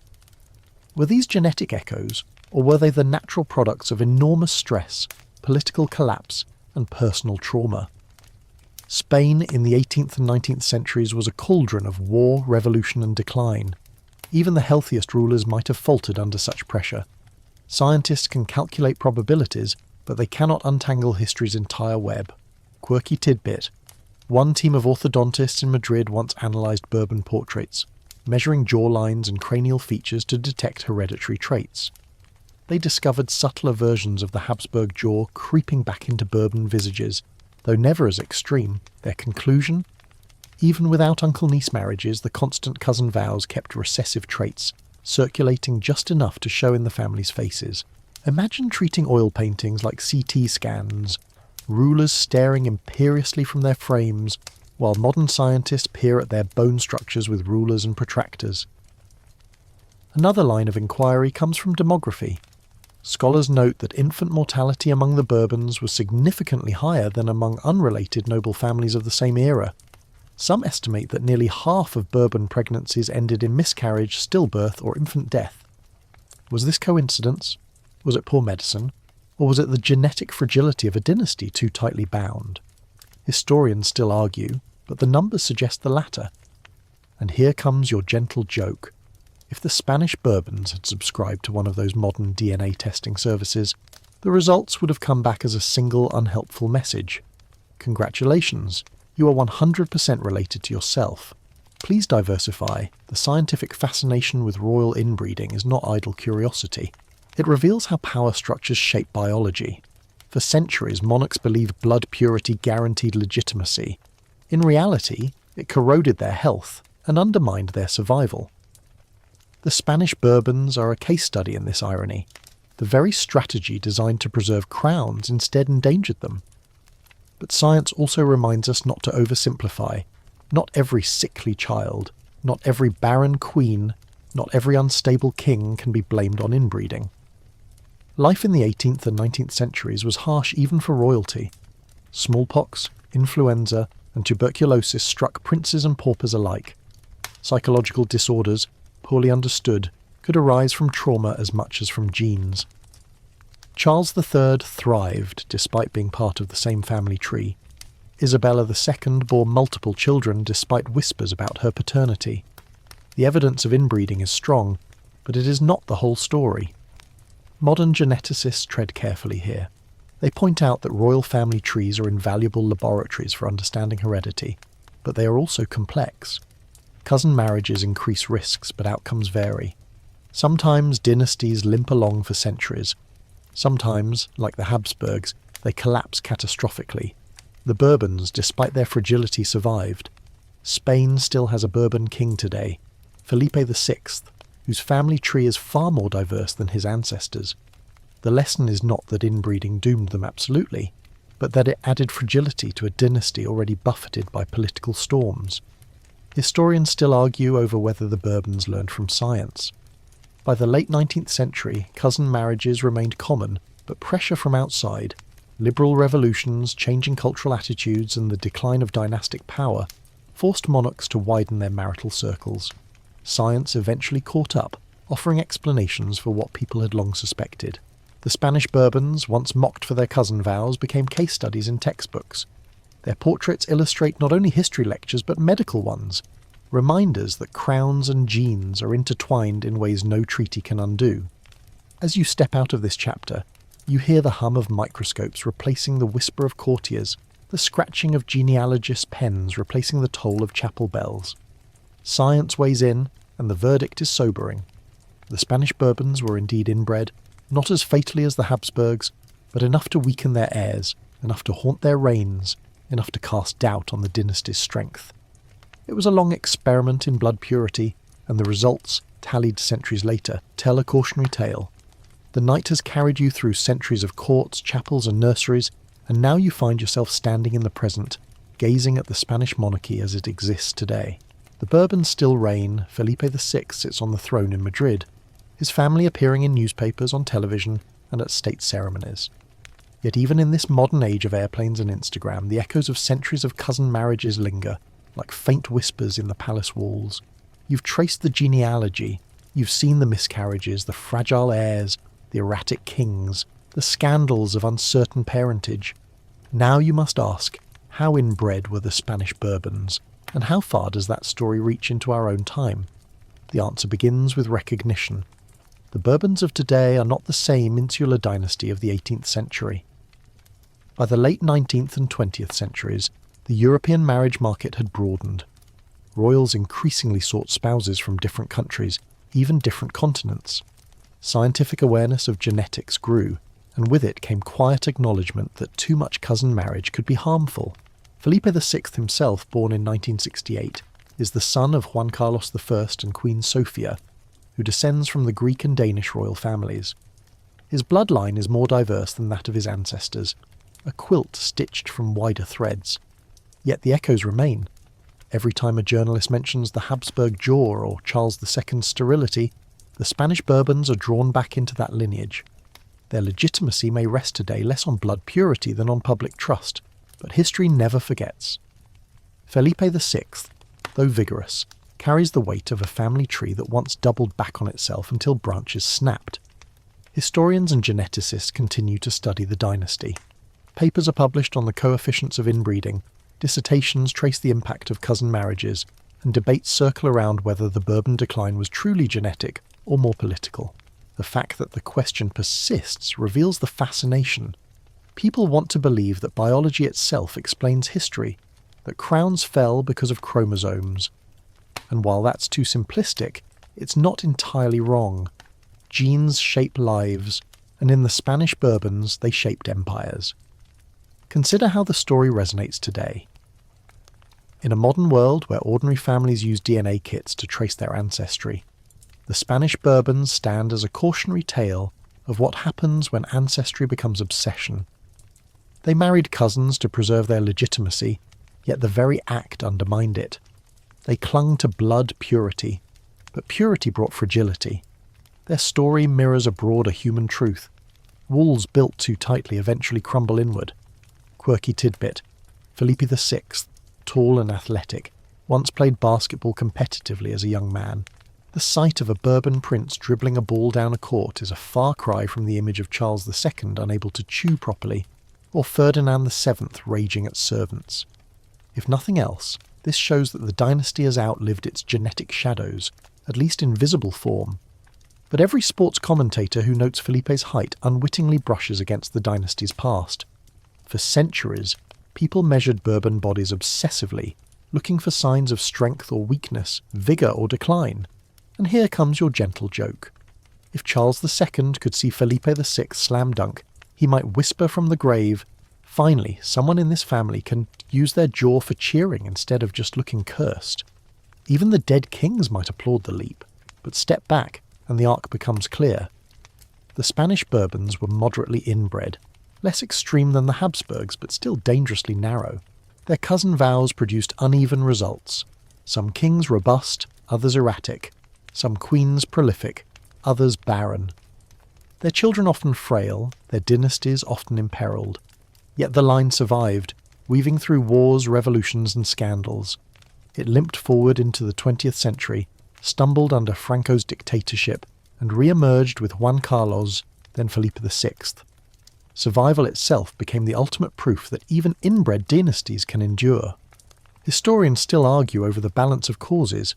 Were these genetic echoes, or were they the natural products of enormous stress, political collapse, and personal trauma? Spain in the 18th and 19th centuries was a cauldron of war, revolution, and decline. Even the healthiest rulers might have faltered under such pressure. Scientists can calculate probabilities, but they cannot untangle history's entire web. Quirky tidbit. One team of orthodontists in Madrid once analysed Bourbon portraits, measuring jawlines and cranial features to detect hereditary traits. They discovered subtler versions of the Habsburg jaw creeping back into Bourbon visages, though never as extreme. Their conclusion? Even without uncle-niece marriages, the constant cousin vows kept recessive traits, circulating just enough to show in the family's faces. Imagine treating oil paintings like CT scans, rulers staring imperiously from their frames, while modern scientists peer at their bone structures with rulers and protractors. Another line of inquiry comes from demography. Scholars note that infant mortality among the Bourbons was significantly higher than among unrelated noble families of the same era. Some estimate that nearly half of Bourbon pregnancies ended in miscarriage, stillbirth, or infant death. Was this coincidence? Was it poor medicine? Or was it the genetic fragility of a dynasty too tightly bound? Historians still argue, but the numbers suggest the latter. And here comes your gentle joke. If the Spanish Bourbons had subscribed to one of those modern DNA testing services, the results would have come back as a single unhelpful message. Congratulations, you are 100% related to yourself. Please diversify. The scientific fascination with royal inbreeding is not idle curiosity. It reveals how power structures shape biology. For centuries, monarchs believed blood purity guaranteed legitimacy. In reality, it corroded their health and undermined their survival. The Spanish Bourbons are a case study in this irony. The very strategy designed to preserve crowns instead endangered them. But science also reminds us not to oversimplify. Not every sickly child, not every barren queen, not every unstable king can be blamed on inbreeding. Life in the 18th and 19th centuries was harsh even for royalty. Smallpox, influenza, and tuberculosis struck princes and paupers alike. Psychological disorders, poorly understood, could arise from trauma as much as from genes. Charles III thrived despite being part of the same family tree. Isabella II bore multiple children despite whispers about her paternity. The evidence of inbreeding is strong, but it is not the whole story. Modern geneticists tread carefully here. They point out that royal family trees are invaluable laboratories for understanding heredity, but they are also complex. Cousin marriages increase risks, but outcomes vary. Sometimes dynasties limp along for centuries. Sometimes, like the Habsburgs, they collapse catastrophically. The Bourbons, despite their fragility, survived. Spain still has a Bourbon king today, Felipe VI, whose family tree is far more diverse than his ancestors. The lesson is not that inbreeding doomed them absolutely, but that it added fragility to a dynasty already buffeted by political storms. Historians still argue over whether the Bourbons learned from science. By the late 19th century, cousin marriages remained common, but pressure from outside, liberal revolutions, changing cultural attitudes, and the decline of dynastic power forced monarchs to widen their marital circles. Science eventually caught up, offering explanations for what people had long suspected. The Spanish Bourbons, once mocked for their cousin vows, became case studies in textbooks. Their portraits illustrate not only history lectures but medical ones, reminders that crowns and genes are intertwined in ways no treaty can undo. As you step out of this chapter, you hear the hum of microscopes replacing the whisper of courtiers, the scratching of genealogists' pens replacing the toll of chapel bells. Science weighs in, and the verdict is sobering. The Spanish Bourbons were indeed inbred, not as fatally as the Habsburgs, but enough to weaken their heirs, enough to haunt their reigns, enough to cast doubt on the dynasty's strength. It was a long experiment in blood purity, and the results, tallied centuries later, tell a cautionary tale. The night has carried you through centuries of courts, chapels, and nurseries, and now you find yourself standing in the present, gazing at the Spanish monarchy as it exists today. The Bourbons still reign. Felipe VI sits on the throne in Madrid, his family appearing in newspapers, on television, and at state ceremonies. Yet even in this modern age of airplanes and Instagram, the echoes of centuries of cousin marriages linger, like faint whispers in the palace walls. You've traced the genealogy, you've seen the miscarriages, the fragile heirs, the erratic kings, the scandals of uncertain parentage. Now you must ask, how inbred were the Spanish Bourbons, and how far does that story reach into our own time? The answer begins with recognition. The Bourbons of today are not the same insular dynasty of the 18th century. By the late 19th and 20th centuries, the European marriage market had broadened. Royals increasingly sought spouses from different countries, even different continents. Scientific awareness of genetics grew, and with it came quiet acknowledgement that too much cousin marriage could be harmful. Felipe VI himself, born in 1968, is the son of Juan Carlos I and Queen Sofia, who descends from the Greek and Danish royal families. His bloodline is more diverse than that of his ancestors, a quilt stitched from wider threads. Yet the echoes remain. Every time a journalist mentions the Habsburg jaw or Charles II's sterility, the Spanish Bourbons are drawn back into that lineage. Their legitimacy may rest today less on blood purity than on public trust, but history never forgets. Felipe VI, though vigorous, carries the weight of a family tree that once doubled back on itself until branches snapped. Historians and geneticists continue to study the dynasty. Papers are published on the coefficients of inbreeding, dissertations trace the impact of cousin marriages, and debates circle around whether the Bourbon decline was truly genetic or more political. The fact that the question persists reveals the fascination. People want to believe that biology itself explains history, that crowns fell because of chromosomes. And while that's too simplistic, it's not entirely wrong. Genes shape lives, and in the Spanish Bourbons, they shaped empires. Consider how the story resonates today. In a modern world where ordinary families use DNA kits to trace their ancestry, the Spanish Bourbons stand as a cautionary tale of what happens when ancestry becomes obsession. They married cousins to preserve their legitimacy, yet the very act undermined it. They clung to blood purity, but purity brought fragility. Their story mirrors a broader human truth. Walls built too tightly eventually crumble inward. Quirky tidbit: Felipe VI, tall and athletic, once played basketball competitively as a young man. The sight of a Bourbon prince dribbling a ball down a court is a far cry from the image of Charles II unable to chew properly, or Ferdinand VII raging at servants. If nothing else, this shows that the dynasty has outlived its genetic shadows, at least in visible form. But every sports commentator who notes Felipe's height unwittingly brushes against the dynasty's past. For centuries, people measured Bourbon bodies obsessively, looking for signs of strength or weakness, vigour or decline. And here comes your gentle joke. If Charles II could see Felipe VI slam dunk, he might whisper from the grave, "Finally, someone in this family can use their jaw for cheering instead of just looking cursed." Even the dead kings might applaud the leap, but step back and the arc becomes clear. The Spanish Bourbons were moderately inbred, less extreme than the Habsburgs but still dangerously narrow. Their cousin vows produced uneven results, some kings robust, others erratic, some queens prolific, others barren. Their children often frail, their dynasties often imperilled. Yet the line survived, weaving through wars, revolutions and scandals. It limped forward into the 20th century, stumbled under Franco's dictatorship, and re-emerged with Juan Carlos, then Felipe VI. Survival itself became the ultimate proof that even inbred dynasties can endure. Historians still argue over the balance of causes.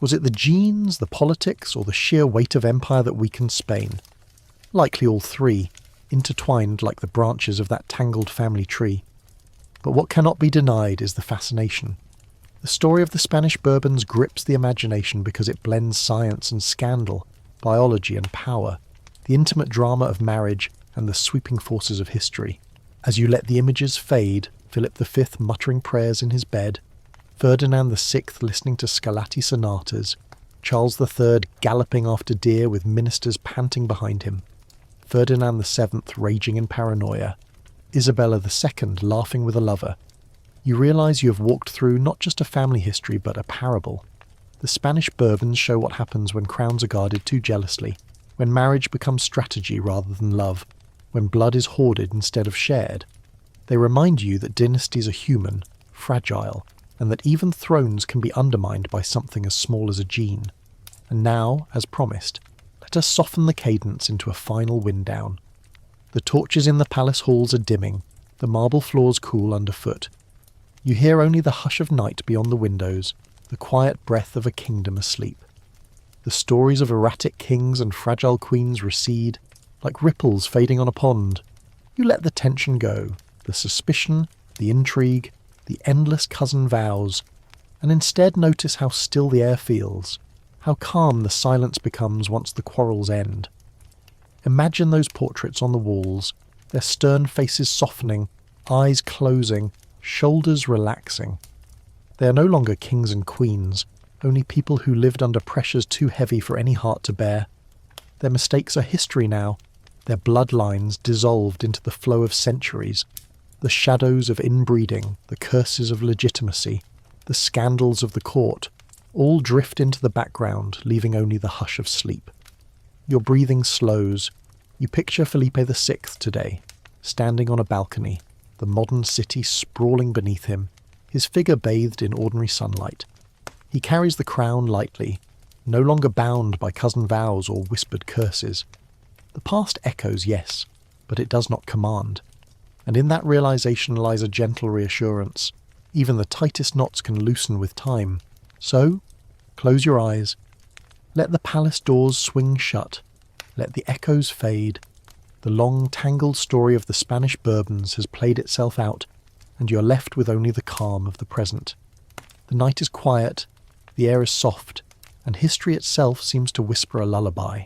Was it the genes, the politics, or the sheer weight of empire that weakened Spain? Likely all three, intertwined like the branches of that tangled family tree. But what cannot be denied is the fascination. The story of the Spanish Bourbons grips the imagination because it blends science and scandal, biology and power, the intimate drama of marriage and the sweeping forces of history. As you let the images fade, Philip V muttering prayers in his bed, Ferdinand VI listening to Scarlatti sonatas, Charles III galloping after deer with ministers panting behind him, Ferdinand VII raging in paranoia, Isabella II laughing with a lover, you realise you have walked through not just a family history but a parable. The Spanish Bourbons show what happens when crowns are guarded too jealously, when marriage becomes strategy rather than love, when blood is hoarded instead of shared. They remind you that dynasties are human, fragile, and that even thrones can be undermined by something as small as a gene. And now, as promised, let us soften the cadence into a final wind down. The torches in the palace halls are dimming, the marble floors cool underfoot. You hear only the hush of night beyond the windows, the quiet breath of a kingdom asleep. The stories of erratic kings and fragile queens recede, like ripples fading on a pond. You let the tension go, the suspicion, the intrigue, the endless cousin vows, and instead notice how still the air feels, how calm the silence becomes once the quarrels end. Imagine those portraits on the walls, their stern faces softening, eyes closing, shoulders relaxing. They are no longer kings and queens, only people who lived under pressures too heavy for any heart to bear. Their mistakes are history now, their bloodlines dissolved into the flow of centuries. The shadows of inbreeding, the curses of legitimacy, the scandals of the court, all drift into the background, leaving only the hush of sleep. Your breathing slows. You picture Felipe VI today, standing on a balcony, the modern city sprawling beneath him, his figure bathed in ordinary sunlight. He carries the crown lightly, no longer bound by cousin vows or whispered curses. The past echoes, yes, but it does not command. And in that realization lies a gentle reassurance. Even the tightest knots can loosen with time. So, close your eyes. Let the palace doors swing shut. Let the echoes fade. The long, tangled story of the Spanish Bourbons has played itself out, and you're left with only the calm of the present. The night is quiet, the air is soft, and history itself seems to whisper a lullaby.